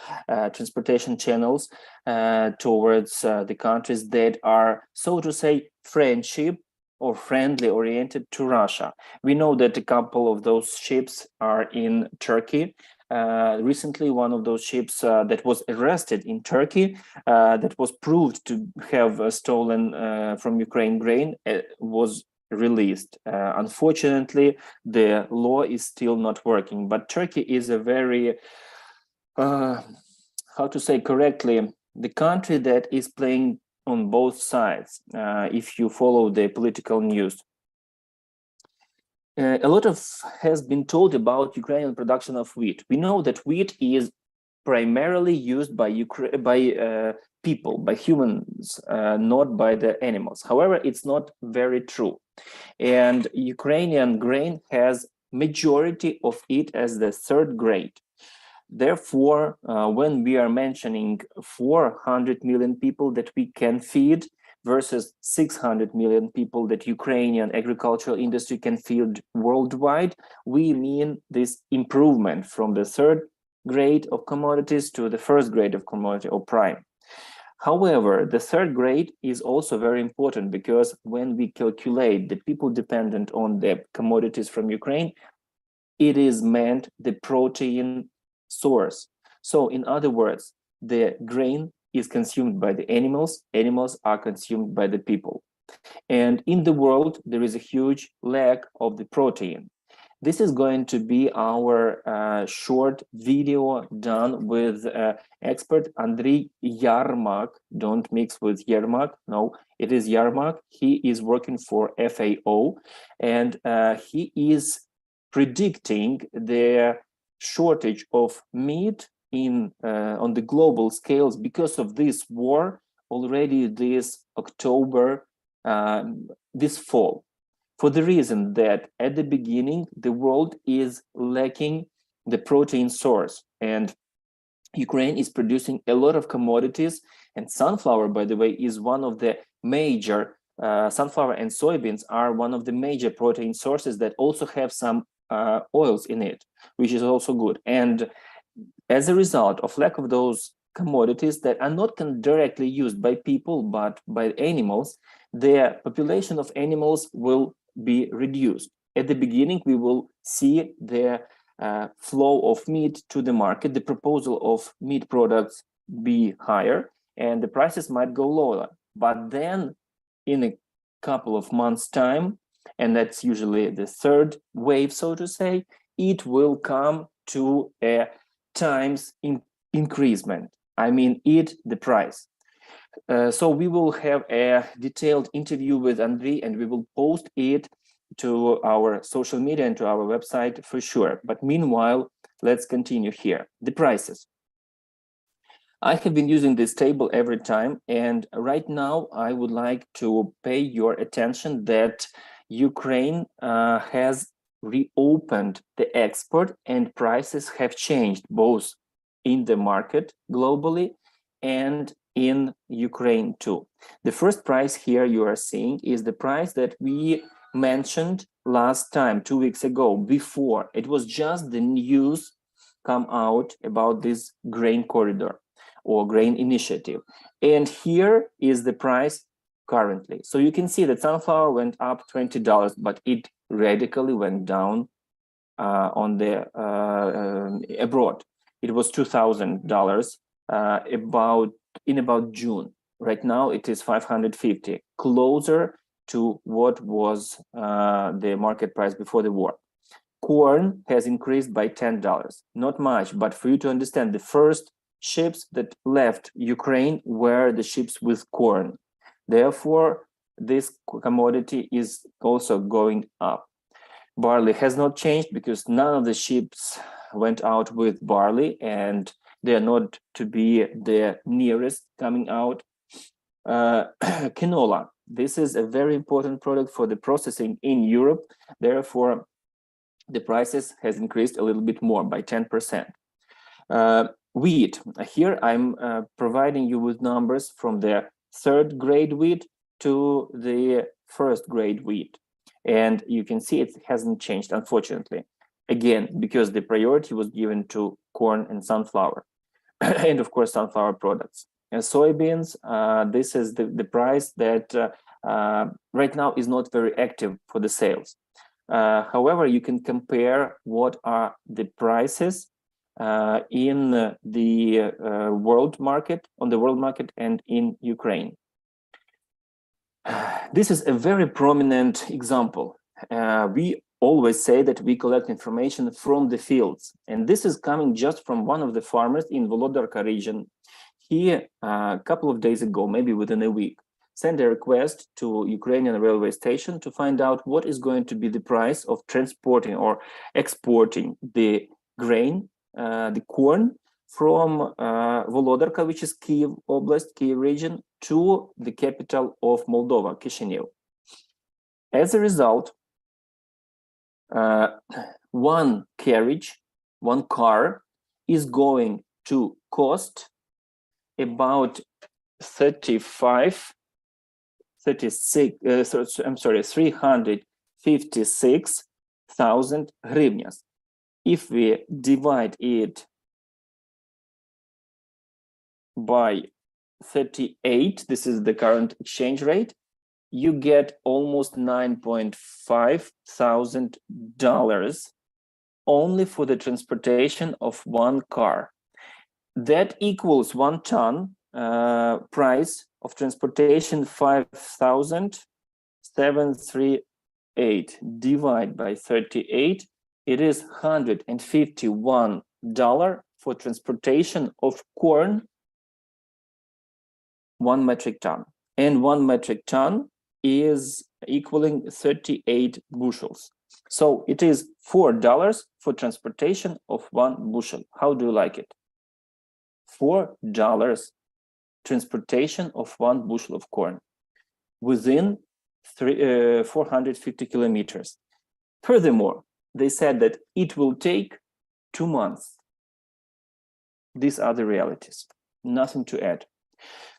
Speaker 1: transportation channels towards the countries that are, so to say, friendship or friendly oriented to Russia. We know that a couple of those ships are in Turkey. Recently, one of those ships that was arrested in Turkey, that was proved to have stolen from Ukraine grain, was released. Unfortunately, the law is still not working, but Turkey is a very, how to say correctly, the country that is playing on both sides, if you follow the political news. A lot has been told about Ukrainian production of wheat. We know that wheat is primarily used by people, by humans, not by the animals. However, it's not very true. And Ukrainian grain has majority of it as the third grade. Therefore, when we are mentioning 400 million people that we can feed versus 600 million people that Ukrainian agricultural industry can feed worldwide, we mean this improvement from the third grade of commodities to the first grade of commodity or prime. However, the third grade is also very important because when we calculate the people dependent on the commodities from Ukraine, it is meant the protein source. So in other words, the grain is consumed by the animals are consumed by the people. And in the world, there is a huge lack of the protein. This is going to be our short video done with expert Andriy Yarmak. Don't mix with Yermak. No, it is Yarmak. He is working for FAO, and he is predicting the shortage of meat on the global scales because of this war already this October, this fall, for the reason that at the beginning the world is lacking the protein source, and Ukraine is producing a lot of commodities, and sunflower, by the way, is one of the major sunflower and soybeans are one of the major protein sources that also have some oils in it, which is also good. And as a result of lack of those commodities that are not directly used by people but by animals, the population of animals will be reduced. At the beginning, we will see the flow of meat to the market, the proposal of meat products be higher, and the prices might go lower. But then in a couple of months' time, and that's usually the third wave, so to say, it will come to a times increasement. I mean, the price. So we will have a detailed interview with Andriy, and we will post it to our social media and to our website for sure. But meanwhile, let's continue here. The prices. I have been using this table every time, and right now I would like to pay your attention that Ukraine has reopened the export, and prices have changed both in the market globally and in Ukraine too. The first price here you are seeing is the price that we mentioned last time, 2 weeks ago, before. It was just the news come out about this grain corridor or grain initiative. And here is the price currently. So you can see that sunflower went up $20, but it radically went down on the abroad. It was $2,000 in about June. Right now it is $550, closer to what was the market price before the war. Corn has increased by $10, not much, but for you to understand, the first ships that left Ukraine were the ships with corn. Therefore, this commodity is also going up. Barley has not changed because none of the ships went out with barley, and they are not to be the nearest coming out. Canola. This is a very important product for the processing in Europe. Therefore, the prices has increased a little bit more by 10%. Wheat. Here I'm providing you with numbers from the third grade wheat to the first grade wheat. And you can see it hasn't changed, unfortunately. Again, because the priority was given to corn and sunflower, and of course, sunflower products. And soybeans, this is the price that right now is not very active for the sales. However, you can compare what are the prices in the world market, on the world market, and in Ukraine. This is a very prominent example. We always say that we collect information from the fields, and this is coming just from one of the farmers in Volodyarka region. He, a couple of days ago, maybe within a week, sent a request to Ukrainian railway station to find out what is going to be the price of transporting or exporting the grain, the corn, from Volodyarka, which is Kyiv oblast, Kyiv region, to the capital of Moldova, Chisinau. As a result, one carriage, one car, is going to cost about 356,000 hryvnias. If we divide it by 38, this is the current exchange rate, you get almost $9,500 only for the transportation of one car. That equals 1 ton price of transportation, 5,738. Divide by 38, it is $151 for transportation of corn, 1 metric ton. And 1 metric ton is equaling 38 bushels. So it is $4 for transportation of 1 bushel. How do you like it? $4 transportation of 1 bushel of corn within 450 kilometers. Furthermore, they said that it will take 2 months. These are the realities. Nothing to add.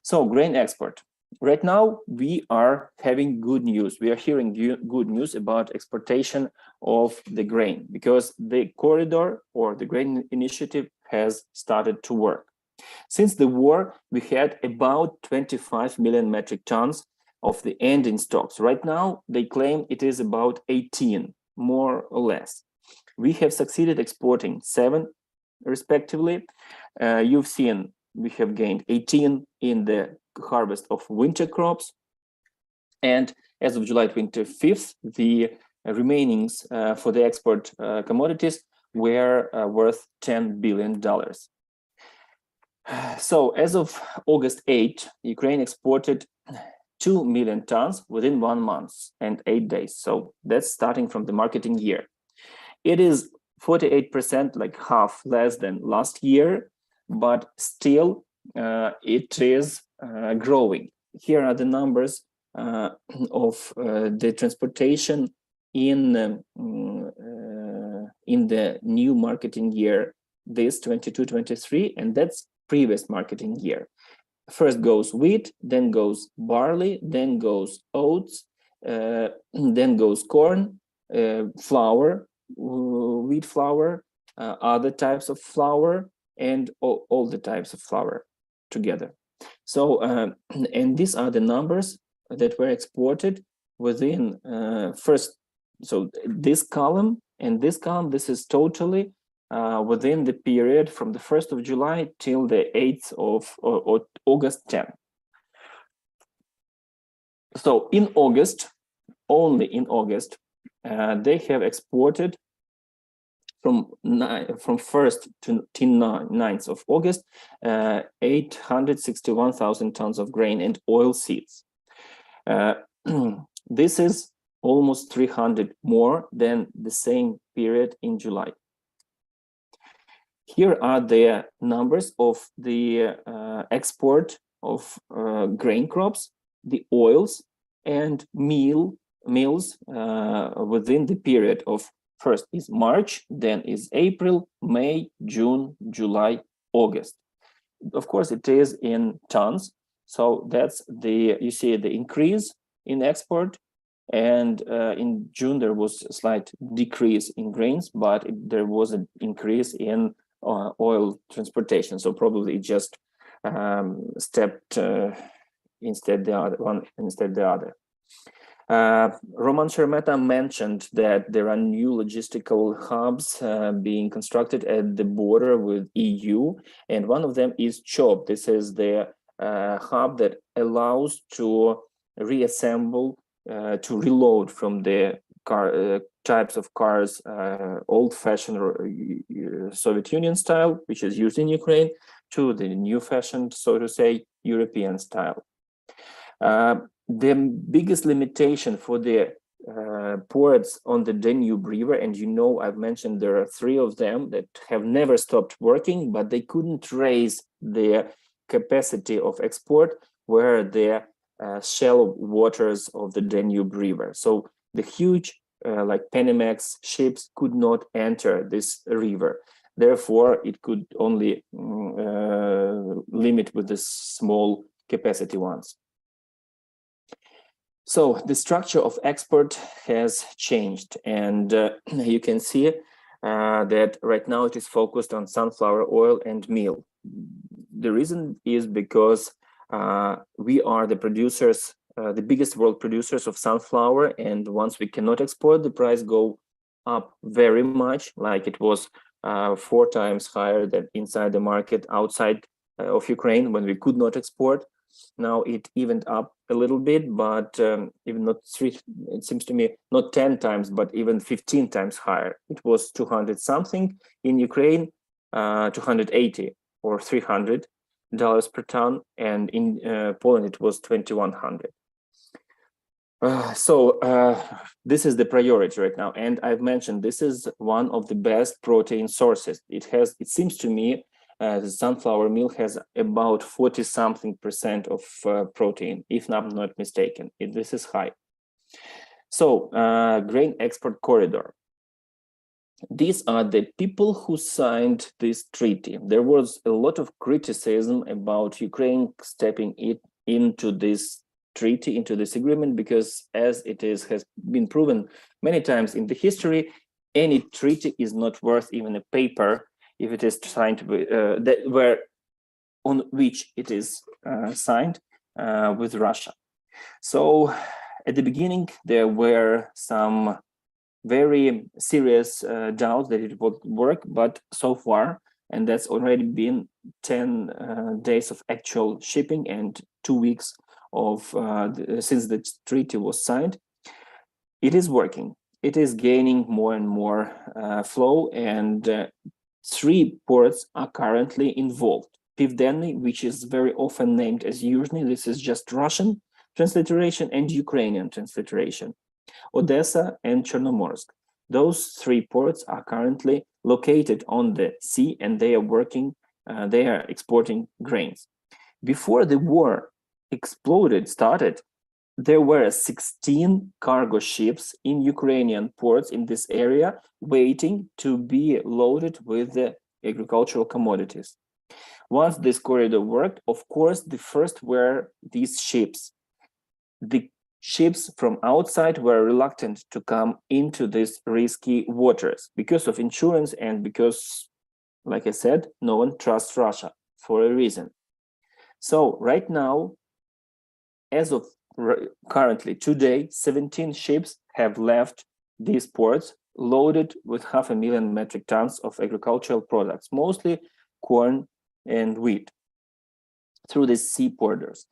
Speaker 1: So, grain export. Right now, we are having good news. We are hearing good news about exportation of the grain because the corridor or the grain initiative has started to work. Since the war, we had about 25 million metric tons of the ending stocks. Right now, they claim it is about 18, more or less. We have succeeded exporting 7, respectively. You've seen we have gained 18 in the harvest of winter crops. And as of July 25th, the remainings for the export commodities were worth $10 billion. So as of August 8, Ukraine exported 2 million tons within 1 month and 8 days. So that's starting from the marketing year. It is 48%, like half less than last year, but still it is growing. Here are the numbers of the transportation in the new marketing year, this 22-23, and that's previous marketing year. First goes wheat, then goes barley, then goes oats, then goes corn, flour, wheat flour, other types of flour, and all the types of flour together. So, and these are the numbers that were exported within first. So this column and this column, this is totally within the period from the 1st of July till the 8th of August 10. So in August, only in August, they have exported from 1st to 9th of August, 861,000 tons of grain and oil seeds. This is almost 300 more than the same period in July. Here are the numbers of the export of grain crops, the oils, and meals within the period of first is March, then is April, May, June, July, August. Of course, it is in tons. So that's you see the increase in export. And in June, there was a slight decrease in grains, but there was an increase in oil transportation. So probably it just stepped instead the other. Roman Sheremet mentioned that there are new logistical hubs being constructed at the border with EU, and one of them is CHOP. This is the hub that allows to reassemble, to reload from the types of cars, old-fashioned Soviet Union style, which is used in Ukraine, to the new-fashioned, so to say, European style. The biggest limitation for the ports on the Danube River, and you know I've mentioned there are 3 of them that have never stopped working, but they couldn't raise their capacity of export where the shallow waters of the Danube River. So the huge like Panamax ships could not enter this river. Therefore, it could only limit with the small capacity ones. So the structure of export has changed, and you can see that right now it is focused on sunflower oil and meal. The reason is because we are the producers, the biggest world producers of sunflower, and once we cannot export, the price go up very much, like it was 4 times higher than inside the market outside of Ukraine when we could not export. Now it evened up a little bit, but even not 3, it seems to me, not 10 times, but even 15 times higher. It was 200 something in Ukraine, 280 or $300 per ton, and in Poland it was 2,100. This is the priority right now, and I've mentioned this is one of the best protein sources. It seems to me the sunflower meal has about 40-something% of protein, if I'm not mistaken. This is high. So, grain export corridor. These are the people who signed this treaty. There was a lot of criticism about Ukraine stepping into this treaty, into this agreement, because as it has been proven many times in the history, any treaty is not worth even a paper if it is signed on which it is signed with Russia. So at the beginning, there were some very serious doubts that it would work, but so far, and that's already been 10 days of actual shipping and 2 weeks of since the treaty was signed, it is working. It is gaining more and more flow, and 3 ports are currently involved. Pivdenny, which is very often named as Yuzhny, this is just Russian transliteration, and Ukrainian transliteration. Odessa and Chornomorsk. Those 3 ports are currently located on the sea, and they are working, they are exporting grains. Before the war started, there were 16 cargo ships in Ukrainian ports in this area waiting to be loaded with the agricultural commodities. Once this corridor worked, of course, the first were these ships. The ships from outside were reluctant to come into these risky waters because of insurance and because, like I said, no one trusts Russia for a reason. So right now, as of currently today, 17 ships have left these ports loaded with 500,000 metric tons of agricultural products, mostly corn and wheat, through these sea corridors.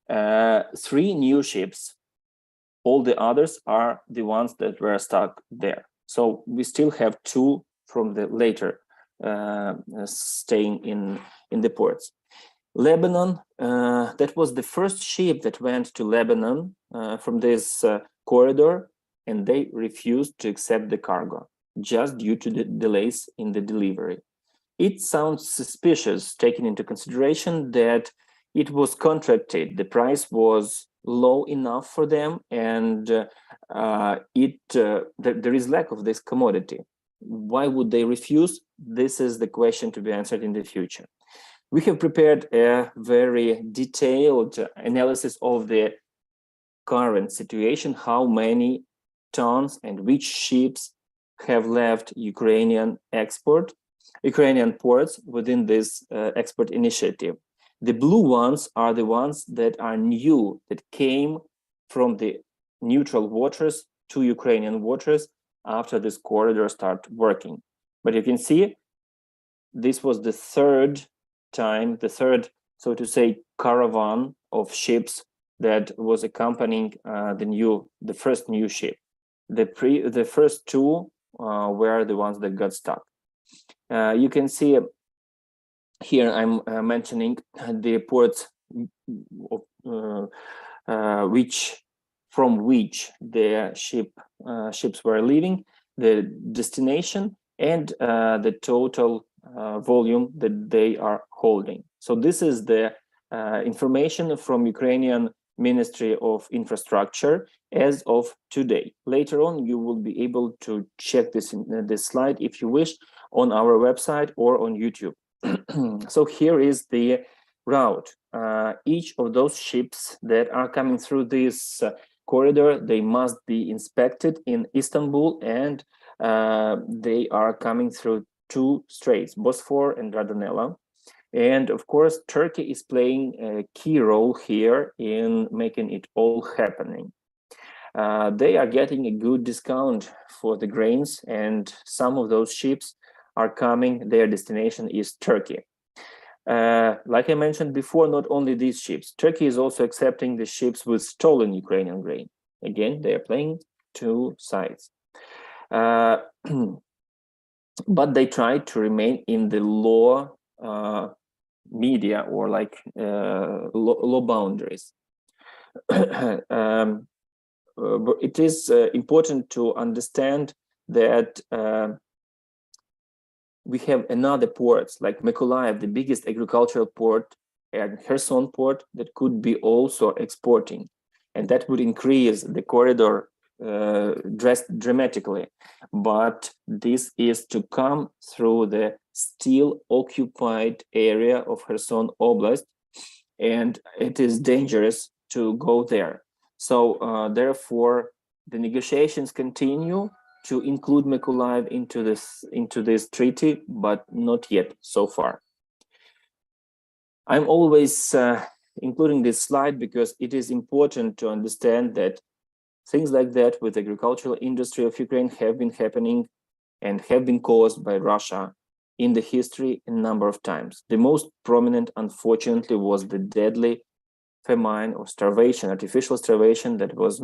Speaker 1: 3 new ships, all the others are the ones that were stuck there. So we still have 2 from the later staying in the ports. Lebanon, that was the first ship that went to Lebanon from this corridor, and they refused to accept the cargo just due to the delays in the delivery. It sounds suspicious, taking into consideration that it was contracted, the price was low enough for them, and there is lack of this commodity. Why would they refuse? This is the question to be answered in the future. We have prepared a very detailed analysis of the current situation, how many tons and which ships have left Ukrainian ports within this export initiative. The blue ones are the ones that are new, that came from the neutral waters to Ukrainian waters after this corridor started working. But you can see this was the third time, so to say, caravan of ships that was accompanying the first new ship. The first two were the ones that got stuck. You can see here I'm mentioning the ports from which the ships were leaving, the destination, and the total volume that they are holding. So this is the information from Ukrainian Ministry of Infrastructure as of today. Later on, you will be able to check this slide if you wish on our website or on YouTube. So here is the route. Each of those ships that are coming through this corridor, they must be inspected in Istanbul, and they are coming through two straits, Bosphor and Dardanelles. And of course, Turkey is playing a key role here in making it all happening. They are getting a good discount for the grains, and some of those ships are coming, their destination is Turkey. Like I mentioned before, not only these ships, Turkey is also accepting the ships with stolen Ukrainian grain. Again, they are playing two sides. But they try to remain in the law media, or like law boundaries. But it is important to understand that we have another ports like Mykolaiv, the biggest agricultural port, and Kherson port that could be also exporting, and that would increase the corridor dramatically. But this is to come through the still occupied area of Kherson Oblast, and it is dangerous to go there. So therefore, the negotiations continue to include Mykolaiv into this treaty, but not yet so far. I'm always including this slide because it is important to understand that things like that with the agricultural industry of Ukraine have been happening and have been caused by Russia in the history a number of times. The most prominent, unfortunately, was the deadly famine or starvation, artificial starvation that was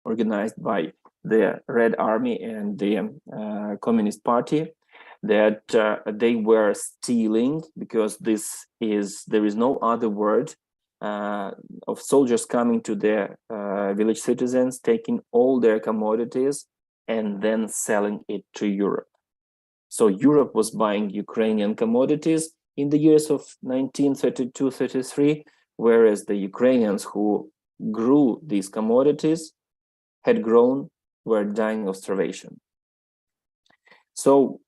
Speaker 1: organized by the Red Army and the Communist Party, that they were stealing, because there is no other word, of soldiers coming to their village citizens, taking all their commodities and then selling it to Europe. So Europe was buying Ukrainian commodities in the years of 1932-33, whereas the Ukrainians who grew these commodities were dying of starvation. So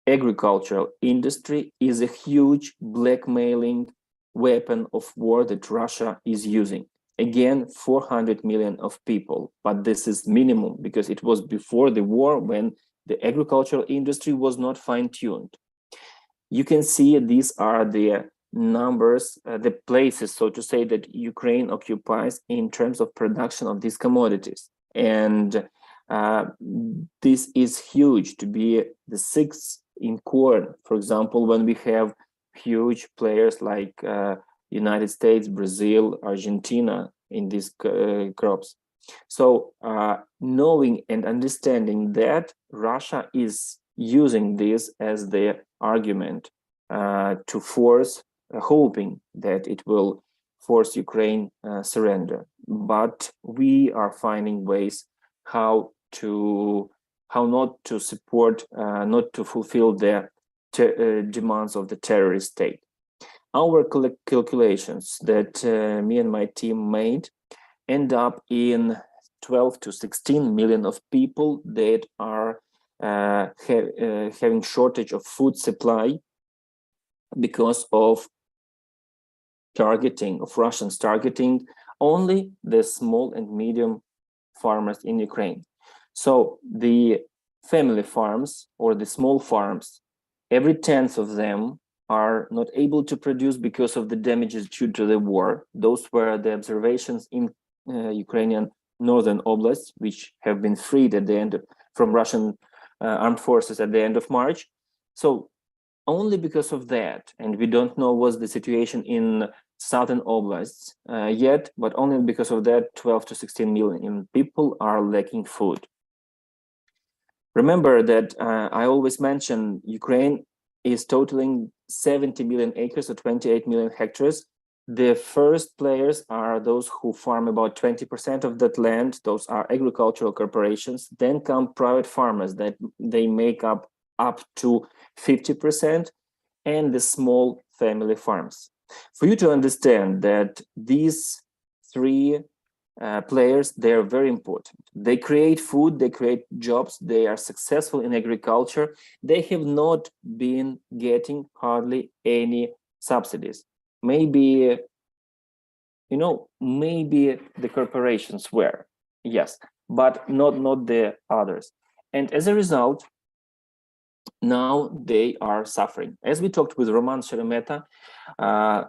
Speaker 1: agricultural industry is a huge blackmailing weapon of war that Russia is using. Again, 400 million of people, but this is minimum because it was before the war when the agricultural industry was not fine-tuned. You can see these are the numbers, the places, so to say, that Ukraine occupies in terms of production of these commodities. And this is huge, to be the sixth in corn, for example, when we have huge players like United States, Brazil, Argentina in these crops. So knowing and understanding that, Russia is using this as the argument to force, hoping that it will force Ukraine surrender. But we are finding ways how not to support, not to fulfill the demands of the terrorist state. Our calculations that me and my team made end up in 12 to 16 million of people that are having shortage of food supply because of Russians targeting only the small and medium farmers in Ukraine. So the family farms or the small farms, every 10th of them are not able to produce because of the damages due to the war. Those were the observations in Ukrainian northern oblasts, which have been freed at the end from Russian armed forces at the end of March. So only because of that, and we don't know what's the situation in southern oblasts yet, but only because of that, 12 to 16 million people are lacking food. Remember that I always mention Ukraine is totaling 70 million acres or 28 million hectares. The first players are those who farm about 20% of that land. Those are agricultural corporations. Then come private farmers that they make up to 50%, and the small family farms. For you to understand that these three players, they are very important. They create food, they create jobs, they are successful in agriculture. They have not been getting hardly any subsidies. Maybe, maybe the corporations were, yes, but not the others. And as a result, now they are suffering. As we talked with Roman Sheremet,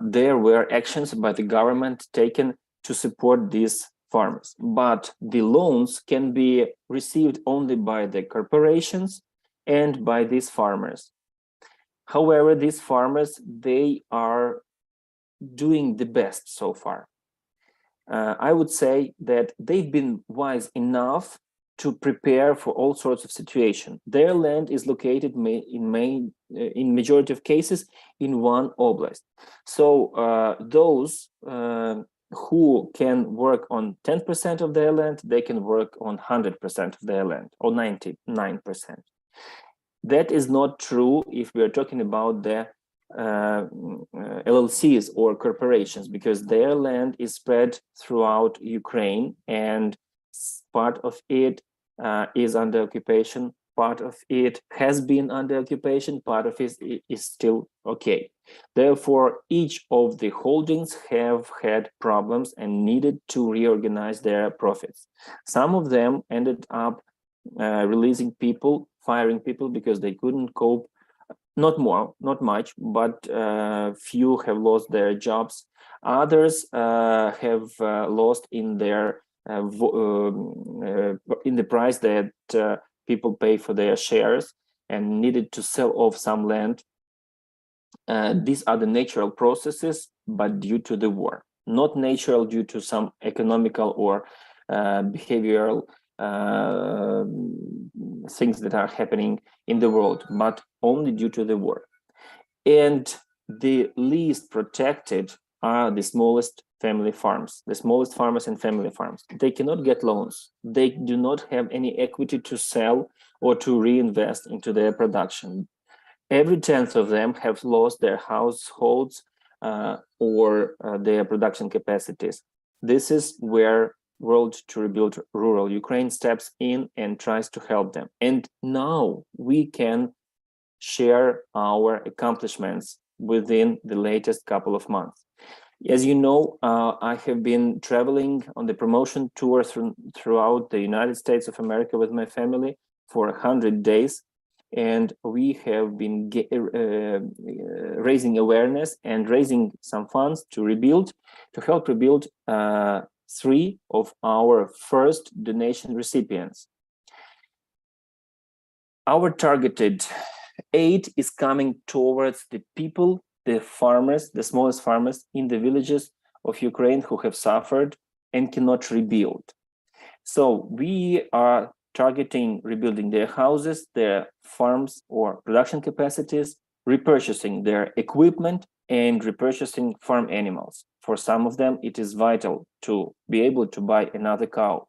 Speaker 1: there were actions by the government taken to support these farmers, but the loans can be received only by the corporations and by these farmers. However, these farmers, they are doing the best so far. I would say that they've been wise enough to prepare for all sorts of situations. Their land is located in majority of cases in one oblast. So those who can work on 10% of their land, they can work on 100% of their land, or 99%. That is not true if we are talking about the LLCs or corporations, because their land is spread throughout Ukraine, and part of it is under occupation, part of it has been under occupation, part of it is still okay. Therefore, each of the holdings have had problems and needed to reorganize their profits. Some of them ended up releasing people, firing people because they couldn't cope. Not much, but few have lost their jobs. Others have lost in their in the price that people pay for their shares and needed to sell off some land. These are the natural processes, but due to the war, not natural due to some economical or behavioral things that are happening in the world, but only due to the war. And the least protected are the smallest family farms, the smallest farmers and family farms. They cannot get loans. They do not have any equity to sell or to reinvest into their production. Every 10th of them have lost their households or their production capacities. This is where World to Rebuild Rural Ukraine steps in and tries to help them. And now we can share our accomplishments within the latest couple of months. As you know, I have been traveling on the promotion tour throughout the United States of America with my family for 100 days. And we have been raising awareness and raising some funds to help rebuild 3 of our first donation recipients. Our targeted aid is coming towards the people, the farmers, the smallest farmers in the villages of Ukraine who have suffered and cannot rebuild. So we are targeting rebuilding their houses, their farms or production capacities, repurchasing their equipment, and repurchasing farm animals. For some of them, it is vital to be able to buy another cow.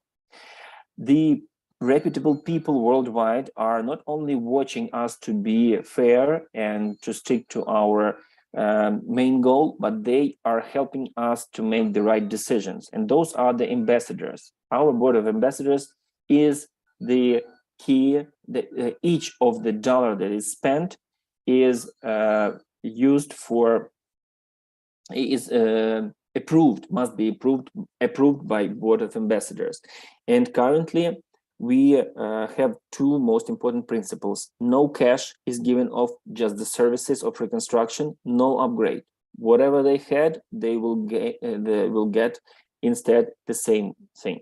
Speaker 1: The reputable people worldwide are not only watching us to be fair and to stick to our main goal, but they are helping us to make the right decisions. And those are the ambassadors. Our board of ambassadors is the key. Each of the dollar that is spent is used for, must be approved by board of ambassadors. And currently we have 2 most important principles. No cash is given off, just the services of reconstruction, no upgrade. Whatever they had, they will get instead the same thing.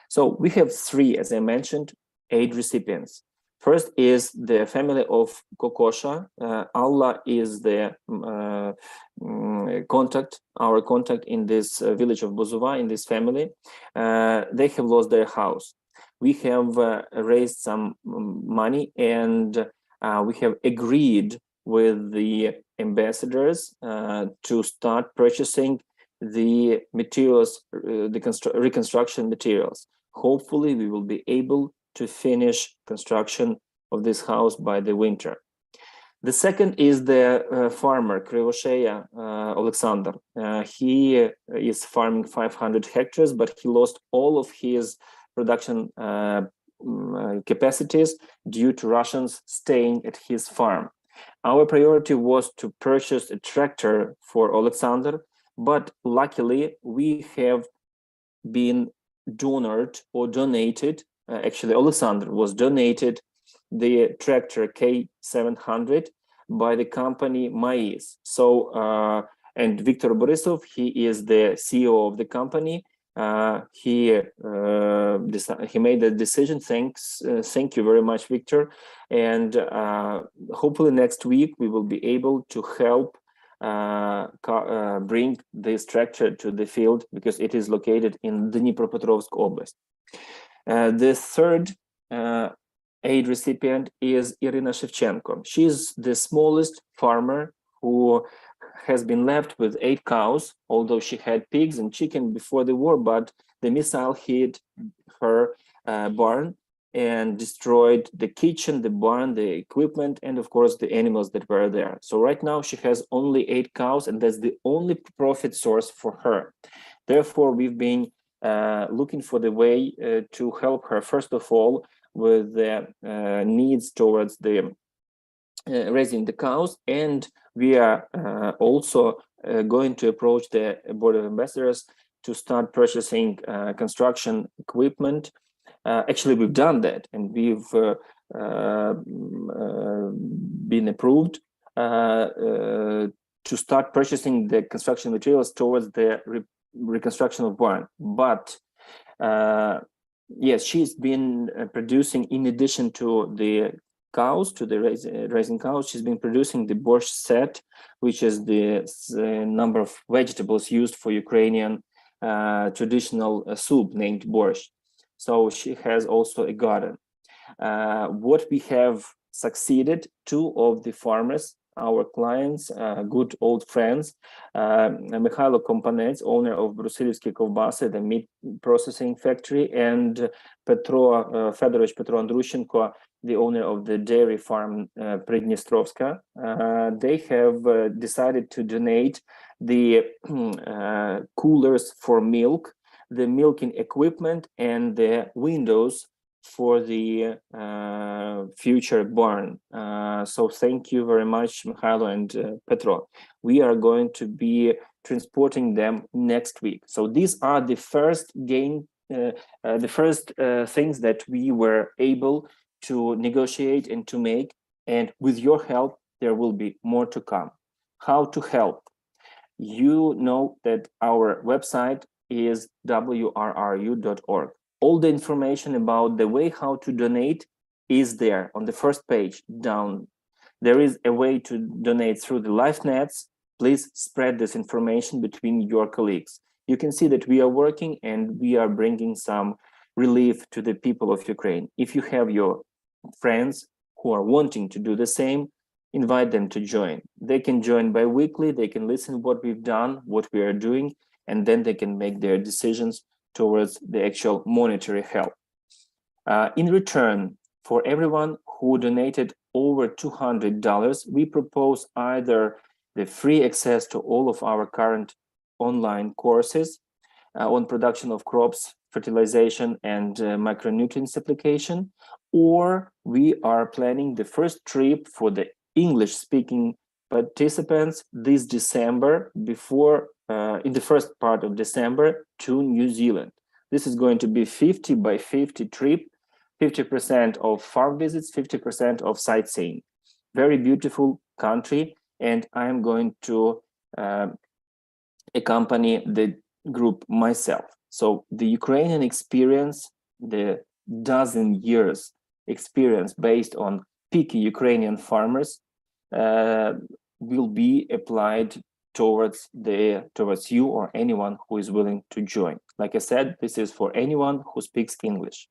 Speaker 1: So we have three, as I mentioned, aid recipients. First is the family of Kokosha. Allah is the our contact in this village of Buzova, in this family. They have lost their house. We have raised some money, and we have agreed with the ambassadors to start purchasing the materials, the reconstruction materials. Hopefully, we will be able to finish construction of this house by the winter. The second is the farmer, Krivosheya Oleksandr. He is farming 500 hectares, but he lost all of his production capacities due to Russians staying at his farm. Our priority was to purchase a tractor for Oleksandr, but luckily we have been donated. Actually, Oleksandr was donated the tractor K700 by the company Mais. So, and Viktor Borisov, he is the CEO of the company. He made the decision. Thank you very much, Victor. And hopefully next week we will be able to help bring this tractor to the field, because it is located in Dnipropetrovsk oblast. The third aid recipient is Irina Shevchenko. She's the smallest farmer who has been left with 8 cows, although she had pigs and chicken before the war, but the missile hit her barn and destroyed the kitchen, the barn, the equipment, and of course the animals that were there. So right now she has only 8 cows, and that's the only profit source for her. Therefore, we've been looking for the way to help her, first of all, with the needs towards the raising the cows, and we are also going to approach the Board of Ambassadors to start purchasing construction equipment. Actually, we've done that, and we've been approved to start purchasing the construction materials towards the reconstruction of barn. But yes, she's been producing, in addition to the cows, to the raising cows, she's been producing the borscht set, which is the number of vegetables used for Ukrainian traditional soup named borscht. So she has also a garden. What we have succeeded, 2 of the farmers, our clients, good old friends, Mikhailo Kompanets, owner of Brusilivsky Kovbasy, the meat processing factory, and Fedorovich Petro Andrushenko, the owner of the dairy farm Pridnestrovska. They have decided to donate the coolers for milk, the milking equipment, and the windows for the future barn. So thank you very much, Mikhailo and Petro. We are going to be transporting them next week. So these are the first things that we were able to negotiate and to make, and with your help there will be more to come. How to help? You know that our website is WRRU.org. All the information about the way how to donate is there on the first page down. There is a way to donate through the live nets. Please spread this information between your colleagues. You can see that we are working and we are bringing some relief to the people of Ukraine. If you have your friends who are wanting to do the same, invite them to join. They can join bi-weekly, they can listen what we've done, what we are doing, and then they can make their decisions towards the actual monetary help. In return, for everyone who donated over $200, we propose either the free access to all of our current online courses on production of crops, fertilization, and micronutrients application, or we are planning the first trip for the English-speaking participants this December, before in the first part of December, to New Zealand. This is going to be 50 by 50 trip, 50% of farm visits, 50% of sightseeing. Very beautiful country, and I am going to accompany the group myself. So the Ukrainian experience, the dozen years experience based on picky Ukrainian farmers will be applied towards you or anyone who is willing to join. Like I said, this is for anyone who speaks English.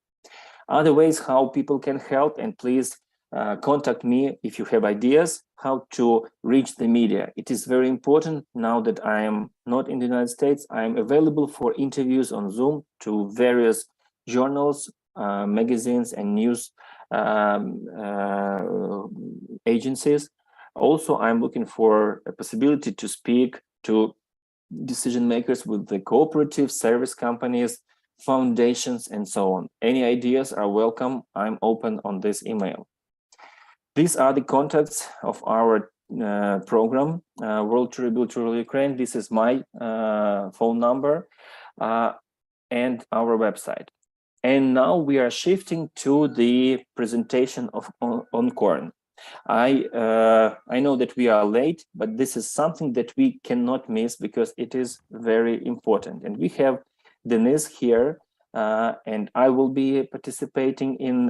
Speaker 1: Other ways how people can help, and please contact me if you have ideas how to reach the media. It is very important now that I am not in the United States. I am available for interviews on Zoom to various journals, magazines, and news agencies. Also, I'm looking for a possibility to speak to decision makers with the cooperative service companies, foundations, and so on. Any ideas are welcome. I'm open on this email. These are the contacts of our program, World to Rebuild Rural Ukraine. This is my phone number and our website. And now we are shifting to the presentation on corn. I know that we are late, but this is something that we cannot miss because it is very important. And we have Denise here, and I will be participating in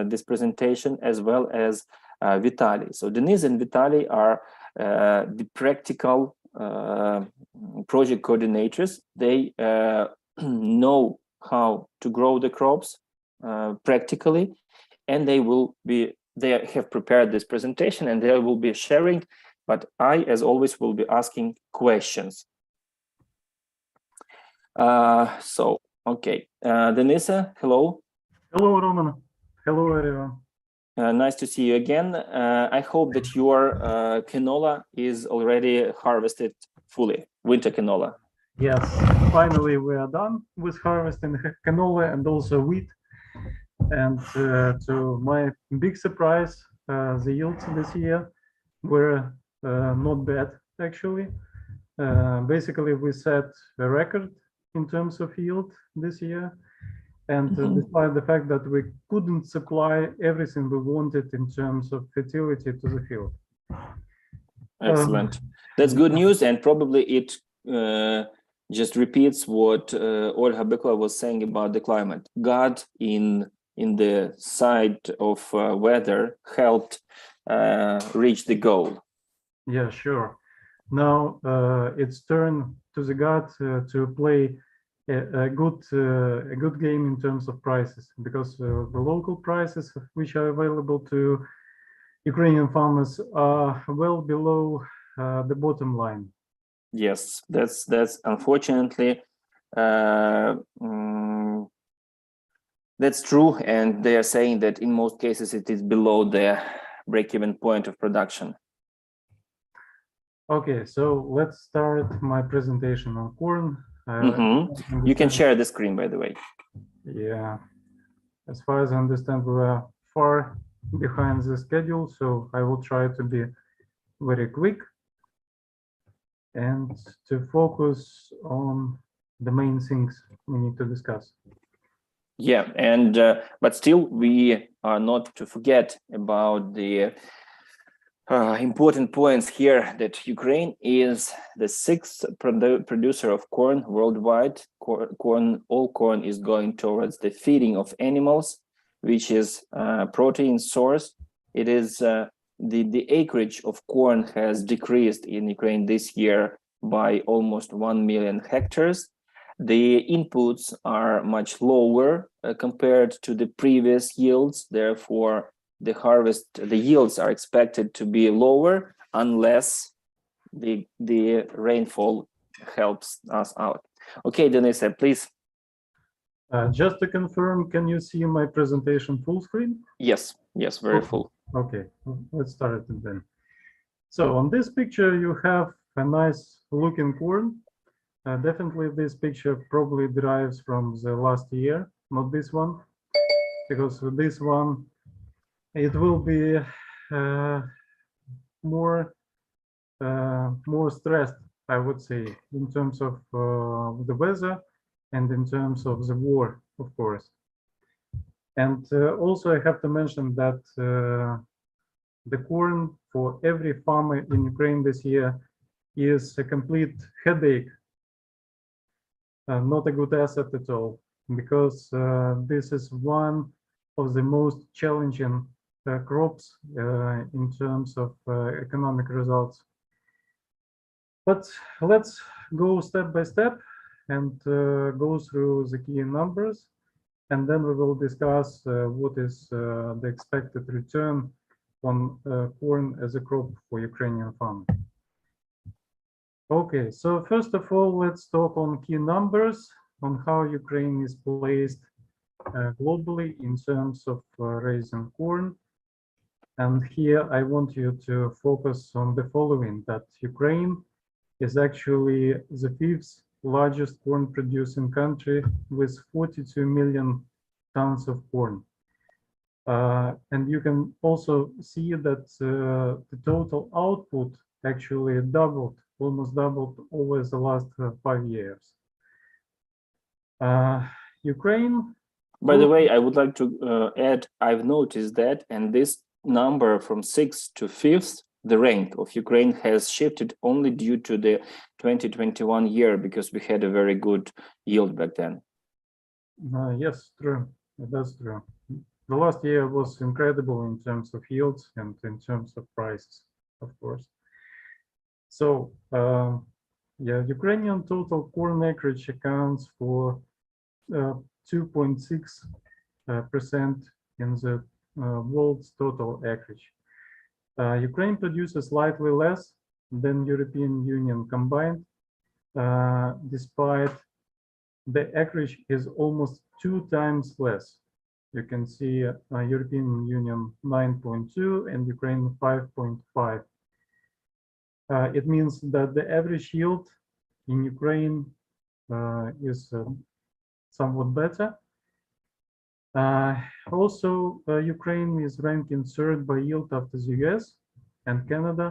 Speaker 1: this presentation as well as Vitaliy. So Denise and Vitaliy are the practical project coordinators. They know how to grow the crops practically, and they have prepared this presentation and they will be sharing, but I, as always, will be asking questions. Okay, Denise, hello.
Speaker 6: Hello, Roman. Hello, everyone.
Speaker 1: Nice to see you again. I hope that your canola is already harvested fully, winter canola.
Speaker 6: Yes, finally we are done with harvesting canola and also wheat. And to my big surprise, the yields this year were not bad, actually. Basically, we set a record in terms of yield this year. And despite the fact that we couldn't supply everything we wanted in terms of fertility to the field.
Speaker 1: Excellent. That's good news, and probably it just repeats what Olga Bykova was saying about the climate. God in the side of weather helped reach the goal.
Speaker 6: Yeah, sure. Now it's turn to the God to play a good game in terms of prices, because the local prices which are available to Ukrainian farmers are well below the bottom line.
Speaker 1: Yes, that's unfortunately that's true, and they are saying that in most cases it is below the break-even point of production.
Speaker 6: Okay, so let's start my presentation on corn.
Speaker 1: You can share the screen, by the way.
Speaker 6: Yeah, as far as I understand, we are far behind the schedule, so I will try to be very quick and to focus on the main things we need to discuss.
Speaker 1: Yeah, and but still we are not to forget about the important points here, that Ukraine is the 6th producer of corn worldwide. All corn is going towards the feeding of animals, which is protein source. It is the acreage of corn has decreased in Ukraine this year by almost 1 million hectares. The inputs are much lower compared to the previous yields. Therefore, the yields are expected to be lower unless the rainfall helps us out. Okay, Denise, please.
Speaker 6: Just to confirm, can you see my presentation full screen?
Speaker 1: Yes, very full.
Speaker 6: Okay, let's start it then. So on this picture, you have a nice looking corn. Definitely this picture probably derives from the last year, not this one, because with this one, it will be more stressed, I would say, in terms of the weather and in terms of the war, of course. And also I have to mention that the corn for every farmer in Ukraine this year is a complete headache. not a good asset at all, because this is one of the most challenging crops in terms of economic results. But let's go step by step and go through the key numbers, and then we will discuss what is the expected return on corn as a crop for Ukrainian farmers. Okay, so first of all, let's talk on key numbers on how Ukraine is placed globally in terms of raising corn. And here I want you to focus on the following, that Ukraine is actually the 5th largest corn producing country with 42 million tons of corn. And you can also see that the total output actually doubled, almost doubled over the last 5 years. Ukraine.
Speaker 1: By the way, I would like to add, I've noticed that, and this number from 6th to 5th, the rank of Ukraine has shifted only due to the 2021 year, because we had a very good yield back then.
Speaker 6: Yes, true. That's true. The last year was incredible in terms of yields and in terms of prices, of course. So, yeah, Ukrainian total corn acreage accounts for 2.6% in the world's total acreage. Ukraine produces slightly less than European Union combined, despite the acreage is almost 2 times less. You can see European Union 9.2 and Ukraine 5.5. It means that the average yield in Ukraine is somewhat better. Also, Ukraine is ranking 3rd by yield after the US and Canada.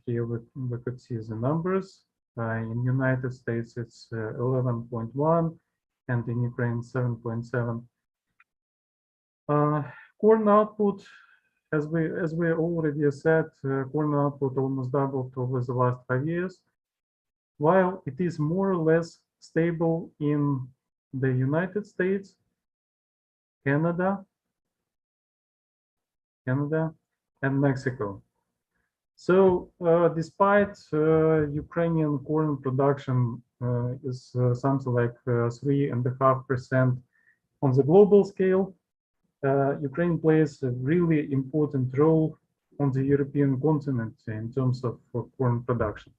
Speaker 6: Here we could see the numbers. In United States, it's 11.1, and in Ukraine, 7.7. Corn output, as we already said, corn output almost doubled over the last 5 years, while it is more or less stable in the United States, Canada, and Mexico. So, despite Ukrainian corn production is something like 3.5% on the global scale, Ukraine plays a really important role on the European continent in terms of corn production.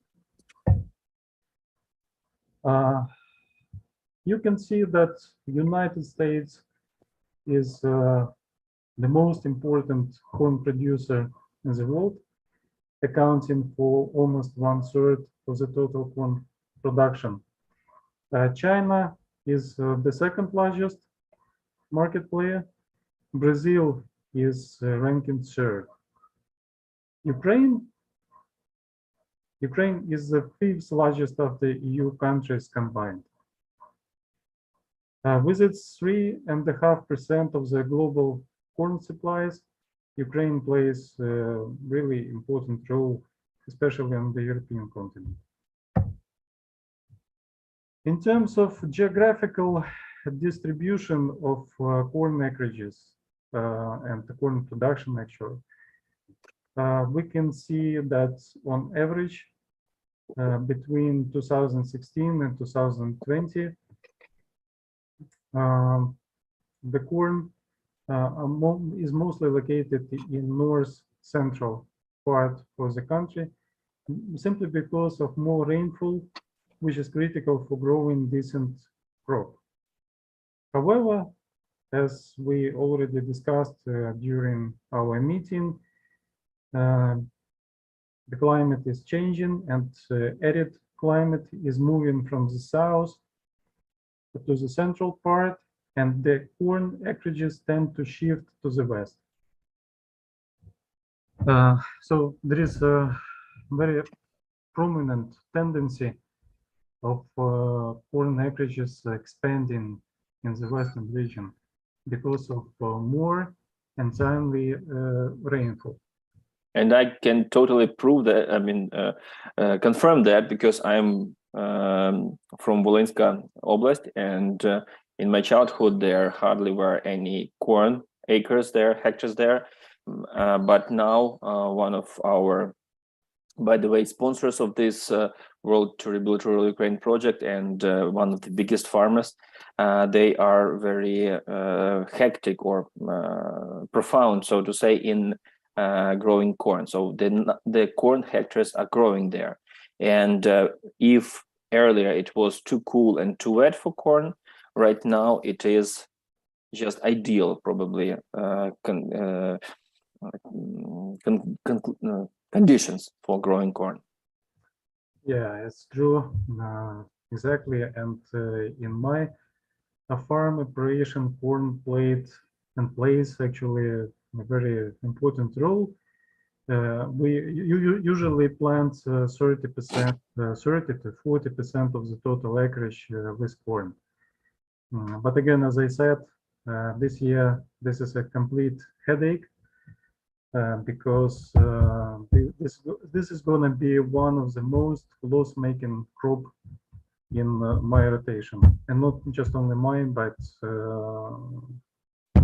Speaker 6: You can see that the United States is the most important corn producer in the world, accounting for almost 1/3 of the total corn production. China is the 2nd largest market player. Brazil is ranking 3rd. Ukraine is the 5th largest of the EU countries combined. With its 3.5% of the global corn supplies, Ukraine plays a really important role, especially on the European continent. In terms of geographical distribution of corn acreages and the corn production, actually, we can see that on average, between 2016 and 2020, the corn is mostly located in north-central part of the country, simply because of more rainfall, which is critical for growing decent crop. However, as we already discussed during our meeting, the climate is changing, and arid climate is moving from the south to the central part, and the corn acreages tend to shift to the west. So there is a very prominent tendency of corn acreages expanding in the western region because of more and timely rainfall.
Speaker 1: And I can totally prove that, I mean, confirm that, because I'm from Volynska Oblast, and in my childhood there hardly were any corn acres there, hectares there, but now one of our, by the way, sponsors of this World to Rebuild Rural Ukraine project and one of the biggest farmers, they are very hectic or profound, so to say, in growing corn. So the corn hectares are growing there. And if earlier it was too cool and too wet for corn, right now it is just ideal, probably, conditions for growing corn.
Speaker 6: Yeah, it's true, exactly. And in my farm operation, corn played and plays actually a very important role. We usually plant 30%, 30 to 40% of the total acreage with corn. But again, as I said, this year, this is a complete headache because this is going to be one of the most loss-making crop in my rotation, and not just only mine, but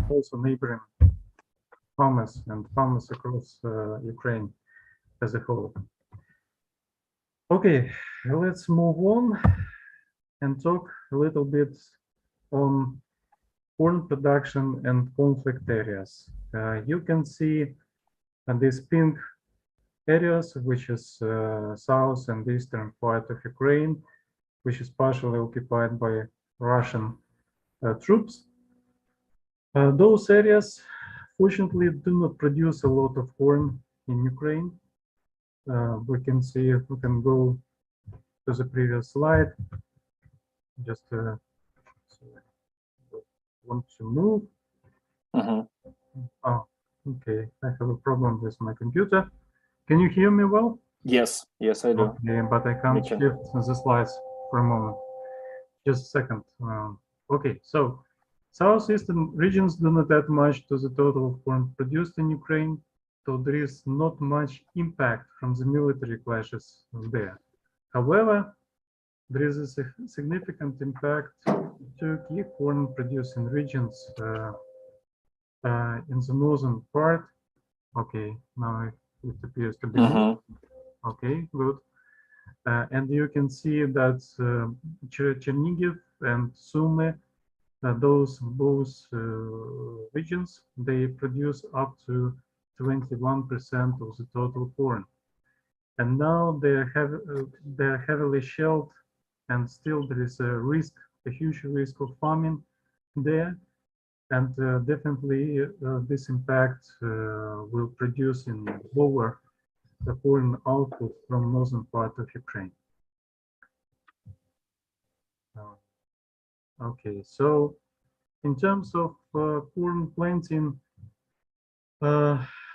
Speaker 6: also neighboring farmers and farmers across Ukraine as a whole. Okay, let's move on and talk a little bit on corn production and conflict areas. You can see these pink areas, which is south and eastern part of Ukraine, which is partially occupied by Russian troops. Those areas, fortunately, do not produce a lot of corn in Ukraine. We can see, if we can go to the previous slide, just so I want to move. Oh, okay, I have a problem with my computer. Can you hear me well?
Speaker 1: Yes, yes, I do.
Speaker 6: Okay, but I can't shift the slides for a moment. Just a second. Okay, so southeastern regions do not add much to the total of corn produced in Ukraine, so there is not much impact from the military clashes there. However, there is a significant impact to key corn producing regions in the northern part. Okay, now it appears to be okay, good. And you can see that Chernihiv and Sumy, those both regions, they produce up to 21% of the total corn. And now they're heavily shelled, and still there is a risk, a huge risk of famine there. And definitely this impact will produce in lower the corn output from northern part of Ukraine. Okay, so in terms of corn planting,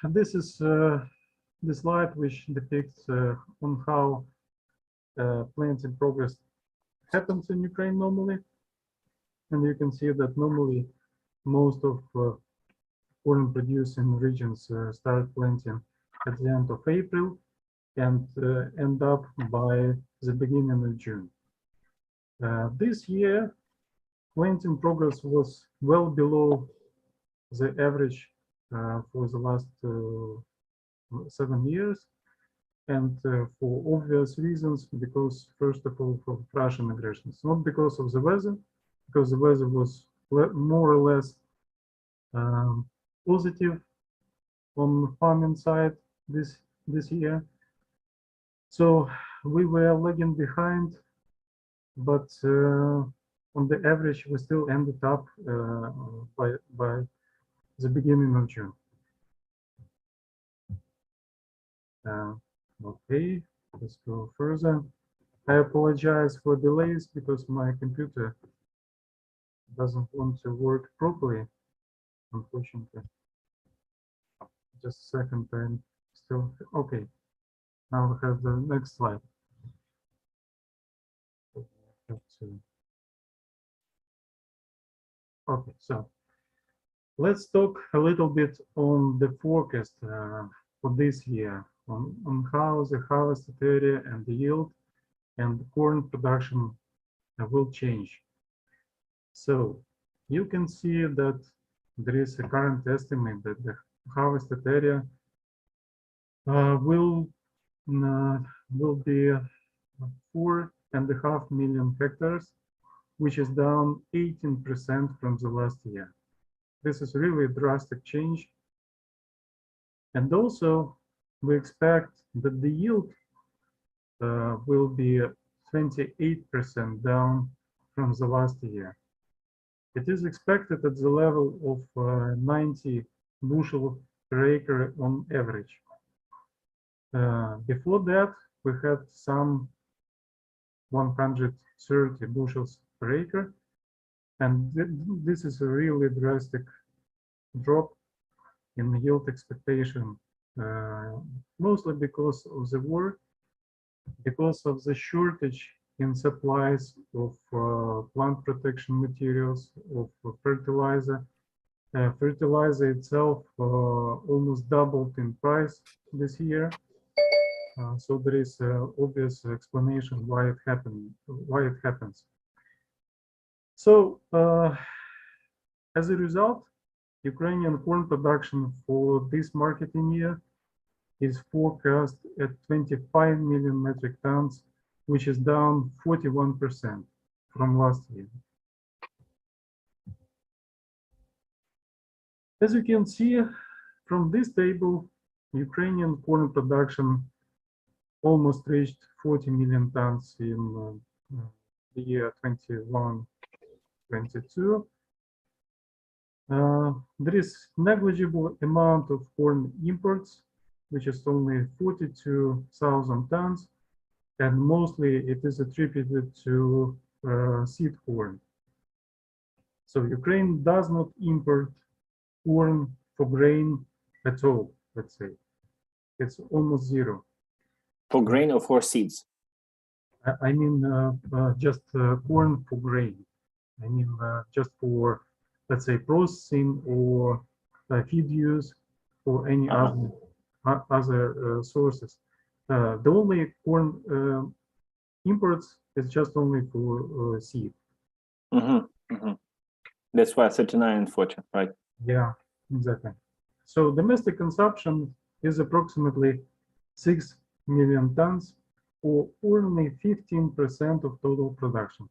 Speaker 6: this is the slide which depicts on how planting progress happens in Ukraine normally. And you can see that normally most of corn producing regions start planting at the end of April and end up by the beginning of June. This year, planting progress was well below the average for the last 7 years, and for obvious reasons, because first of all, for Russian aggressions, not because of the weather, because the weather was more or less positive on farming side this year. So we were lagging behind, but on the average, we still ended up by the beginning of June. Okay, let's go further. I apologize for delays because my computer doesn't want to work properly, unfortunately. Just a second, I'm still okay. Now we have the next slide. Okay, so let's talk a little bit on the forecast for this year, on how the harvested area and the yield and corn production will change. So you can see that there is a current estimate that the harvested area will be 4.5 million hectares, which is down 18% from the last year. This is really a drastic change. And also, we expect that the yield will be 28% down from the last year. It is expected at the level of 90 bushel per acre on average. Before that, we had some 130 bushels per acre, and this is a really drastic drop in yield expectation, mostly because of the war, because of the shortage in supplies of plant protection materials, of fertilizer. Fertilizer itself almost doubled in price this year. So there is an obvious explanation why it happens. So as a result, Ukrainian corn production for this marketing year is forecast at 25 million metric tons, which is down 41% from last year. As you can see from this table, Ukrainian corn production almost reached 40 million tons in the year 21-22. There is negligible amount of corn imports, which is only 42,000 tons, and mostly it is attributed to seed corn. So Ukraine does not import corn for grain at all, let's say. It's almost zero.
Speaker 1: For grain or for seeds?
Speaker 6: I mean, just corn for grain. I mean, just for, let's say, processing or feed use or any other sources. The only corn imports is just only for seed.
Speaker 1: That's why 39 and 40, right?
Speaker 6: Yeah, exactly. So domestic consumption is approximately 6 million tons, or only 15% of total production.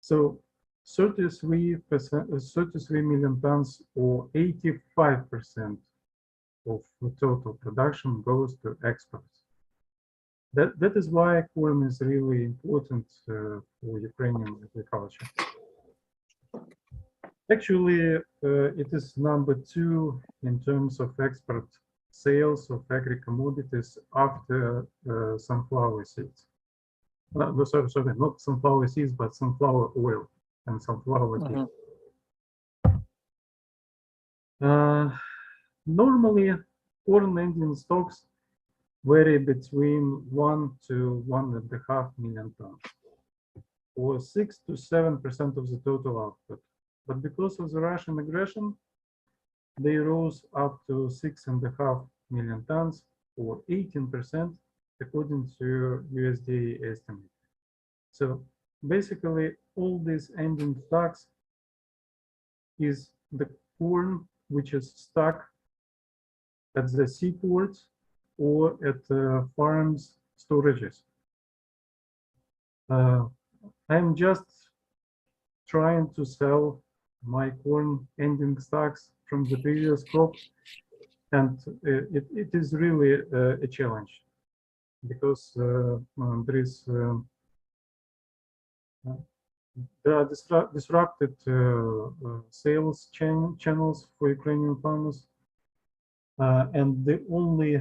Speaker 6: So 33 million tons, or 85% of the total production goes to exports. That is why corn is really important for Ukrainian agriculture. Actually, it is number 2 in terms of export sales of agri-commodities after sunflower seeds. No, sorry, not sunflower seeds, but sunflower oil and sunflower seeds. Normally, corn ending stocks vary between 1 to 1.5 million tons, or 6 to 7% of the total output. But because of the Russian aggression, they rose up to 6.5 million tons, or 18%, according to USDA estimate. So basically, all these ending stocks is the corn which is stuck at the seaports or at farms storages. I'm just trying to sell my corn ending stocks from the previous crop, and it is really a challenge, because there are disrupted sales channels for Ukrainian farmers, and the only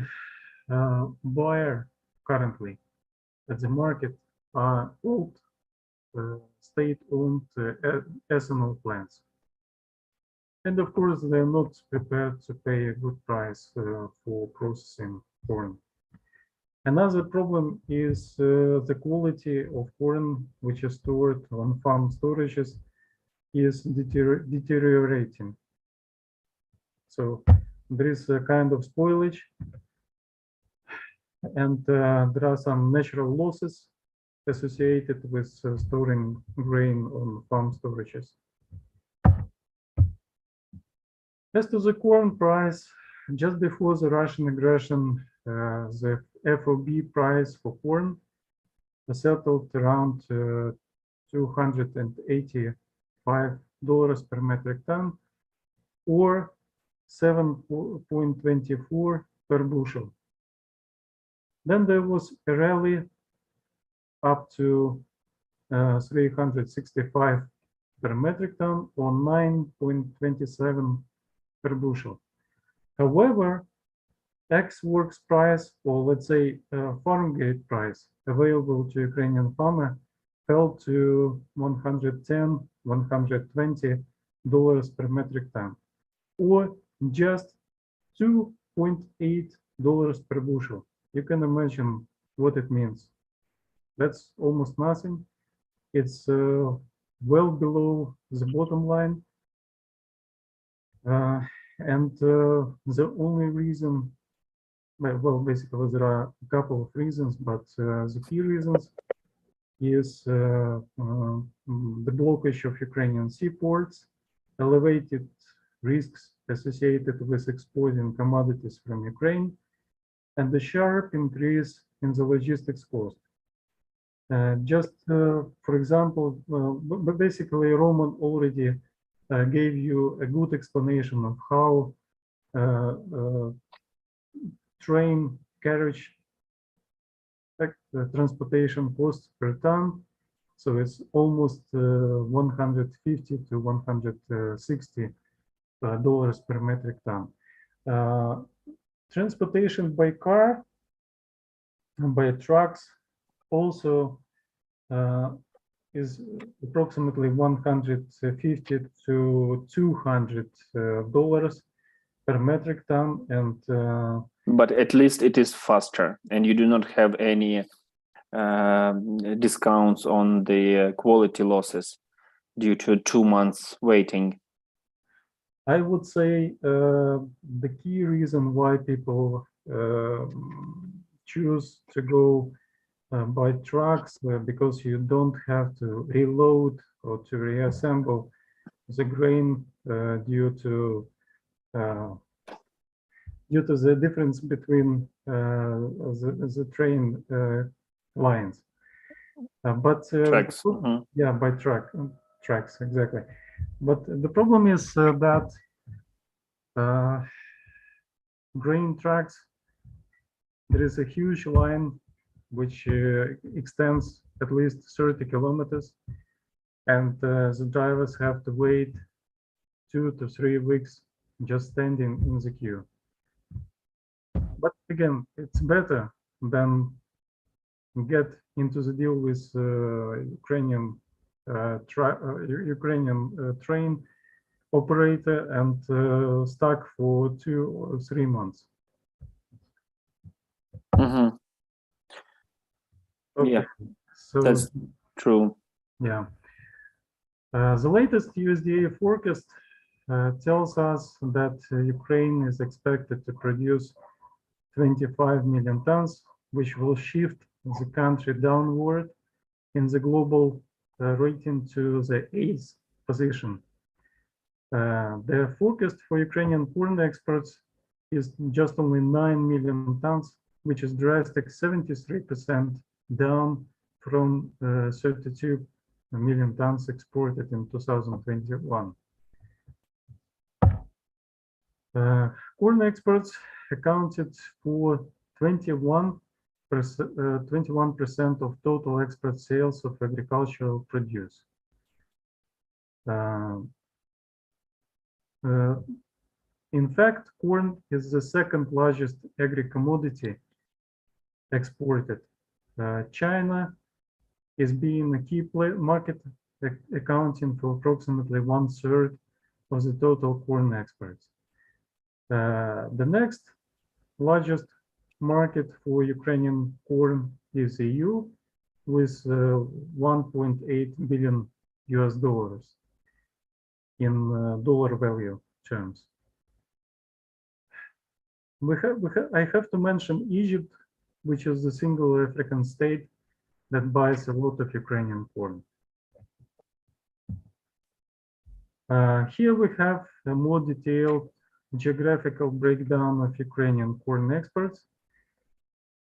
Speaker 6: buyer currently at the market are old state-owned ethanol plants. And of course, they're not prepared to pay a good price for processing corn. Another problem is the quality of corn which is stored on farm storages is deteriorating. So there is a kind of spoilage, and there are some natural losses associated with storing grain on farm storages. As to the corn price, just before the Russian aggression, the FOB price for corn settled around $285 per metric ton, or 7.24 per bushel. Then there was a rally up to 365 per metric ton, or 9.27 per bushel. However, ex-works price, or let's say farm gate price available to Ukrainian farmer fell to $110, $120 per metric ton, or just $2.8 per bushel. You can imagine what it means. That's almost nothing. It's well below the bottom line. And the only reason, well, basically there are a couple of reasons, but the key reasons is the blockage of Ukrainian seaports, elevated risks associated with exporting commodities from Ukraine, and the sharp increase in the logistics cost. For example, basically Roman already gave you a good explanation of how train carriage transportation costs per ton. So it's almost 150 to 160 dollars per metric ton. Transportation by car and by trucks also is approximately 150 to 200 dollars per metric ton, and
Speaker 1: but at least it is faster, and you do not have any discounts on the quality losses due to 2 months waiting.
Speaker 6: I would say the key reason why people choose to go by trucks, because you don't have to reload or to reassemble the grain due to the difference between the train lines.
Speaker 1: Tracks.
Speaker 6: Yeah, by tracks, exactly. But the problem is that grain tracks, there is a huge line which extends at least 30 kilometers, and the drivers have to wait 2 to 3 weeks just standing in the queue. But again, it's better than get into the deal with Ukrainian train operator and stuck for 2 or 3 months.
Speaker 1: Mm-hmm.
Speaker 6: Okay.
Speaker 1: Yeah,
Speaker 6: so
Speaker 1: that's true.
Speaker 6: Yeah, the latest USDA forecast tells us that Ukraine is expected to produce 25 million tons, which will shift the country downward in the global rating to the 8th position. The forecast for Ukrainian corn exports is just only 9 million tons, which is drastic 73% down from 32 million tons exported in 2021. Corn exports accounted for 21% of total export sales of agricultural produce. In fact, corn is the second largest agri-commodity exported. China is being a key market, accounting for approximately 1/3 of the total corn exports. The next largest market for Ukrainian corn is EU, with $1.8 billion in dollar value terms. I have to mention Egypt, which is the single African state that buys a lot of Ukrainian corn. Here we have a more detailed geographical breakdown of Ukrainian corn exports.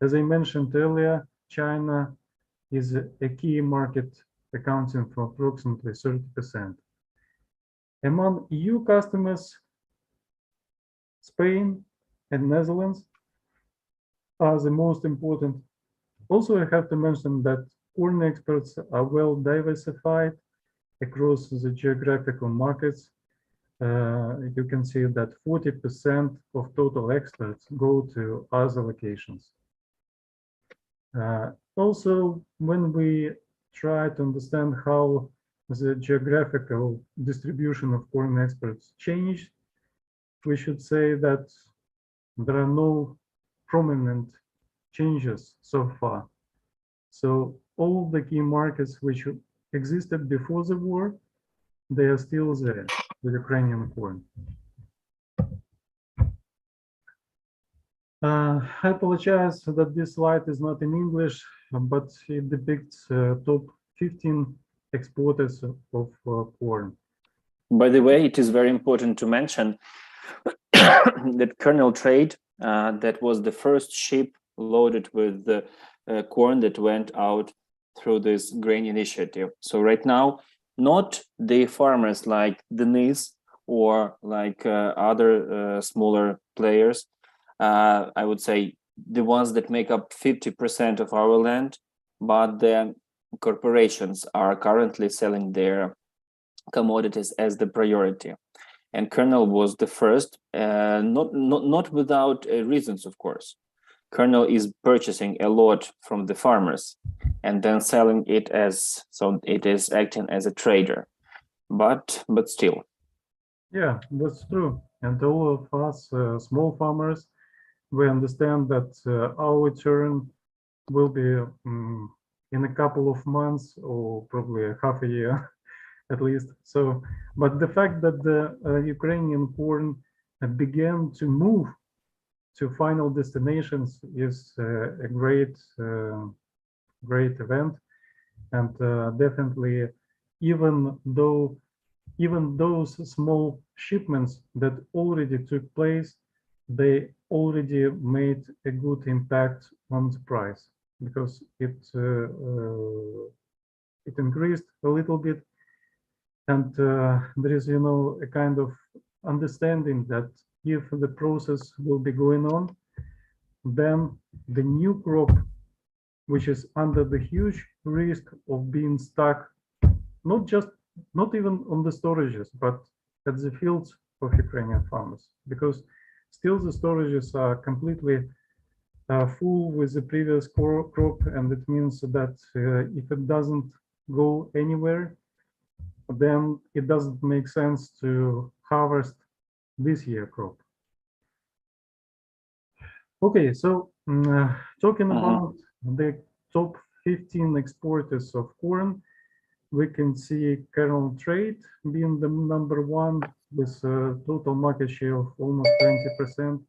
Speaker 6: As I mentioned earlier, China is a key market, accounting for approximately 30%. Among EU customers, Spain and Netherlands are the most important. Also, I have to mention that corn exports are well diversified across the geographical markets. You can see that 40% of total exports go to other locations. Also, when we try to understand how the geographical distribution of corn exports changed, we should say that there are no prominent changes so far. So all the key markets which existed before the war, they are still there, the Ukrainian corn. I apologize that this slide is not in English, but it depicts top 15 exporters of corn.
Speaker 1: By the way, it is very important to mention that kernel trade, that was the first ship loaded with the corn that went out through this grain initiative. So right now, not the farmers like Denis or like other smaller players, I would say the ones that make up 50% of our land, but the corporations are currently selling their commodities as the priority. And kernel was the first, not without reasons, of course. Kernel is purchasing a lot from the farmers and then selling it as, so it is acting as a trader, but still.
Speaker 6: Yeah, that's true. And all of us small farmers, we understand that our turn will be in a couple of months or probably half a year at least. So, but the fact that the Ukrainian corn began to move to final destinations is a great event, and definitely, even those small shipments that already took place, they already made a good impact on the price, because it increased a little bit, and there is, you know, a kind of understanding that if the process will be going on, then the new crop, which is under the huge risk of being stuck, not even on the storages, but at the fields of Ukrainian farmers, because still the storages are completely full with the previous crop, and it means that if it doesn't go anywhere, then it doesn't make sense to harvest this year crop. Okay, so talking about the top 15 exporters of corn, we can see kernel trade being the #1 with a total market share of almost 20%.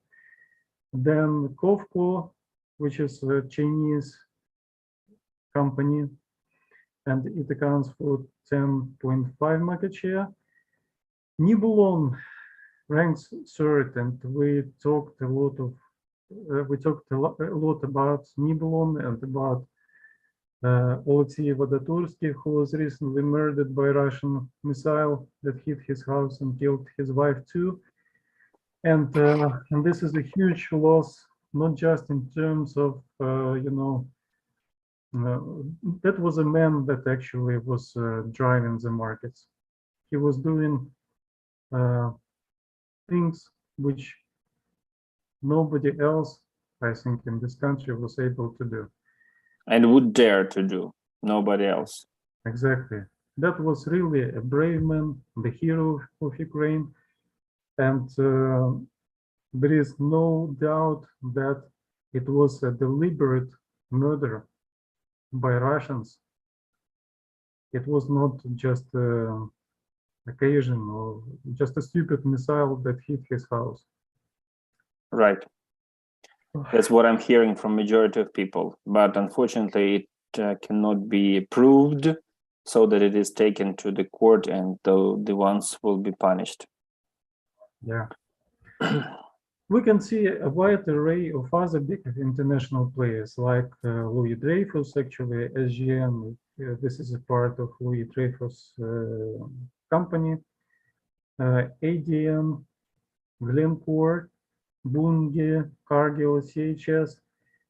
Speaker 6: Then Kovco, which is a Chinese company, and it accounts for 10.5 market share. Nibelon ranks third, and we talked a lot about Nibelon and about Oleksiy Vadatursky, who was recently murdered by a Russian missile that hit his house and killed his wife too. And this is a huge loss, not just in terms of, you know, that was a man that actually was driving the markets. He was doing things which nobody else, I think, in this country was able to do.
Speaker 1: And would dare to do, nobody else.
Speaker 6: Exactly. That was really a brave man, the hero of Ukraine. And there is no doubt that it was a deliberate murder by Russians. It was not just occasion or just a stupid missile that hit his house.
Speaker 1: Right. That's what I'm hearing from majority of people. But unfortunately, it cannot be proved, so that it is taken to the court and the ones will be punished.
Speaker 6: Yeah. We can see a wide array of other big international players like Louis Dreyfus, actually, SGN. This is a part of Louis Dreyfus company, ADM, Glencore, Bunge, Cargill, CHS.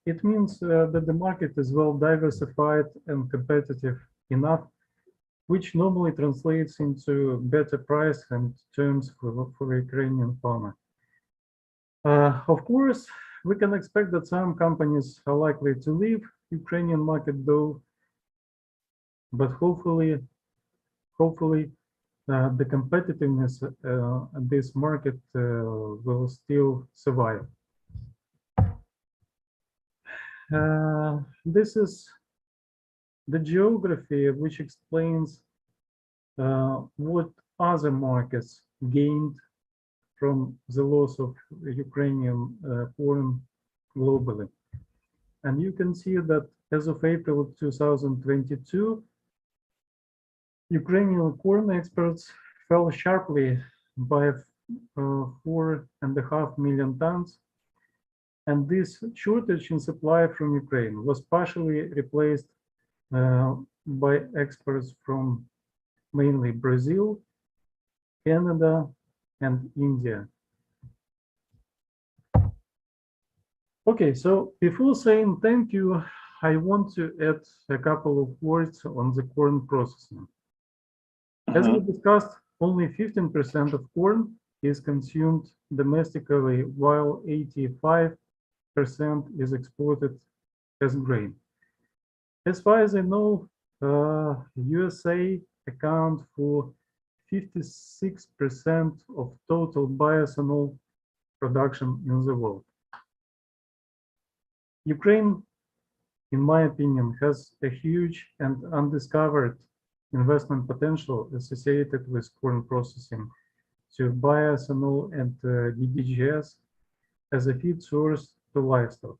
Speaker 6: It means that the market is well diversified and competitive enough, which normally translates into better price and terms for Ukrainian farmer. Of course, we can expect that some companies are likely to leave Ukrainian market though, but hopefully the competitiveness in this market will still survive. This is the geography which explains what other markets gained from the loss of Ukrainian corn globally. And you can see that as of April 2022, Ukrainian corn exports fell sharply by 4.5 million tons. And this shortage in supply from Ukraine was partially replaced by exports from mainly Brazil, Canada, and India. Okay, so before saying thank you, I want to add a couple of words on the corn processing. As we discussed, only 15% of corn is consumed domestically, while 85% is exported as grain. As far as I know, USA account for 56% of total bioethanol production in the world. Ukraine, in my opinion, has a huge and undiscovered investment potential associated with corn processing to bioethanol and DDGS as a feed source to livestock.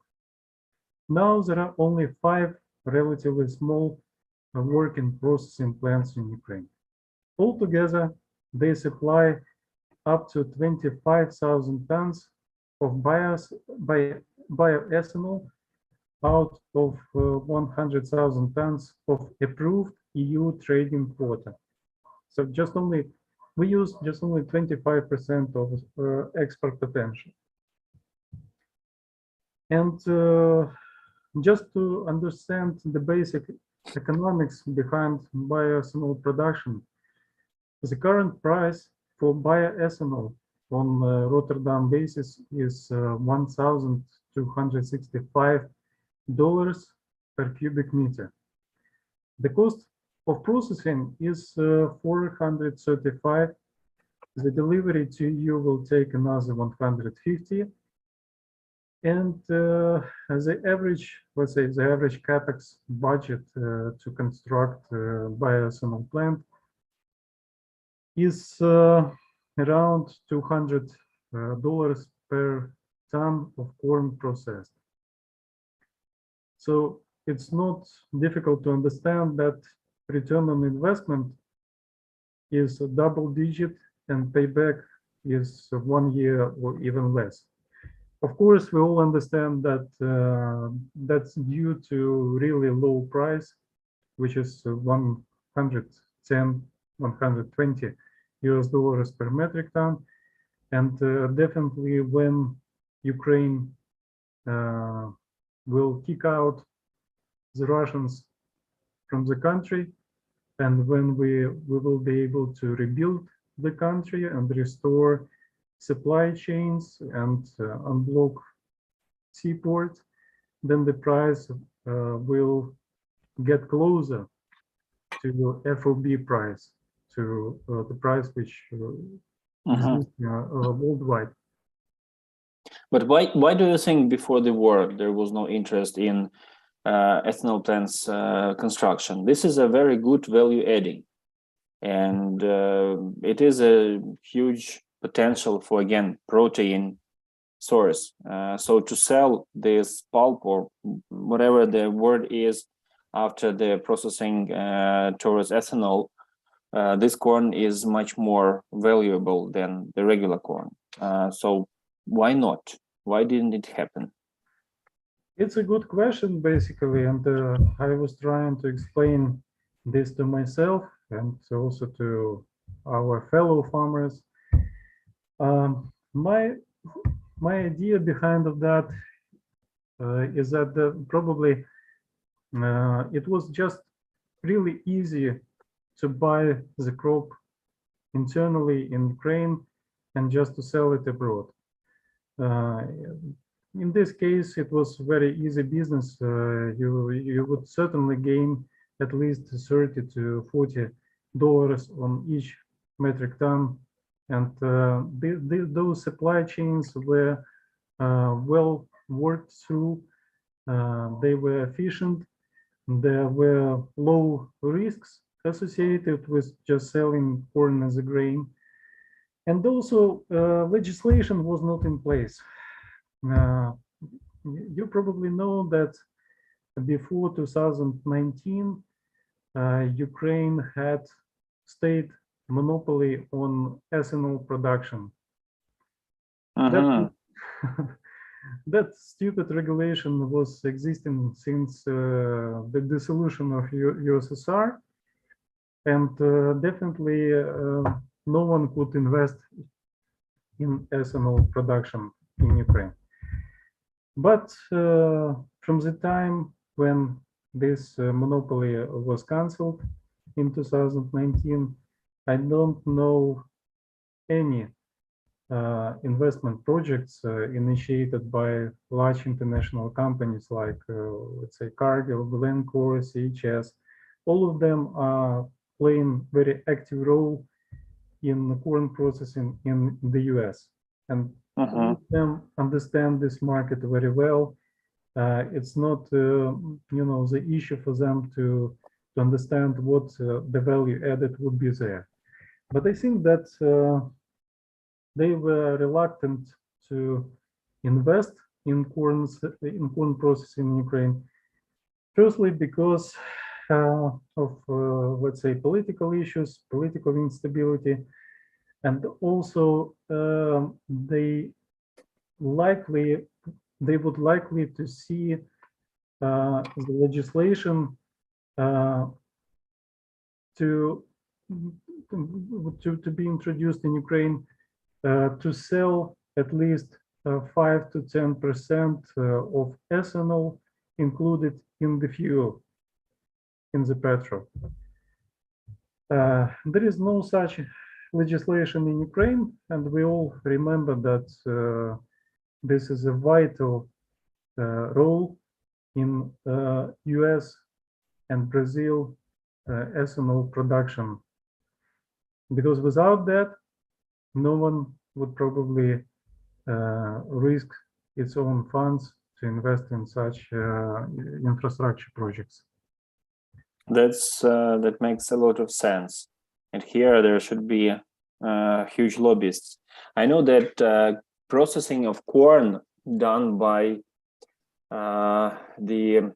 Speaker 6: Now there are only 5 relatively small working processing plants in Ukraine. Altogether, they supply up to 25,000 tons of bioethanol out of 100,000 tons of approved EU trading quota. So we use just only 25% of export potential. And just to understand the basic economics behind bioethanol production, the current price for bioethanol on Rotterdam basis is $1,265 per cubic meter. The cost of processing is $435. The delivery to you will take another $150. And the average, let's say, the average capex budget to construct a bioethanol plant is around $200 per ton of corn processed. So it's not difficult to understand that return on investment is a double digit and payback is 1 year or even less. Of course, we all understand that that's due to really low price, which is 110, 120 US dollars per metric ton. And definitely when Ukraine will kick out the Russians from the country, and when we will be able to rebuild the country and restore supply chains and unblock seaports, then the price will get closer to FOB price, to the price which exists worldwide.
Speaker 1: But why do you think before the war there was no interest in ethanol plants construction? This is a very good value adding, and it is a huge potential for, again, protein source. So to sell this pulp or whatever the word is after the processing towards ethanol, this corn is much more valuable than the regular corn. So why not? Why didn't it happen?
Speaker 6: It's a good question, basically, and I was trying to explain this to myself and also to our fellow farmers. My idea behind of that is that probably it was just really easy to buy the crop internally in Ukraine and just to sell it abroad. In this case, it was very easy business. You would certainly gain at least $30 to $40 on each metric ton, and those supply chains were well worked through. They were efficient. There were low risks associated with just selling corn as a grain, and also legislation was not in place. You probably know that before 2019, Ukraine had state monopoly on ethanol production. That stupid regulation was existing since the dissolution of USSR, and definitely no one could invest in ethanol production in Ukraine. But from the time when this monopoly was cancelled in 2019, I don't know any investment projects initiated by large international companies like, let's say, Cargill, Glencore, CHS. All of them are playing very active role in corn processing in the US. And all of them understand this market very well. It's not, the issue for them to understand what the value added would be there. But I think that they were reluctant to invest in corn processing in Ukraine. Firstly, because of, let's say, political issues, political instability, and also they would likely to see the legislation to be introduced in Ukraine to sell at least 5 to 10% of ethanol included in the fuel, in the petrol. There is no such legislation in Ukraine, and we all remember that this is a vital role in US and Brazil ethanol production, because without that, no one would probably risk its own funds to invest in such infrastructure projects.
Speaker 1: That makes a lot of sense. And here there should be huge lobbyists. I know that processing of corn done by the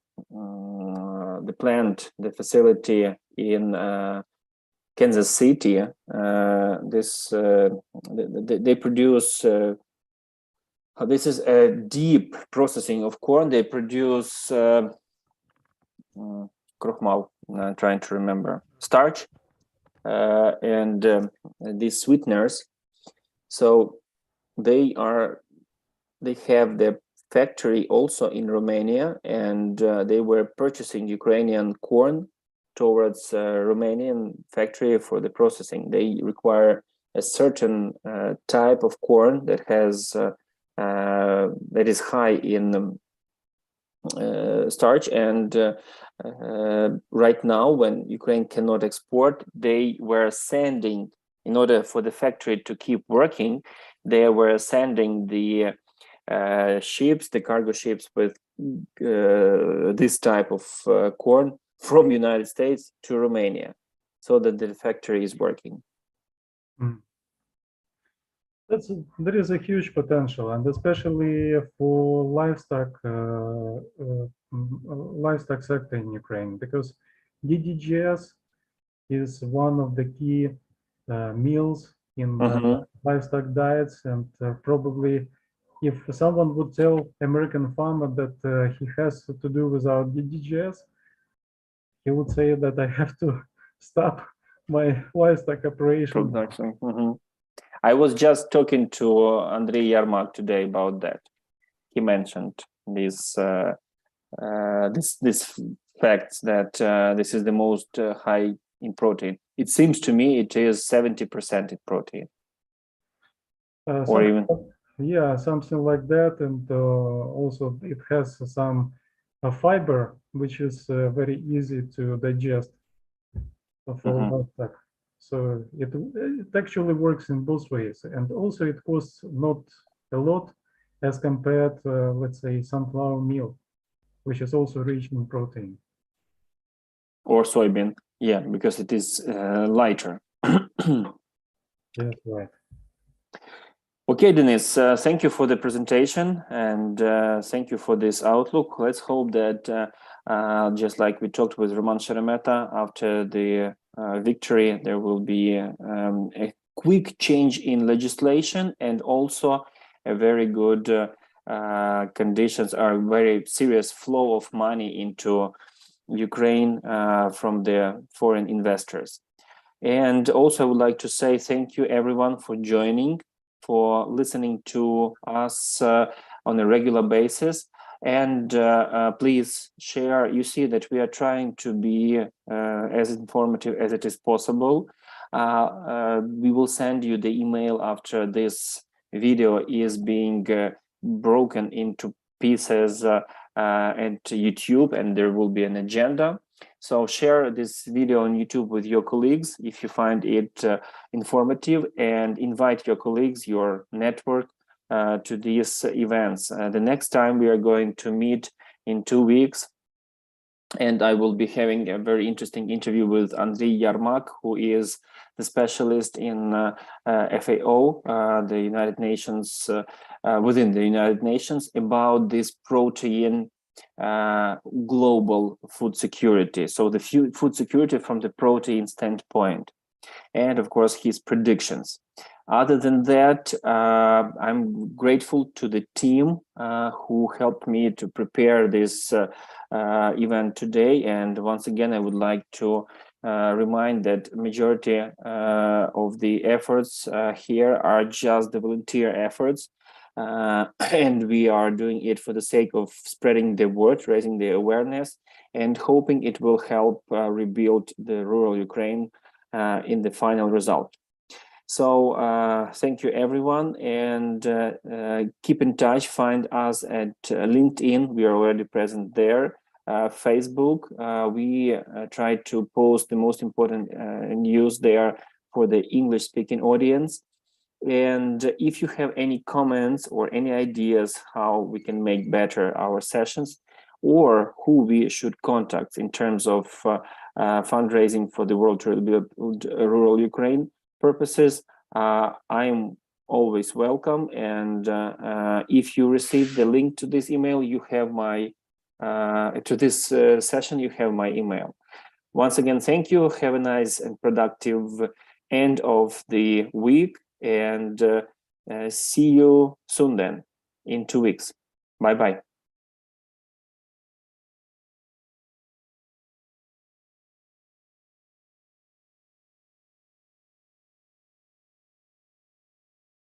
Speaker 1: plant, the facility in Kansas City, they produce. This is a deep processing of corn. They produce krochmal. I'm trying to remember, starch, and these sweeteners. So they have the factory also in Romania, and they were purchasing Ukrainian corn towards Romanian factory for the processing. They require a certain type of corn that has that is high in starch, and right now, when Ukraine cannot export, they were sending, in order for the factory to keep working, they were sending the ships, the cargo ships with this type of corn from United States to Romania, so that the factory is working.
Speaker 6: There is a huge potential, and especially for livestock sector in Ukraine, because DDGS is one of the key meals in livestock diets, and probably if someone would tell American farmer that he has to do without DDGS, he would say that I have to stop my livestock operation.
Speaker 1: I was just talking to Andrei Yarmak today about that. He mentioned this fact that this is the most high in protein. It seems to me it is 70% in protein, or even
Speaker 6: something like that, and also it has some fiber which is very easy to digest for livestock. So it actually works in both ways, and also it costs not a lot as compared, let's say, sunflower meal, which is also rich in protein.
Speaker 1: Or soybean, yeah, because it is lighter.
Speaker 6: That's right.
Speaker 1: Okay, Denis, thank you for the presentation, and thank you for this outlook. Let's hope that just like we talked with Roman Sheremeta, after the victory, there will be a quick change in legislation, and also a very good conditions, are very serious flow of money into Ukraine from the foreign investors. And also I would like to say thank you everyone for joining, for listening to us on a regular basis. And please share. You see that we are trying to be as informative as it is possible. We will send you the email after this video is being broken into pieces at YouTube, and there will be an agenda. So share this video on YouTube with your colleagues if you find it informative, and invite your colleagues, your network, to these events. The next time we are going to meet in 2 weeks, and I will be having a very interesting interview with Andrei Yarmak, who is the specialist in FAO, the United Nations, within the United Nations, about this protein global food security. So the food security from the protein standpoint, and of course his predictions. Other than that, I'm grateful to the team who helped me to prepare this event today. And once again, I would like to remind that majority of the efforts here are just the volunteer efforts. And we are doing it for the sake of spreading the word, raising the awareness, and hoping it will help rebuild the rural Ukraine in the final result. So thank you everyone, and keep in touch. Find us at LinkedIn, we are already present there. Facebook, we try to post the most important news there for the English speaking audience. And if you have any comments or any ideas how we can make better our sessions, or who we should contact in terms of fundraising for the World to Rebuild Rural Ukraine purposes, I'm always welcome. And if you receive the link to this email, you have my to this session, you have my email. Once again, thank you. Have a nice and productive end of the week, and see you soon then in 2 weeks. Bye-bye.